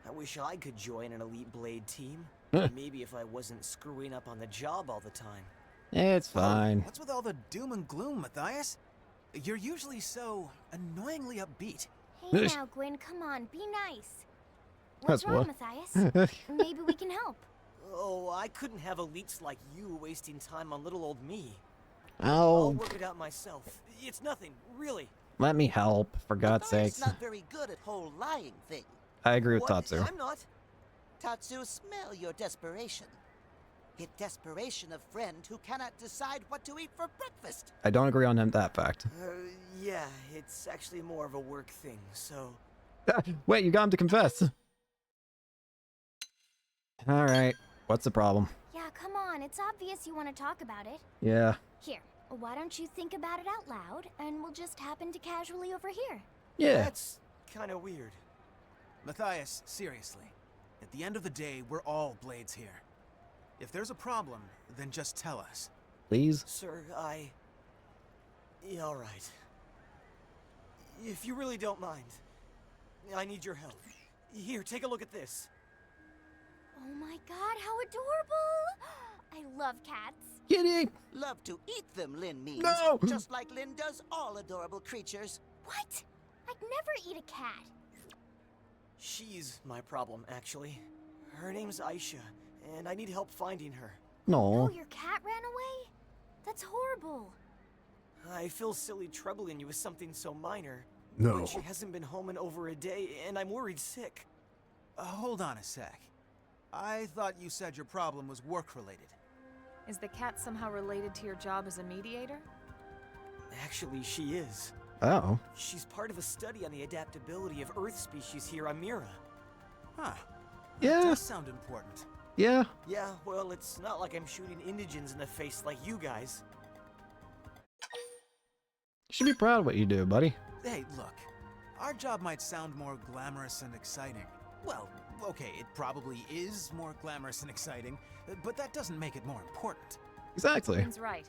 I wish I could join an Elite Blade team. Maybe if I wasn't screwing up on the job all the time. It's fine. What's with all the doom and gloom, Matthias? You're usually so annoyingly upbeat. Hey now, Gwyn, come on, be nice. What's That's wrong, what? Matthias? Maybe we can help. Oh, I couldn't have elites like you wasting time on little old me. Oh. I'll work it out myself. It's nothing, really. Let me help, for God's sakes. Not very good at whole lying thing. I agree with What? Tatsu. I'm not. Tatsu, smell your desperation. It desperation of friend who cannot decide what to eat for breakfast. I don't agree on that fact. Yeah, it's actually more of a work thing, so... Wait, you got him to confess. Alright, what's the problem? Yeah, come on, it's obvious you want to talk about it. Yeah. Here, why don't you think about it out loud, and we'll just happen to casually overhear. Yeah. That's kind of weird. Matthias, seriously. At the end of the day, we're all Blades here. If there's a problem, then just tell us. Please? Sir, yeah, all right. If you really don't mind, I need your help. Here, take a look at this. Oh my god, how adorable! I love cats. Kitty! Love to eat them, Lin means. No! Just like Lin does all adorable creatures. What? I'd never eat a cat. She's my problem, actually. Her name's Aisha, and I need help finding her. No. Oh, your cat ran away? That's horrible. I feel silly troubling you with something so minor. No. But she hasn't been home in over a day, and I'm worried sick. Hold on a sec. I thought you said your problem was work-related. Is the cat somehow related to your job as a mediator? Actually, she is. Oh. She's part of a study on the adaptability of Earth species here on Mira. Huh. Yeah. That does sound important. Yeah. Yeah, well, it's not like I'm shooting indigents in the face like you guys. You should be proud of what you do, buddy. Hey, look. Our job might sound more glamorous and exciting. Well, okay, it probably is more glamorous and exciting, but that doesn't make it more important. Exactly. Lynn's right.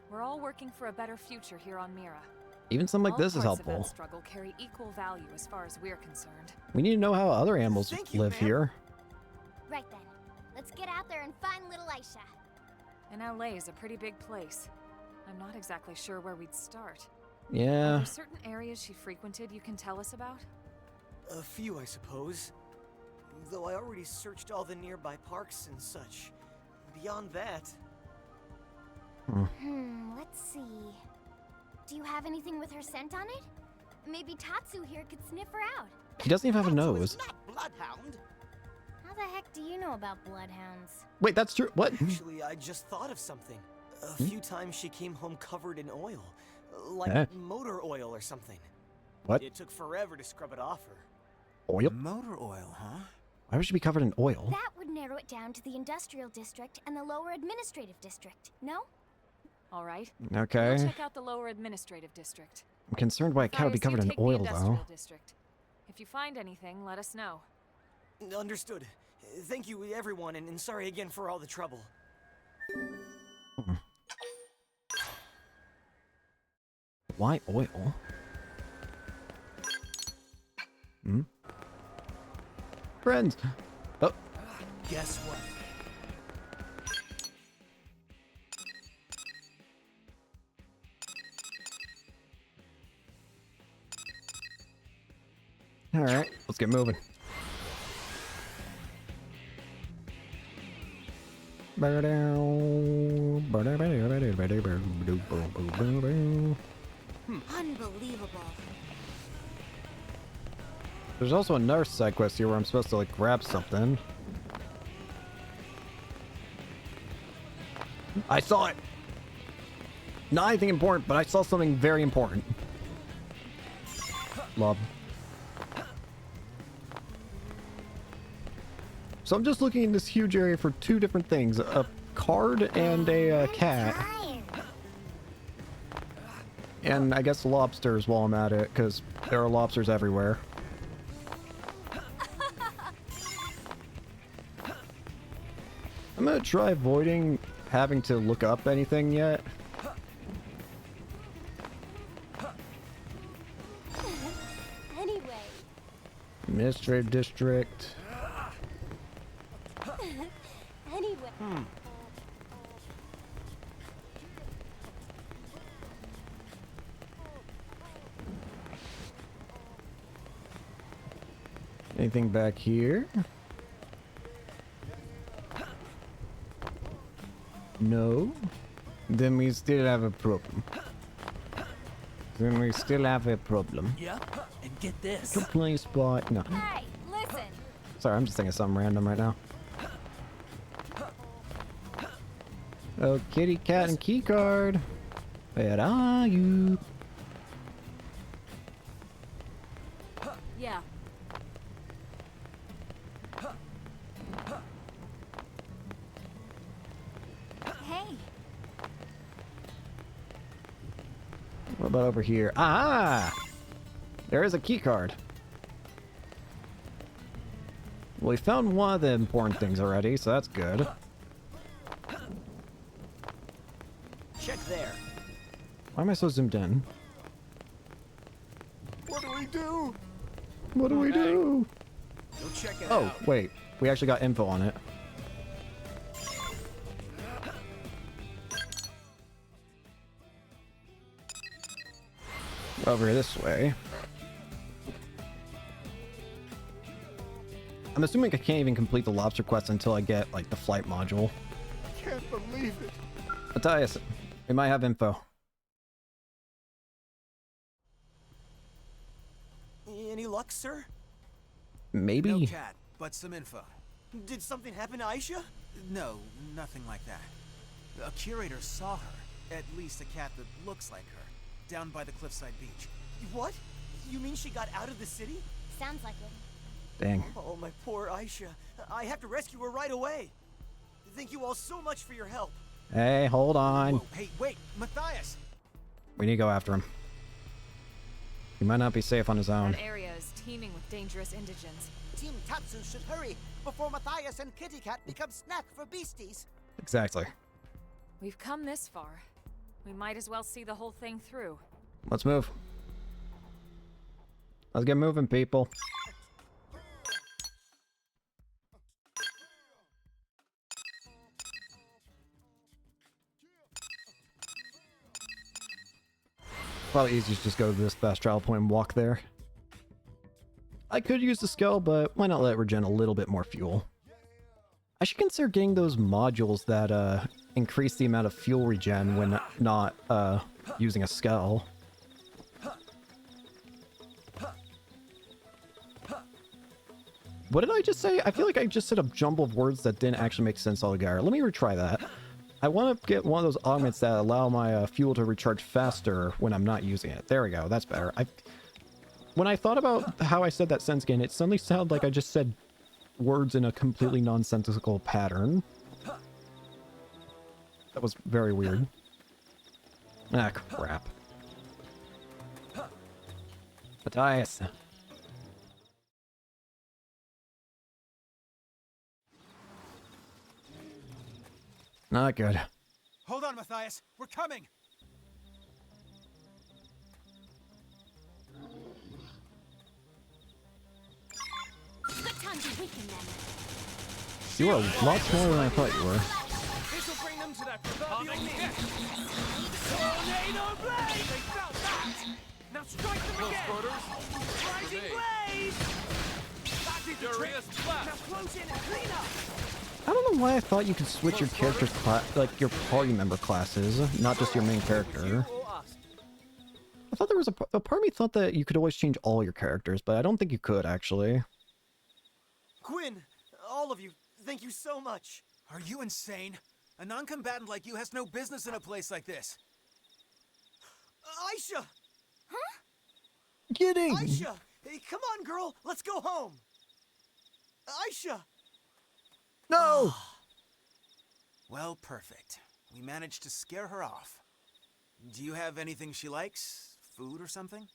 We're all working for a better future here on Mira. Even something like All this is parts of helpful. that struggle carry equal value as far as we're concerned. We need to know how other animals live here. Right then. Let's get out there and find little Aisha. And LA is a pretty big place. I'm not exactly sure where we'd start. Are Yeah. there certain areas she frequented you can tell us about? A few, I suppose. Though I already searched all the nearby parks and such. Beyond that... Let's see. Do you have anything with her scent on it? Maybe Tatsu here could sniff her out. He doesn't even have a nose. Bloodhound. How the heck do you know about bloodhounds? Wait, that's true. What? Actually, I just thought of something. A few times she came home covered in oil. Like Eh? motor oil or something. What? It took forever to scrub it off her. Oil? Motor oil, huh? Why would she be covered in oil? That would narrow it down to the Industrial District and the Lower Administrative District, no? All right. Okay. We'll check out the lower administrative district. I'm concerned why a cat would be Matthias, you covered in take the oil, industrial though. district. If you find anything, let us know. Understood. Thank you, everyone, and sorry again for all the trouble. Why oil? Friends! Oh. Guess what? Alright, let's get moving. Unbelievable. There's also another side quest here where I'm supposed to like grab something. I saw it. Not anything important, but I saw something very important. Lob. So I'm just looking in this huge area for two different things: a card and a cat. And I guess lobsters while I'm at it, because there are lobsters everywhere. I'm gonna try avoiding having to look up anything yet. Anyway. Mystery District. Anyway. Anything back here? No. Then we still have a problem. Yep, and get this. Complaint spot. No. Hey, listen. Sorry, I'm just thinking something random right now. Oh, kitty, cat, and key card. Where are you? Yeah. Hey. What about over here? Ah! There is a key card. Well, we found one of the important things already, so that's good. Check there. Why am I so zoomed in? What do we do? What do we do? Go check it Oh, out. wait. We actually got info on it. Over this way. I'm assuming I can't even complete the lobster quest until I get, like, the flight module. I can't believe it. Matthias, we might have info. Any luck, sir? Maybe? No cat, but some info. Did something happen to Aisha? No, nothing like that. A curator saw her, at least a cat that looks like her, down by the cliffside beach. What? You mean she got out of the city? Sounds like it. Dang. Oh, my poor Aisha. I have to rescue her right away. Thank you all so much for your help. Hey, hold on. Whoa, hey, wait, Matthias! We need to go after him. He might not be safe on his own. That area is teeming with dangerous indigents. Team Tatsu should hurry before Matthias and Kitty Cat become snack for beasties. Exactly. We've come this far. We might as well see the whole thing through. Let's move. Let's get moving, people. Probably easiest to just go to this fast travel point and walk there. I could use the skull, but why not let regen a little bit more fuel? I should consider getting those modules that increase the amount of fuel regen when not using a skull. What did I just say? I feel like I just said a jumble of words that didn't actually make sense altogether. Let me retry that. I want to get one of those augments that allow my fuel to recharge faster when I'm not using it. There we go. That's better. When I thought about how I said that sentence again, it suddenly sounded like I just said words in a completely nonsensical pattern. That was very weird. Ah, crap. Matthias. Not good. Hold on, Matthias. We're coming. Good time to weaken them. You were a lot smaller than I thought you were. This'll bring them to that proverbial knee. Tornado blade! They felt that! Now strike them again! Rising blaze! That did the trick! Now close in and clean up! I don't know why I thought you could switch your character's class, like your party member classes, not just your main character. I thought there was a part of me thought that you could always change all your characters, but I don't think you could actually. Quinn, all of you, thank you so much. Are you insane? A non-combatant like you has no business in a place like this. Aisha! Huh? Kidding! Aisha! Hey, come on, girl, let's go home. Aisha! No! Well, perfect. We managed to scare her off. Do you have anything she likes? Food or something?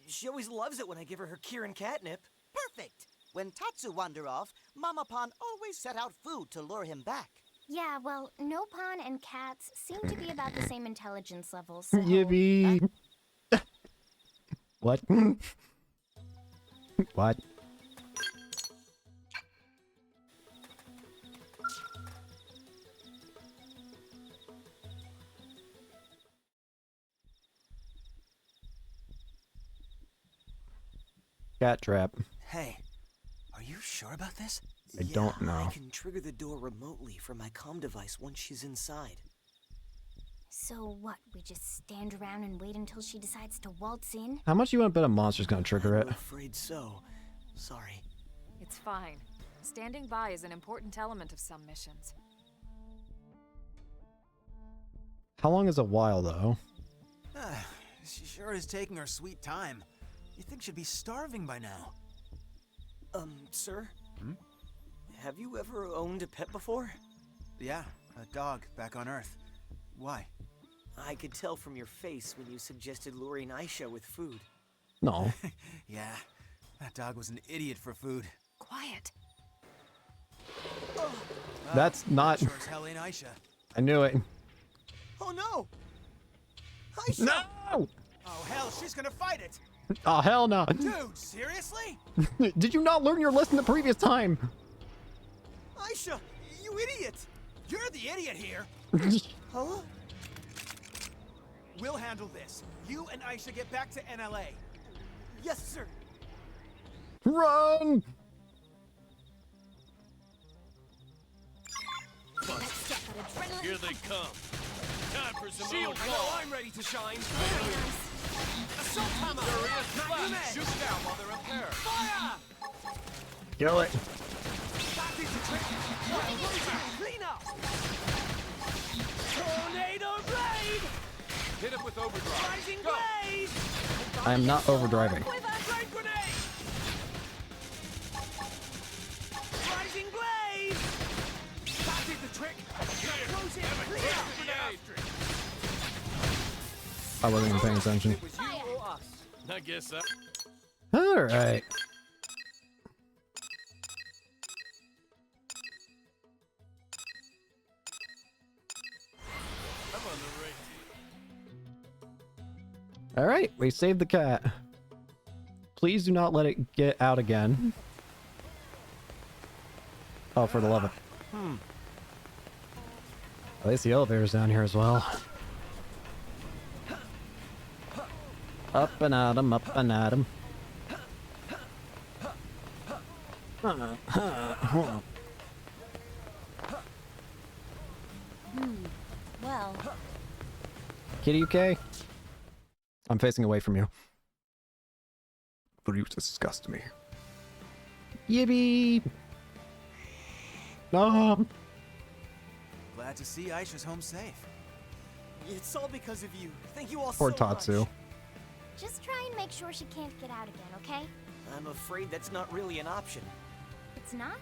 She always loves it when I give her Kieran catnip. Perfect. When Tatsu wander off, Mama Pon always set out food to lure him back. Yeah, well, Nopon and cats seem to be about the same intelligence levels. So... Yippee! What? What? Cat trap. Hey, are you sure about this? I don't know. I can trigger the door remotely from my comm device once she's inside. So what, we just stand around and wait until she decides to waltz in? How much you want to bet a monster's gonna trigger it? I'm afraid so. Sorry. It's fine. Standing by is an important element of some missions. How long is a while, though? She sure is taking her sweet time. You'd think she'd be starving by now. Sir? Hmm? Have you ever owned a pet before? Yeah, a dog back on Earth. Why? I could tell from your face when you suggested luring Aisha with food. No. Yeah, that dog was an idiot for food. Quiet. That's not... Sure as hell ain't Aisha. I knew it. Oh no! Aisha! No! Oh hell, she's gonna fight it! Oh, hell no. Dude, seriously? Did you not learn your lesson the previous time? Aisha, you idiot! You're the idiot here! Huh? We'll handle this. You and Aisha get back to NLA. Yes, sir. Run! Here they come. Time for some Shield, old I know ball. I'm ready to shine. Assault hammer. Furious flash. Shoot down while they're up there. Fire! Kill it. That is the trick. Clean up. Tornado blade. Hit it with overdrive. Rising blade. I am not overdriving. Blade grenade. Rising blade. That is the trick. Close it. Clean up. I wasn't even paying attention. It was you or us. I guess so. Alright. I'm on the right. Alright, we saved the cat. Please do not let it get out again. Oh, for the love of it. At least the elevator's down here as well. Up and at 'em, up and at 'em. Well, Kitty, you okay? I'm facing away from you. But you disgust me. Yippee! No! Glad to see Aisha's home safe. It's all because of you. Thank you all Poor so Tatsu. much. just try and make sure she can't get out again, okay? I'm afraid that's not really an option. It's not?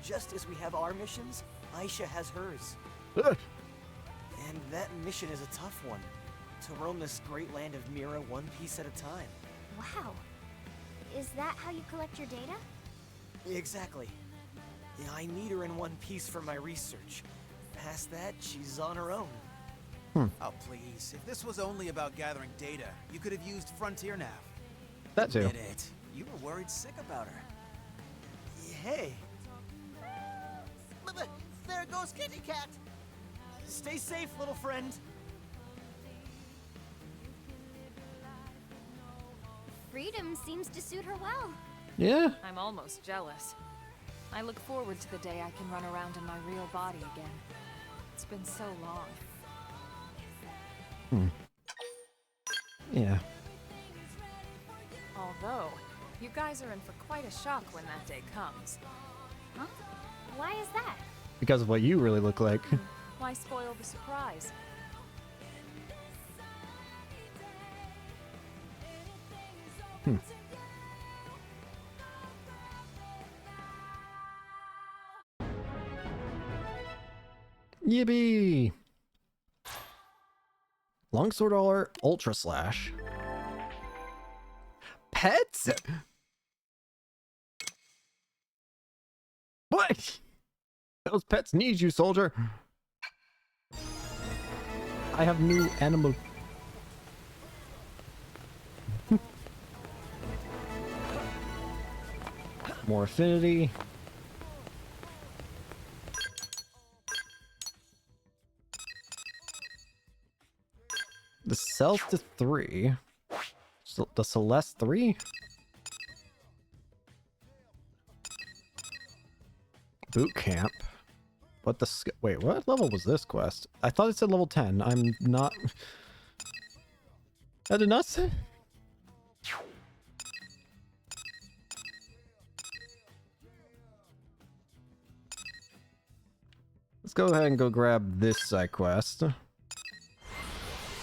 Just as we have our missions, Aisha has hers. And that mission is a tough one. To roam this great land of Mira one piece at a time. Wow. Is that how you collect your data? Exactly. Yeah, I need her in one piece for my research. Past that, she's on her own. Oh, please. If this was only about gathering data, you could have used Frontier Nav. That too. Admit it. You were worried sick about her. Hey, But there goes Kitty Cat. stay safe, little friend. Freedom seems to suit her well. Yeah. I'm almost jealous. I look forward to the day I can run around in my real body again. It's been so long. Yeah. Although, you guys are in for quite a shock when that day comes. Huh? Why is that? Because of what you really look like. Why spoil the surprise? Yippee! Longsword Ultra Slash. Pets? What? Those pets need you, soldier. I have new animal. More affinity. The Celeste 3. The Celeste 3? Boot camp. What the... Wait, what level was this quest? I thought it said level 10. I'm not... I did not say... Let's go ahead and go grab this side quest.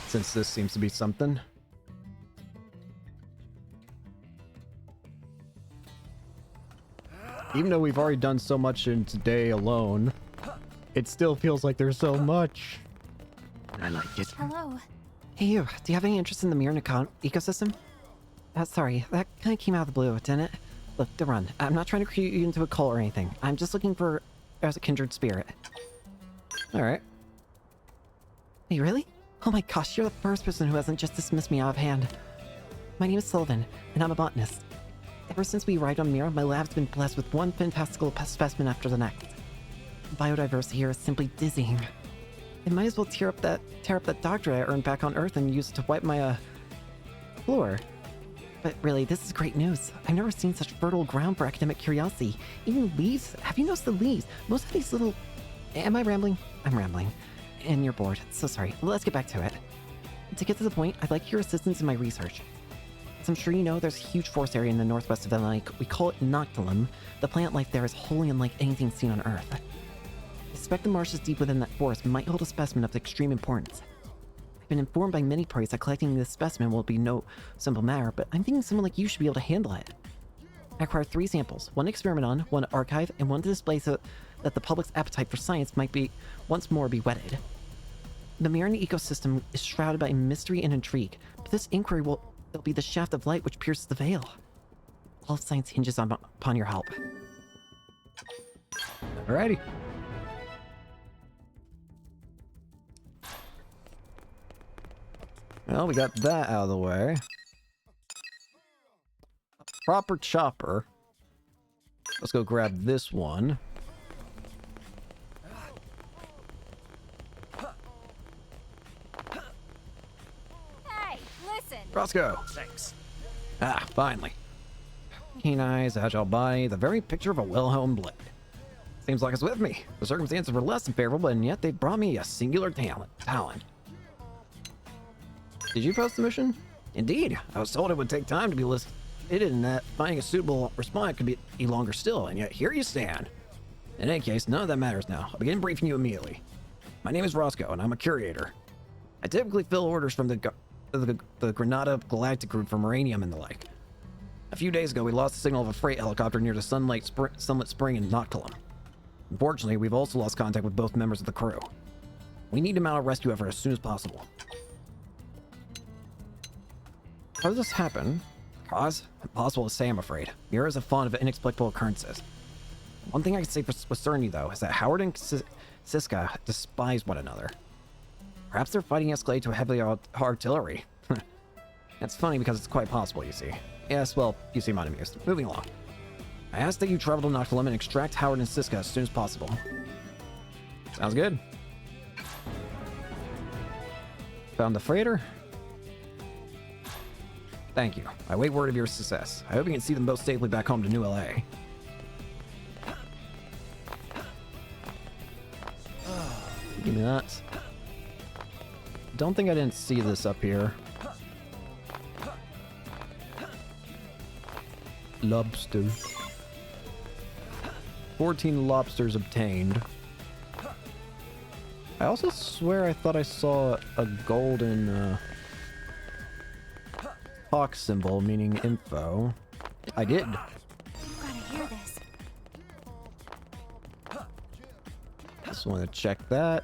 Since this seems to be something. Even though we've already done so much in today alone, it still feels like there's so much. I like it. Hello. Hey you, do you have any interest in the Mirror ecosystem? Sorry, that kind of came out of the blue, didn't it? Look, don't run. I'm not trying to recruit you into a cult or anything. I'm just looking for as a kindred spirit. Alright. Hey, really? Oh my gosh, you're the first person who hasn't just dismissed me out of hand. My name is Sullivan, and I'm a botanist. Ever since we arrived on Mira, my lab's been blessed with one fantastical specimen after the next. Biodiversity here is simply dizzying. I might as well tear up that doctorate I earned back on Earth and use it to wipe my, floor. But really, this is great news. I've never seen such fertile ground for academic curiosity. Even leaves? Have you noticed the leaves? Most of these little... Am I rambling? I'm rambling. And you're bored. So sorry. Let's get back to it. To get to the point, I'd like your assistance in my research. As I'm sure you know, there's a huge forest area in the northwest of the lake. We call it Noctilum. The plant life there is wholly unlike anything seen on Earth. I suspect the marshes deep within that forest might hold a specimen of extreme importance. I've been informed by many parties that collecting this specimen will be no simple matter, but I'm thinking someone like you should be able to handle it. I require 3 samples, one to experiment on, one to archive, and one to display so that the public's appetite for science might be once more be whetted. The Mirren ecosystem is shrouded by mystery and intrigue, but this inquiry will be the shaft of light which pierces the veil. All of science hinges upon your help. Alrighty. Well, we got that out of the way. Proper chopper. Let's go grab this one. Hey, listen. Roscoe. Thanks. Ah, finally. Keen eyes, agile body, the very picture of a well-honed blade. Seems like it's with me. The circumstances were less than favorable, and yet they brought me a singular talent. Did you post the mission? Indeed. I was told it would take time to be listed and that finding a suitable response could be longer still, and yet here you stand. In any case, none of that matters now. I'll begin briefing you immediately. My name is Roscoe, and I'm a curator. I typically fill orders from the Granada Galactic Group for uranium and the like. A few days ago, we lost the signal of a freight helicopter near the Sunlit Spring in Noctilum. Unfortunately, we've also lost contact with both members of the crew. We need to mount a rescue effort as soon as possible. How did this happen? Cause? Impossible to say, I'm afraid. Mira is a font of inexplicable occurrences. One thing I can say with certainty, though, is that Howard and Siska despise one another. Perhaps their fighting escalated to heavy artillery. That's funny because it's quite possible, you see. Yes, well, you seem unamused. Moving along. I ask that you travel to Noctilum and extract Howard and Siska as soon as possible. Sounds good. Found the freighter? Thank you. I wait word of your success. I hope you can see them both safely back home to New LA. that. Don't think I didn't see this up here. Lobster. 14 lobsters obtained. I also swear I thought I saw a golden hawk symbol, meaning info. I did. Gotta hear this. Just want to check that.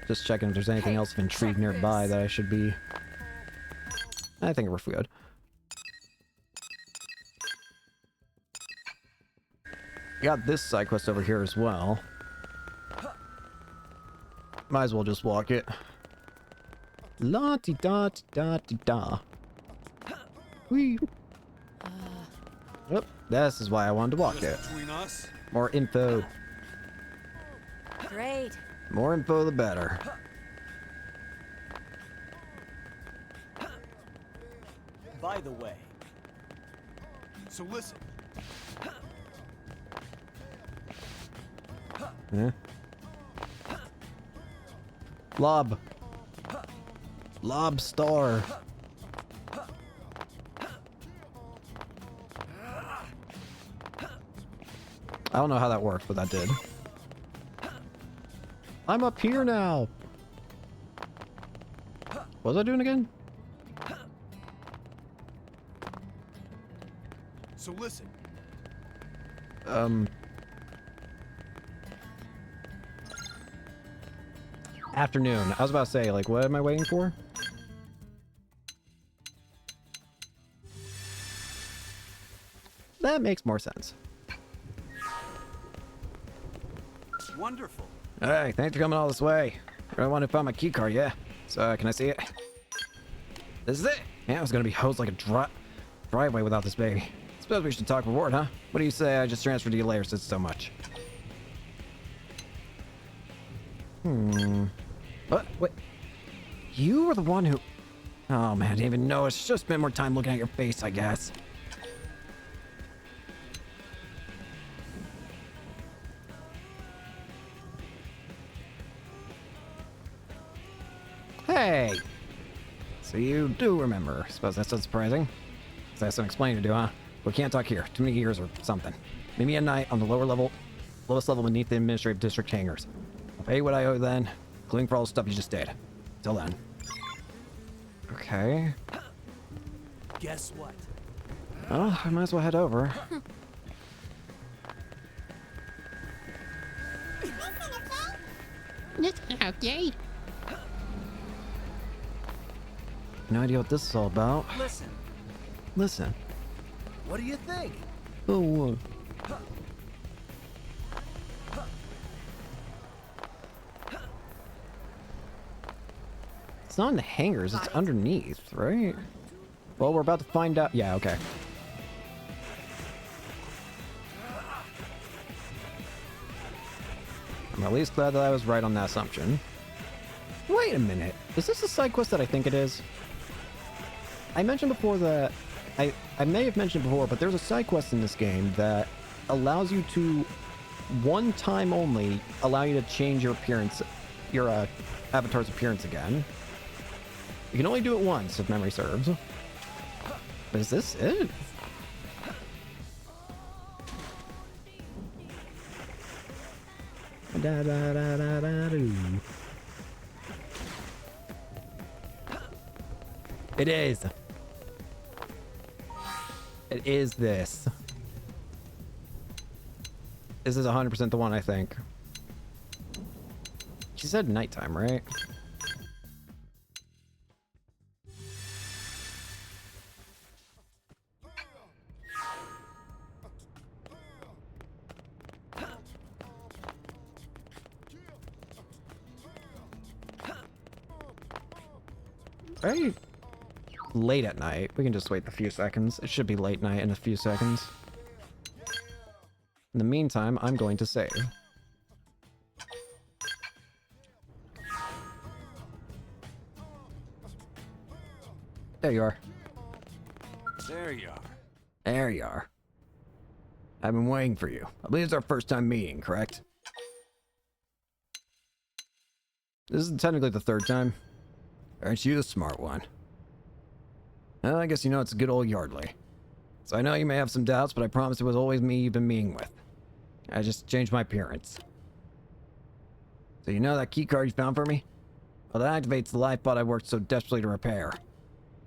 Just checking if there's anything else of intrigue nearby that I should be... I think we're good. Got this side quest over here as well. Might as well just walk it. La-di-da-di-da-di-da. Whee. Oh, this is why I wanted to walk it. More info. Great. More info, the better. By the way. So listen. Yeah. Lob. Lob star. I don't know how that worked, but that did. I'm up here now. What was I doing again? So listen. Afternoon. I was about to say, like, what am I waiting for? That makes more sense. Wonderful. Hey, thanks for coming all this way. I want to find my key card, yeah? So, can I see it? This is it? Yeah, I was gonna be hosed like a driveway without this baby. Suppose we should talk reward, huh? What do you say I just transferred to you later since so much? What? Wait. You were the one who... Oh man, I didn't even know. It's just spend more time looking at your face, I guess. Hey! So you do remember. Suppose that's unsurprising. So I have some explaining to do, huh? We can't talk here. Too many years or something. Meet me at night on the lowest level beneath the administrative district hangars. I'll pay you what I owe then, including for all the stuff you just did. Till then. Okay. Guess what? Well, I might as well head over. Listen, okay? No idea what this is all about. Listen. Listen. What do you think? Oh, it's not in the hangars, it's underneath, right? Well, we're about to find out. Yeah, okay. I'm at least glad that I was right on that assumption. Wait a minute. Is this a side quest that I think it is? I mentioned before that... I may have mentioned before, but there's a side quest in this game that allows you to, one time only, allow you to change your appearance, your avatar's appearance again. You can only do it once, if memory serves. But is this it? Da, da, da, da, da, doo. It is. It is this. This is 100% the one, I think. She said nighttime, right? Very late at night. We can just wait a few seconds. It should be late night in a few seconds. In the meantime, I'm going to save. There you are. There you are. There you are. I've been waiting for you. I believe it's our first time meeting, correct? This is technically the third time. Aren't you the smart one? Well, I guess you know it's a good old Yardley. So I know you may have some doubts, but I promise it was always me you've been meeting with. I just changed my appearance. So you know that key card you found for me? Well, that activates the life pod I worked so desperately to repair.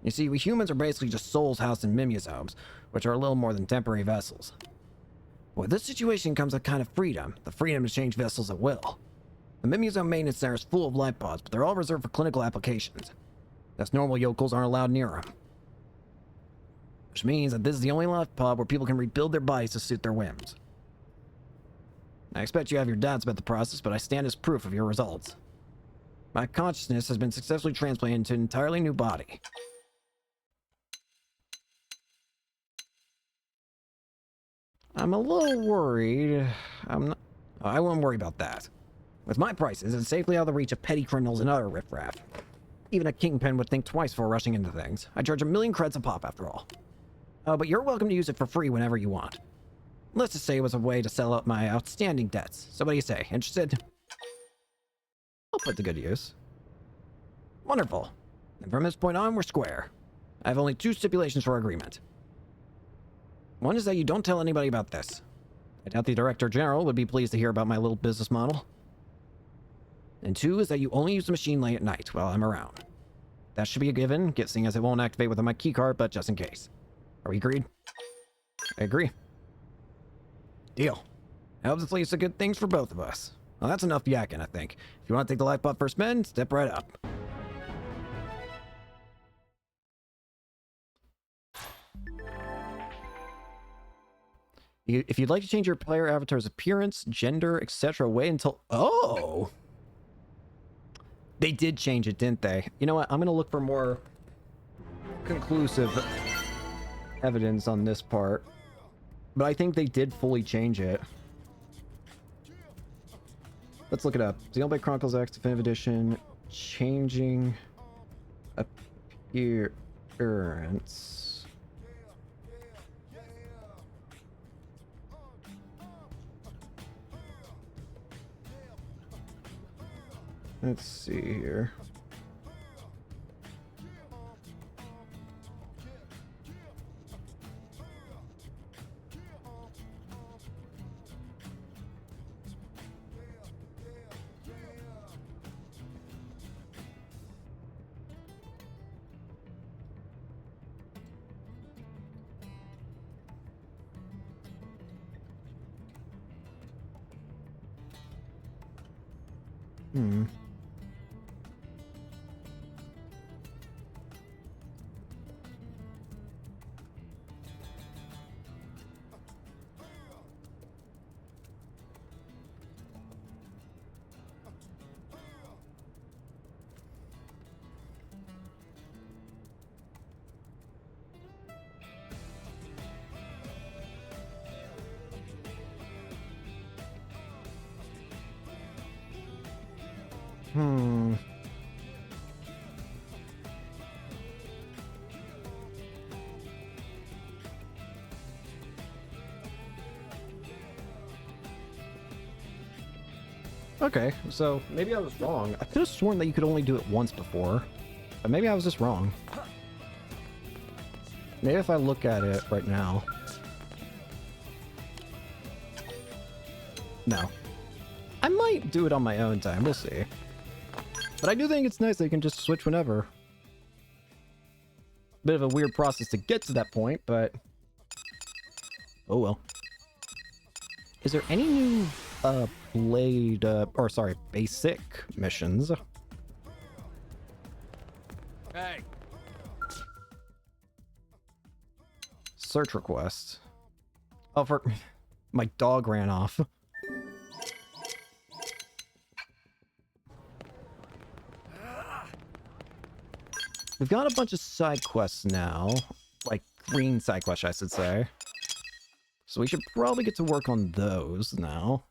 You see, we humans are basically just souls housed in mimeosomes, which are a little more than temporary vessels. With this situation comes a kind of freedom, the freedom to change vessels at will. The mimeosome maintenance center is full of life pods, but they're all reserved for clinical applications. Thus, normal yokels aren't allowed near them. Which means that this is the only life pod where people can rebuild their bodies to suit their whims. I expect you have your doubts about the process, but I stand as proof of your results. My consciousness has been successfully transplanted into an entirely new body. I'm a little worried. I won't worry about that. With my prices, it's safely out of the reach of petty criminals and other riffraff. Even a kingpin would think twice before rushing into things. I charge 1,000,000 creds a pop, after all. But you're welcome to use it for free whenever you want. Let's just say it was a way to settle up my outstanding debts. So what do you say? Interested? I'll put to good use. Wonderful. And from this point on, we're square. I have only 2 stipulations for our agreement. One is that you don't tell anybody about this. I doubt the Director General would be pleased to hear about my little business model. And 2 is that you only use the machine late at night while I'm around. That should be a given, seeing as it won't activate with my keycard, but just in case. Are we agreed? I agree. Deal. I hope this leads to good things for both of us. Well, that's enough yakking, I think. If you want to take the life pod first, men, step right up. If you'd like to change your player avatar's appearance, gender, etc., wait until... Oh! They did change it, didn't they? You know what? I'm going to look for more conclusive evidence on this part. But I think they did fully change it. Let's look it up. Xenoblade Chronicles X Definitive Edition. Changing appearance. Let's see here. Hmm. Hmm. Okay, so maybe I was wrong. I could have sworn that you could only do it once before, but maybe I was just wrong. Maybe if I look at it right now. No. I might do it on my own time, we'll see. But I do think it's nice that you can just switch whenever. Bit of a weird process to get to that point, but... oh well. Is there any new, basic missions? Hey! Search request. Oh, for... my dog ran off. We've got a bunch of side quests now. Like, green side quests, I should say. So we should probably get to work on those now.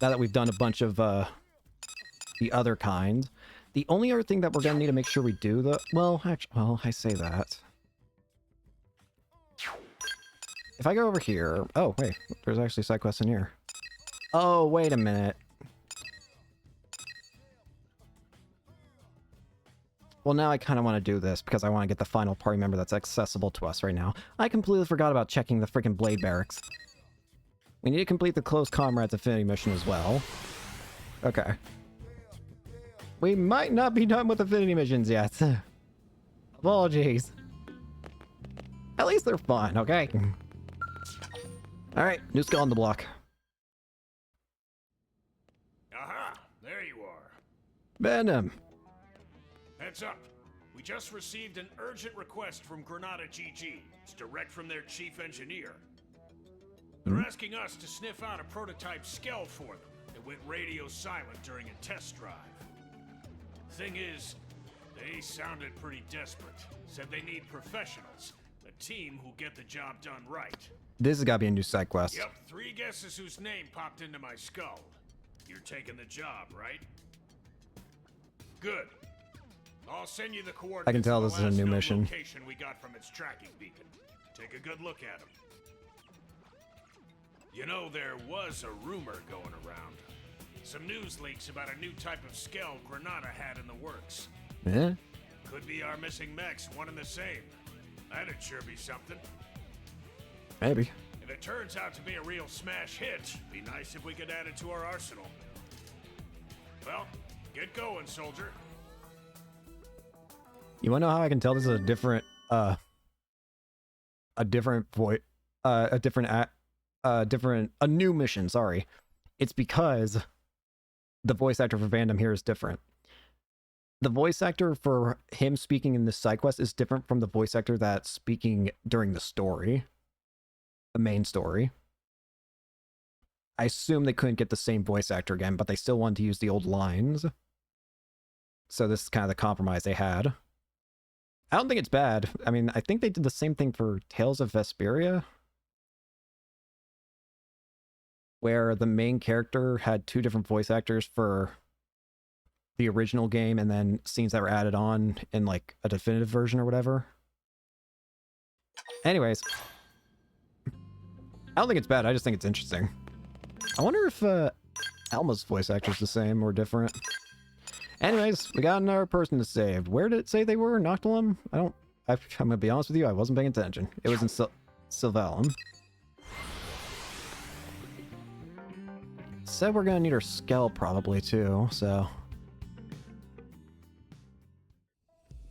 Now that we've done a bunch of, the other kind. The only other thing that we're gonna need to make sure we do, well, actually, well, I say that. If I go over here... oh, wait. There's actually side quests in here. Oh, wait a minute. Well, now I kind of want to do this because I want to get the final party member that's accessible to us right now. I completely forgot about checking the freaking Blade Barracks. We need to complete the Close Comrades Affinity mission as well. Okay. We might not be done with Affinity missions yet. Apologies. At least they're fun, okay? Alright, new skill on the block. Aha! There you are. Venom. Heads up. We just received an urgent request from Granada GG. It's direct from their chief engineer. They're asking us to sniff out a prototype skell for them that went radio silent during a test drive. Thing is, they sounded pretty desperate. Said they need professionals. A team who'll get the job done right. This has got to be a new side quest. Yep, 3 guesses whose name popped into my skull. You're taking the job, right? Good. I'll send you the coordinates. I can tell this is a new mission. Location we got from its tracking beacon. Take a good look at them. You know, there was a rumor going around. Some news leaks about a new type of skell Granada had in the works. Yeah? Could be our missing mechs, one and the same. That'd sure be something. Maybe. If it turns out to be a real smash hit, be nice if we could add it to our arsenal. Well, get going, soldier. You wanna know how I can tell this is a different a new mission, sorry. It's because the voice actor for Vandam here is different. The voice actor for him speaking in this side quest is different from the voice actor that's speaking during the story. The main story. I assume they couldn't get the same voice actor again, but they still wanted to use the old lines. So this is kind of the compromise they had. I don't think it's bad. I mean, I think they did the same thing for Tales of Vesperia, where the main character had 2 different voice actors for the original game and then scenes that were added on in like a definitive version or whatever. Anyways, I don't think it's bad. I just think it's interesting. I wonder if Alma's voice actor is the same or different. Anyways, we got another person to save. Where did it say they were? Noctilum? I'm gonna be honest with you, I wasn't paying attention. It was in Sylvalum. Said we're gonna need our Skell probably too, so...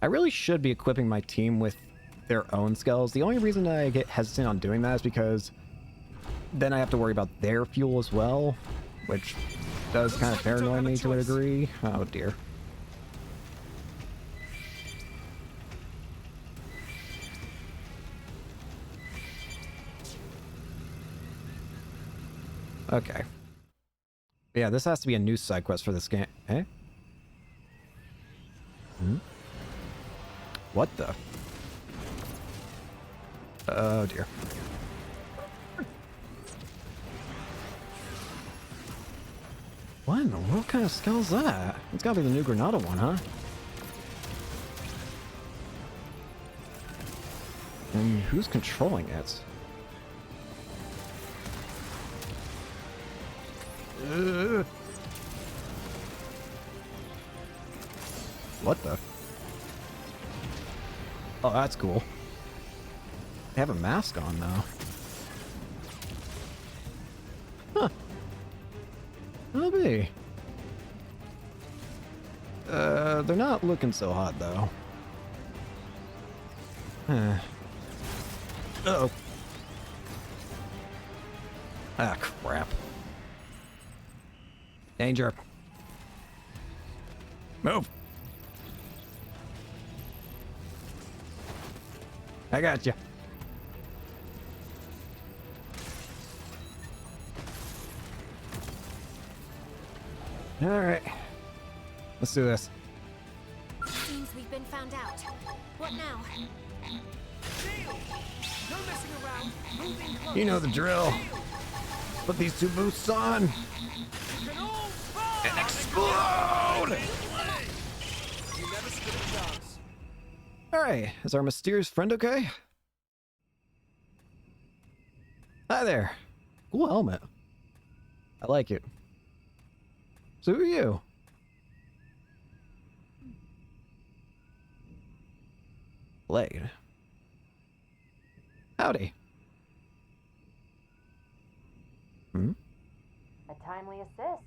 I really should be equipping my team with their own Skells. The only reason I get hesitant on doing that is because then I have to worry about their fuel as well, which does kind of paranoid me to a degree. Oh dear. Okay. Yeah, this has to be a new side quest for this game. Eh? Hmm? What the? Oh dear. What in the world? What kind of skull is that? It's gotta be the new Granada one, huh? And who's controlling it? What the? Oh, that's cool. They have a mask on now. Huh. I'll be. They're not looking so hot though. Huh. Uh-oh. Ah, crap. Danger. Move. I got you. All right. Let's do this. Seems we've been found out. What now? No messing around. Moving close. You know the drill. Put these 2 boosts on. And explode! Alright, is our mysterious friend okay? Hi there. Cool helmet. I like it. So who are you? Blade. Howdy. Hmm? A timely assist.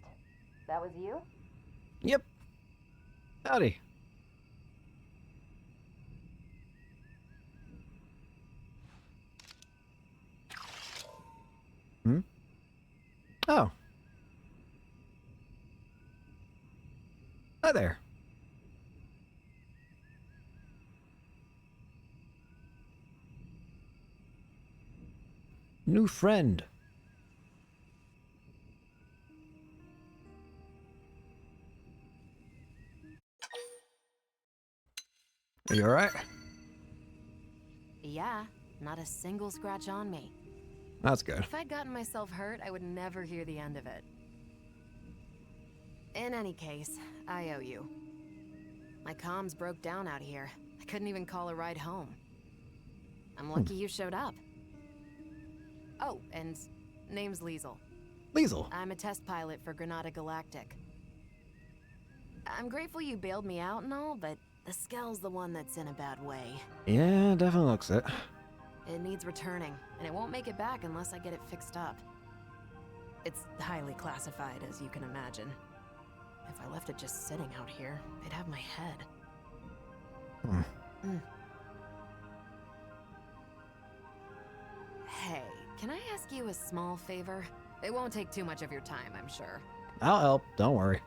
That was you? Yep. Howdy. Hmm? Oh. Hi there. New friend. Are you alright? Yeah, not a single scratch on me. That's good. If I'd gotten myself hurt, I would never hear the end of it. In any case, I owe you. My comms broke down out here. I couldn't even call a ride home. I'm lucky you showed up. Oh, and name's Liesel. Liesel? I'm a test pilot for Granada Galactic. I'm grateful you bailed me out and all, but the Skell's the one that's in a bad way. Yeah, definitely looks it. It needs returning, and it won't make it back unless I get it fixed up. It's highly classified, as you can imagine. If I left it just sitting out here, they'd have my head. Hey, can I ask you a small favor? It won't take too much of your time, I'm sure. I'll help, don't worry.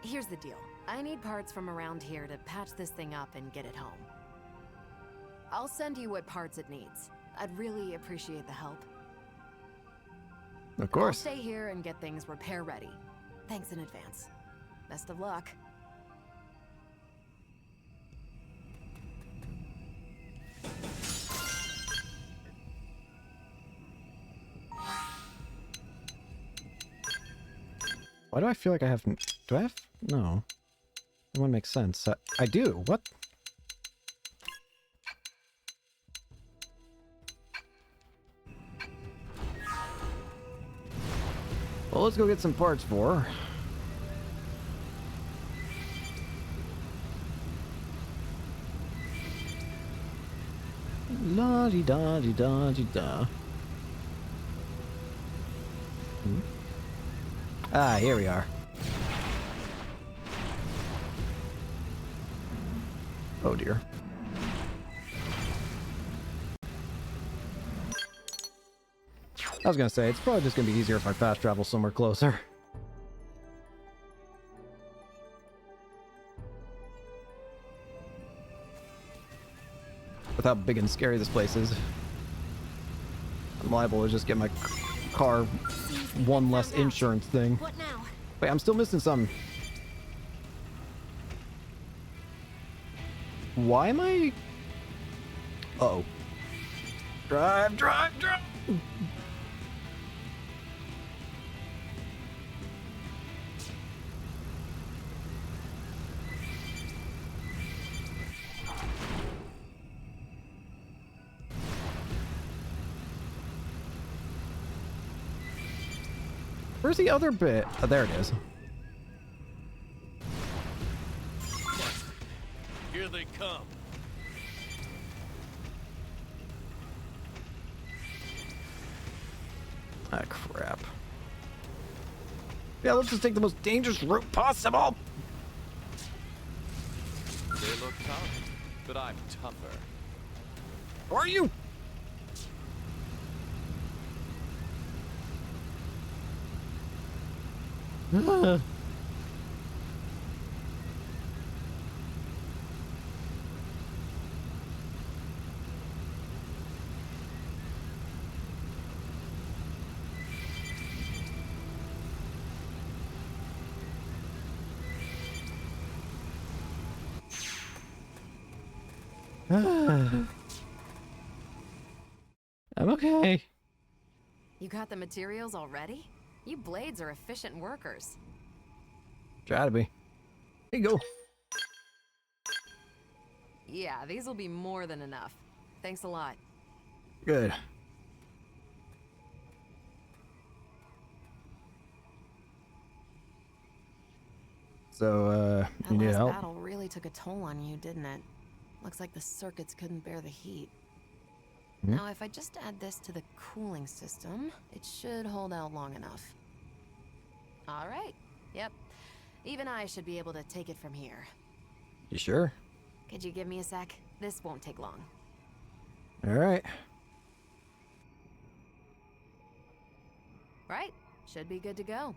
Here's the deal. I need parts from around here to patch this thing up and get it home. I'll send you what parts it needs. I'd really appreciate the help. Of course. I'll stay here and get things repair ready. Thanks in advance. Best of luck. Why do I feel like I have... Do I have... No. That wouldn't make sense. I do. What? Well, let's go get some parts for her. La-di-da-di-da-di-da. Ah, here we are. Oh dear. I was gonna say, it's probably just gonna be easier if I fast travel somewhere closer. With how big and scary this place is, I'm liable to just get my car one less insurance thing. What now? Wait, I'm still missing some. Why am I... Uh-oh. Drive, drive, drive! Where's the other bit? Oh, there it is. Here they come. Ah, crap. Yeah, let's just take the most dangerous route possible! They look tough, but I'm tougher. Who are you? Ah. I'm okay. You got the materials already? You blades are efficient workers. Try to be. Here you go. Yeah, these will be more than enough. Thanks a lot. Good. So, you need That last help? battle really took a toll on you, didn't it? Looks like the circuits couldn't bear the heat. Hmm? Now, if I just add this to the cooling system, it should hold out long enough. All right. Yep. Even I should be able to take it from here. You sure? Could you give me a sec? This won't take long. All right. Right. Should be good to go.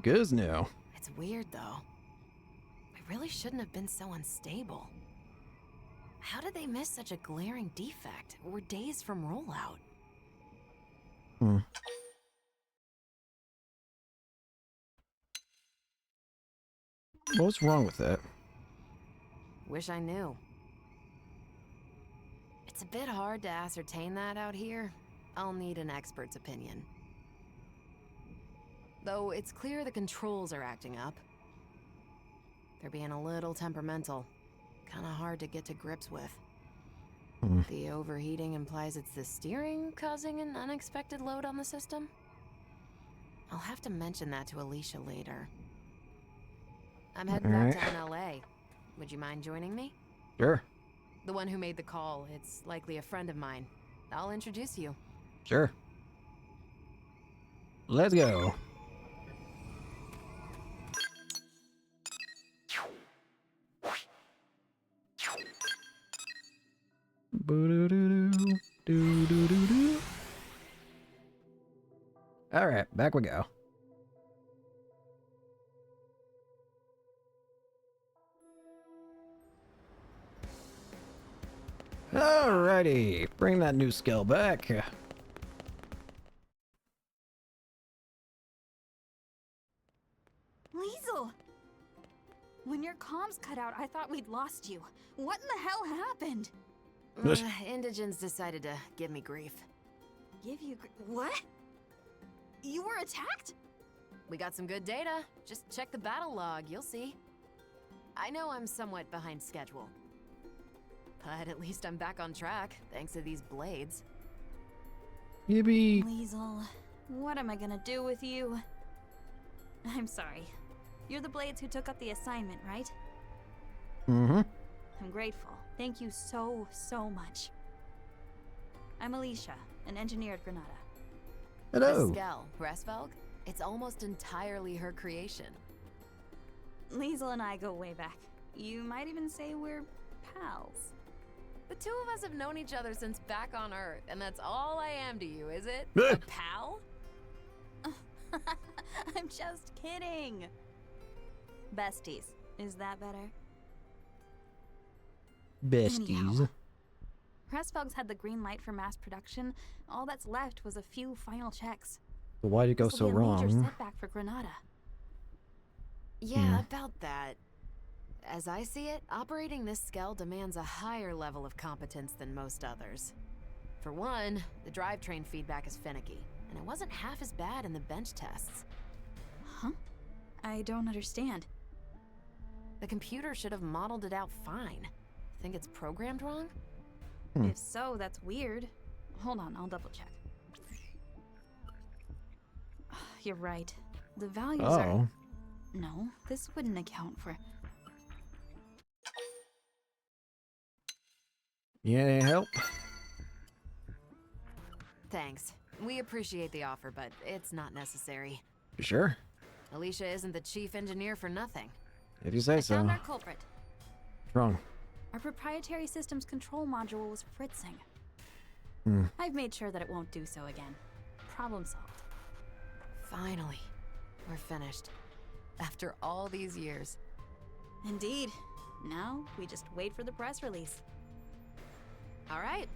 Good as new. It's weird, though. I really shouldn't have been so unstable. How did they miss such a glaring defect? We're days from rollout. Hmm. What's wrong with that? Wish I knew. It's a bit hard to ascertain that out here. I'll need an expert's opinion. Though it's clear the controls are acting up. They're being a little temperamental. Kinda hard to get to grips with. The overheating implies it's the steering causing an unexpected load on the system? I'll have to mention that to Alicia later. I'm heading back to NLA. Would you mind joining me? Sure. The one who made the call, it's likely a friend of mine. I'll introduce you. Sure. Let's go. All right, back we go. Alrighty, bring that new skill back. Liesel! When your comms cut out, I thought we'd lost you. What in the hell happened? Indigents decided to give me grief. Give you what? You were attacked? We got some good data. Just check the battle log, you'll see. I know I'm somewhat behind schedule. But at least I'm back on track, thanks to these blades. Yippee! Liesel, what am I gonna do with you? I'm sorry. You're the Blades who took up the assignment, right? Mm-hmm. I'm grateful. Thank you so, so much. I'm Alicia, an engineer at Granada. Hello. The Skell, Resvelg, it's almost entirely her creation. Liesel and I go way back. You might even say we're pals. The two of us have known each other since back on Earth, and that's all I am to you, is it? A pal? I'm just kidding. Besties. Is that better? Besties. Anyhow, Resvelg's had the green light for mass production. All that's left was a few final checks. But why'd it go so This'll be a major wrong? setback for Granada. Yeah, about that. As I see it, operating this Skell demands a higher level of competence than most others. For one, the drivetrain feedback is finicky, and it wasn't half as bad in the bench tests. Huh? I don't understand. The computer should have modeled it out fine. Think it's programmed wrong? If so, that's weird. Hold on, I'll double check. You're right. The values are... No, this wouldn't account for... Yeah, any help? Thanks. We appreciate the offer, but it's not necessary. You sure? Alicia isn't the chief engineer for nothing. If you say so. Found our culprit. What's wrong? Our proprietary systems control module was fritzing. Hmm. I've made sure that it won't do so again. Problem solved. Finally. We're finished. After all these years. Indeed. Now, we just wait for the press release. All right.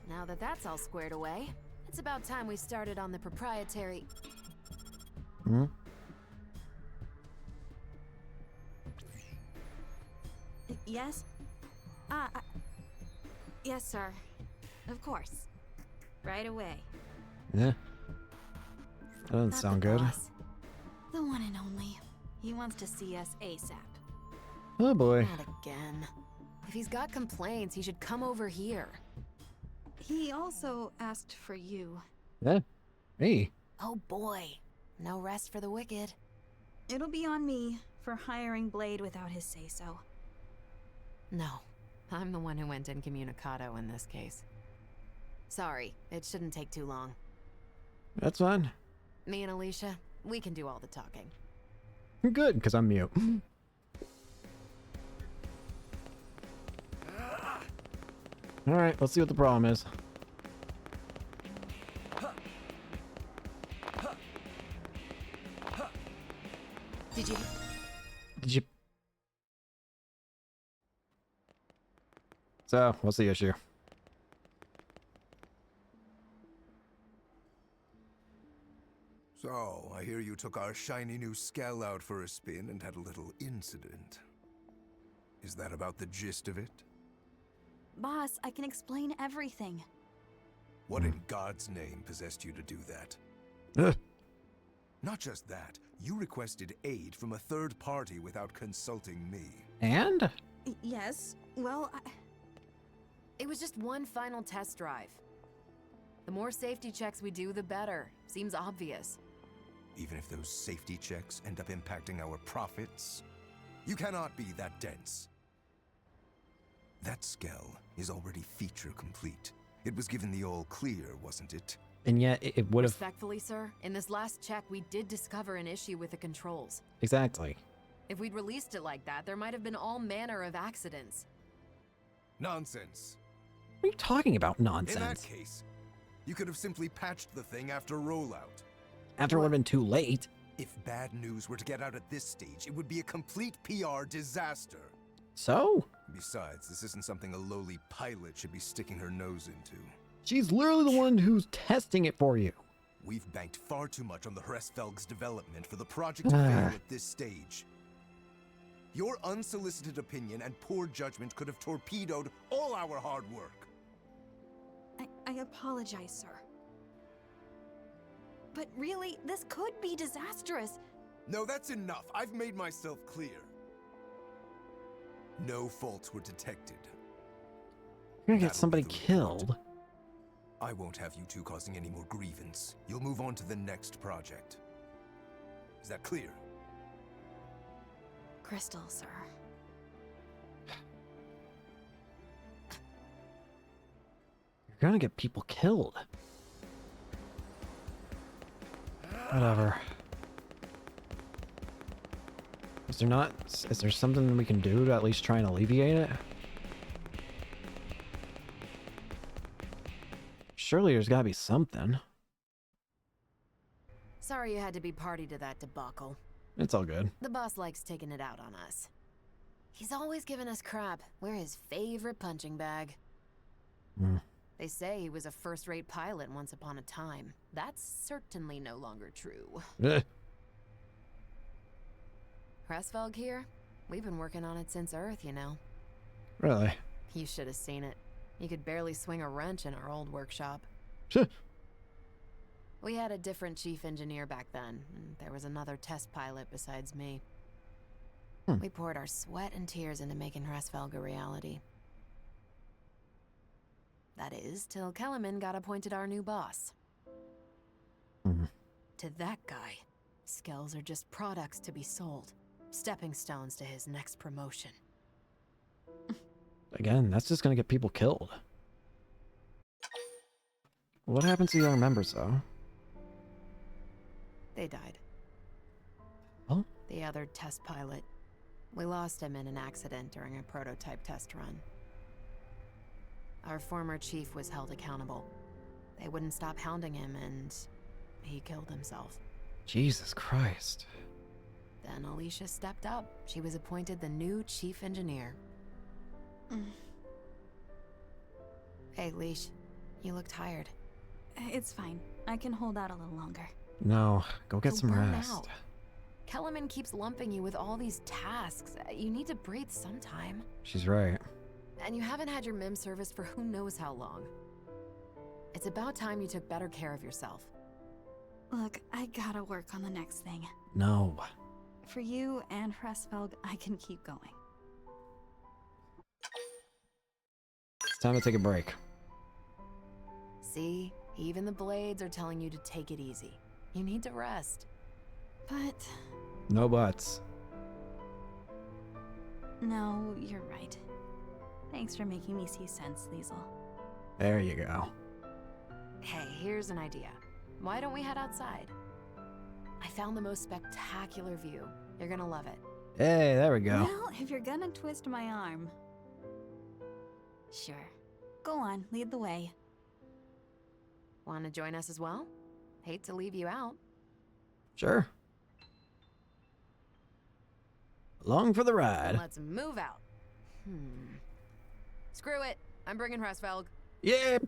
Now that that's all squared away, it's about time we started on the proprietary... Hmm? Yes? Yes, sir. Of course. Right away. Yeah. That doesn't Not sound the good. boss. The one and only. He wants to see us ASAP. Oh boy. Not again. If he's got complaints, he should come over here. He also asked for you. Yeah. Me. Oh boy. No rest for the wicked. It'll be on me for hiring Blade without his say-so. No, I'm the one who went incommunicado in this case. Sorry, it shouldn't take too long. That's fine. Me and Alicia, we can do all the talking. Good, because I'm mute. Alright, let's see what the problem is. Did you... So, what's the issue? So, I hear you took our shiny new Skell out for a spin and had a little incident. Is that about the gist of it? Boss, I can explain everything. What in God's name possessed you to do that? Not just that, you requested aid from a third party without consulting me. And? Yes, well, It was just one final test drive. The more safety checks we do, the better. Seems obvious. Even if those safety checks end up impacting our profits, you cannot be that dense. That Skell is already feature complete. It was given the all clear, wasn't it? And yet, it would have... Respectfully, sir, in this last check, we did discover an issue with the controls. Exactly. If we'd released it like that, there might have been all manner of accidents. Nonsense. What are you talking about, nonsense? In that case, you could have simply patched the thing after rollout. After it would have been too late. If bad news were to get out at this stage, it would be a complete PR disaster. So? Besides, this isn't something a lowly pilot should be sticking her nose into. She's literally the one who's testing it for you. We've banked far too much on the Hresfelg's development for the project to fail at this stage. Your unsolicited opinion and poor judgment could have torpedoed all our hard work. I apologize, sir. But really, this could be disastrous. No, that's enough. I've made myself clear. No faults were detected. You're gonna get somebody killed. I won't have you two causing any more grievance. You'll move on to the next project. Is that clear? Crystal, sir. You're gonna get people killed. Whatever. Is there something we can do to at least try and alleviate it? Surely there's gotta be something. Sorry you had to be party to that debacle. It's all good. The boss likes taking it out on us. He's always giving us crap. We're his favorite punching bag. They say he was a first-rate pilot once upon a time. That's certainly no longer true. Hresfelg here? We've been working on it since Earth, you know. Really? You should have seen it. You could barely swing a wrench in our old workshop. We had a different chief engineer back then, and there was another test pilot besides me. We poured our sweat and tears into making Hresfelg a reality. That is, till Kellerman got appointed our new boss. To that guy, Skells are just products to be sold. Stepping stones to his next promotion. Again, that's just gonna get people killed. What happens to young members, though? They died. Oh? The other test pilot. We lost him in an accident during a prototype test run. Our former chief was held accountable. They wouldn't stop hounding him, and he killed himself. Jesus Christ. Then Alicia stepped up. She was appointed the new chief engineer. Hey, Leash. You look tired. It's fine. I can hold out a little longer. No, go get some burn rest. out. Kellerman keeps lumping you with all these tasks. You need to breathe sometime. She's right. And you haven't had your MIM service for who knows how long. It's about time you took better care of yourself. Look, I gotta work on the next thing. No. For you and Hresfelg, I can keep going. It's time to take a break. See? Even the Blades are telling you to take it easy. You need to rest. But... No buts. No, you're right. Thanks for making me see sense, Liesel. There you go. Hey, here's an idea. Why don't we head outside? I found the most spectacular view. You're gonna love it. Hey, there we go. Well, if you're gonna twist my arm... Sure. Go on, lead the way. Want to join us as well? Hate to leave you out. Sure. Along for the ride. Let's move out. Screw it. I'm bringing Hresvelg. Yeah.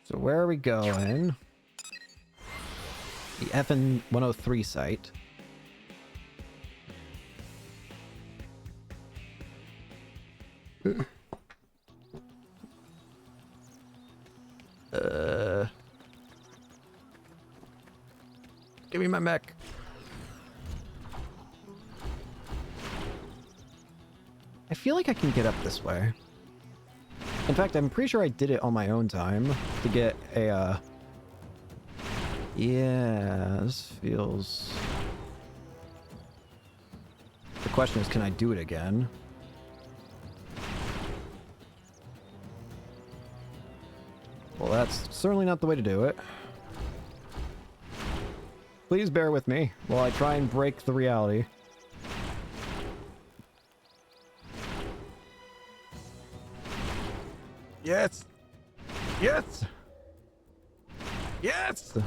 So where are we going? The FN 103 site. Give me my mech. I feel like I can get up this way. In fact, I'm pretty sure I did it on my own time to get a, yeah, this feels... The question is, can I do it again? Well, that's certainly not the way to do it. Please bear with me while I try and break the reality. Yes! Yes! Yes!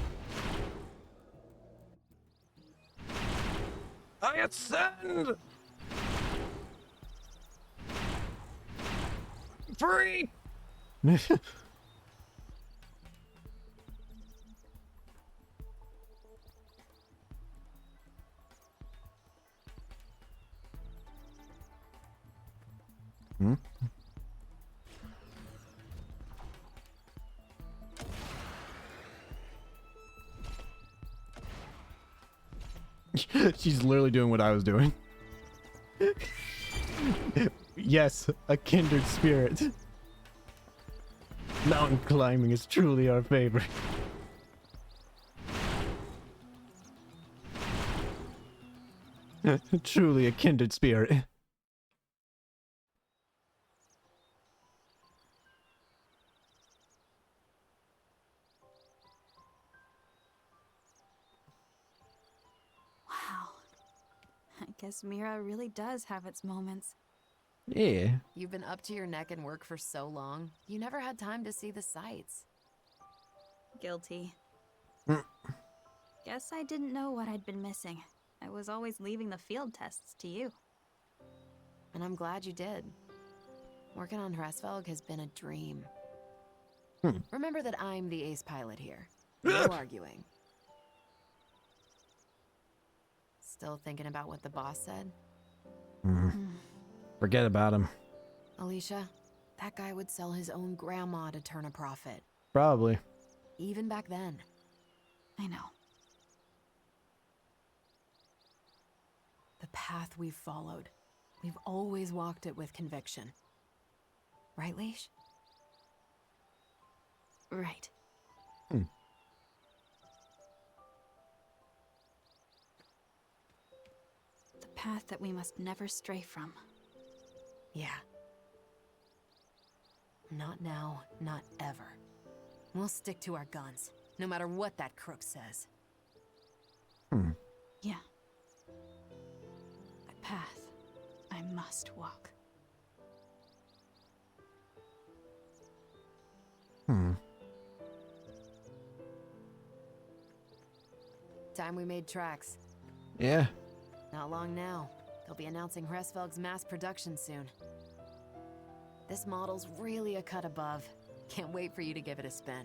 I ascend! Free! Hmm? She's literally doing what I was doing. Yes, a kindred spirit. Mountain climbing is truly our favorite. Truly a kindred spirit. Wow. I guess Mira really does have its moments. Yeah. You've been up to your neck in work for so long, you never had time to see the sights. Guilty. Guess I didn't know what I'd been missing. I was always leaving the field tests to you. And I'm glad you did. Working on Hresvelg has been a dream. Remember that I'm the ace pilot here. No arguing. Still thinking about what the boss said? Forget about him. Alicia, that guy would sell his own grandma to turn a profit. Probably. Even back then. I know. The path we've followed, we've always walked it with conviction. Right, Leash? Right. The path that we must never stray from. Yeah. Not now, not ever. We'll stick to our guns, no matter what that crook says. Yeah. A path I must walk. Time we made tracks. Yeah. Not long now. They'll be announcing Hresvelg's mass production soon. This model's really a cut above. Can't wait for you to give it a spin.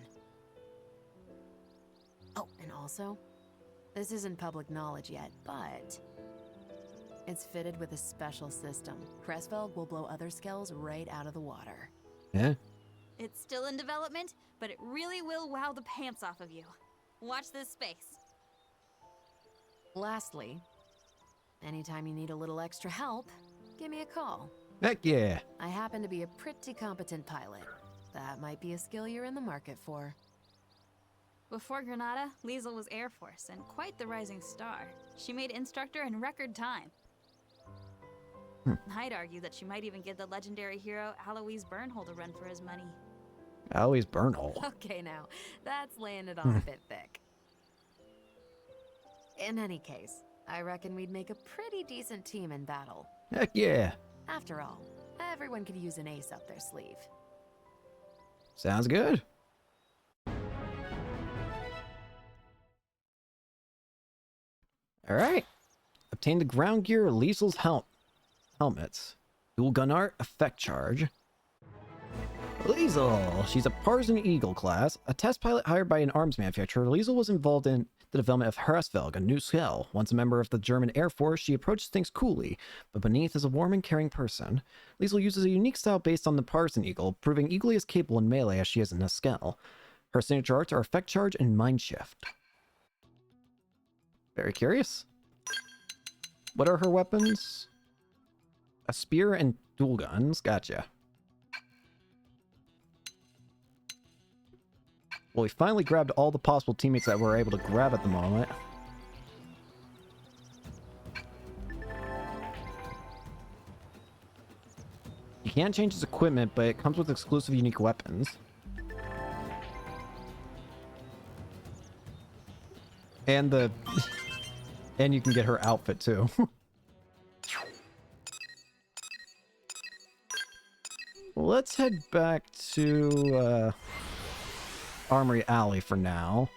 Oh, and also, this isn't public knowledge yet, but it's fitted with a special system. Hresvelg will blow other skells right out of the water. Yeah? It's still in development, but it really will wow the pants off of you. Watch this space. Lastly, anytime you need a little extra help, give me a call. Heck yeah. I happen to be a pretty competent pilot. That might be a skill you're in the market for. Before Granada, Liesl was Air Force and quite the rising star. She made instructor in record time. I'd argue that she might even give the legendary hero Alois Bernhold a run for his money. Alois Bernhold. Okay, now, that's laying it on a bit thick. In any case, I reckon we'd make a pretty decent team in battle. Heck yeah. After all, everyone could use an ace up their sleeve. Sounds good. All right. Obtain the ground gear Liesl's helmets. Dual gun art, effect charge. Liesl. She's a Partisan Eagle class. A test pilot hired by an arms manufacturer, Liesl was involved in the development of Hrassvelg, a new skill. Once a member of the German Air Force, she approaches things coolly, but beneath is a warm and caring person. Liesl uses a unique style based on the Partisan Eagle, proving equally as capable in melee as she is in a skill. Her signature arts are effect charge and mind shift. Very curious. What are her weapons? A spear and dual guns. Gotcha. Well, we finally grabbed all the possible teammates that we're able to grab at the moment. You can change his equipment, but it comes with exclusive unique weapons. And and you can get her outfit too. Let's head back to Armory Alley for now.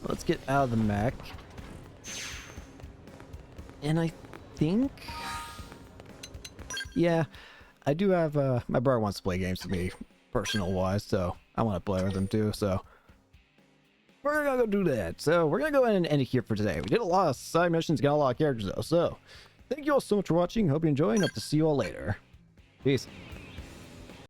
Let's get out of the mech. And I think... yeah, I do have... my brother wants to play games with me, personal-wise, so I want to play with him too, so... we're gonna go do that. So we're gonna go ahead and end it here for today. We did a lot of side missions, got a lot of characters though, so... thank you all so much for watching. Hope you enjoy, and hope to see you all later. Peace.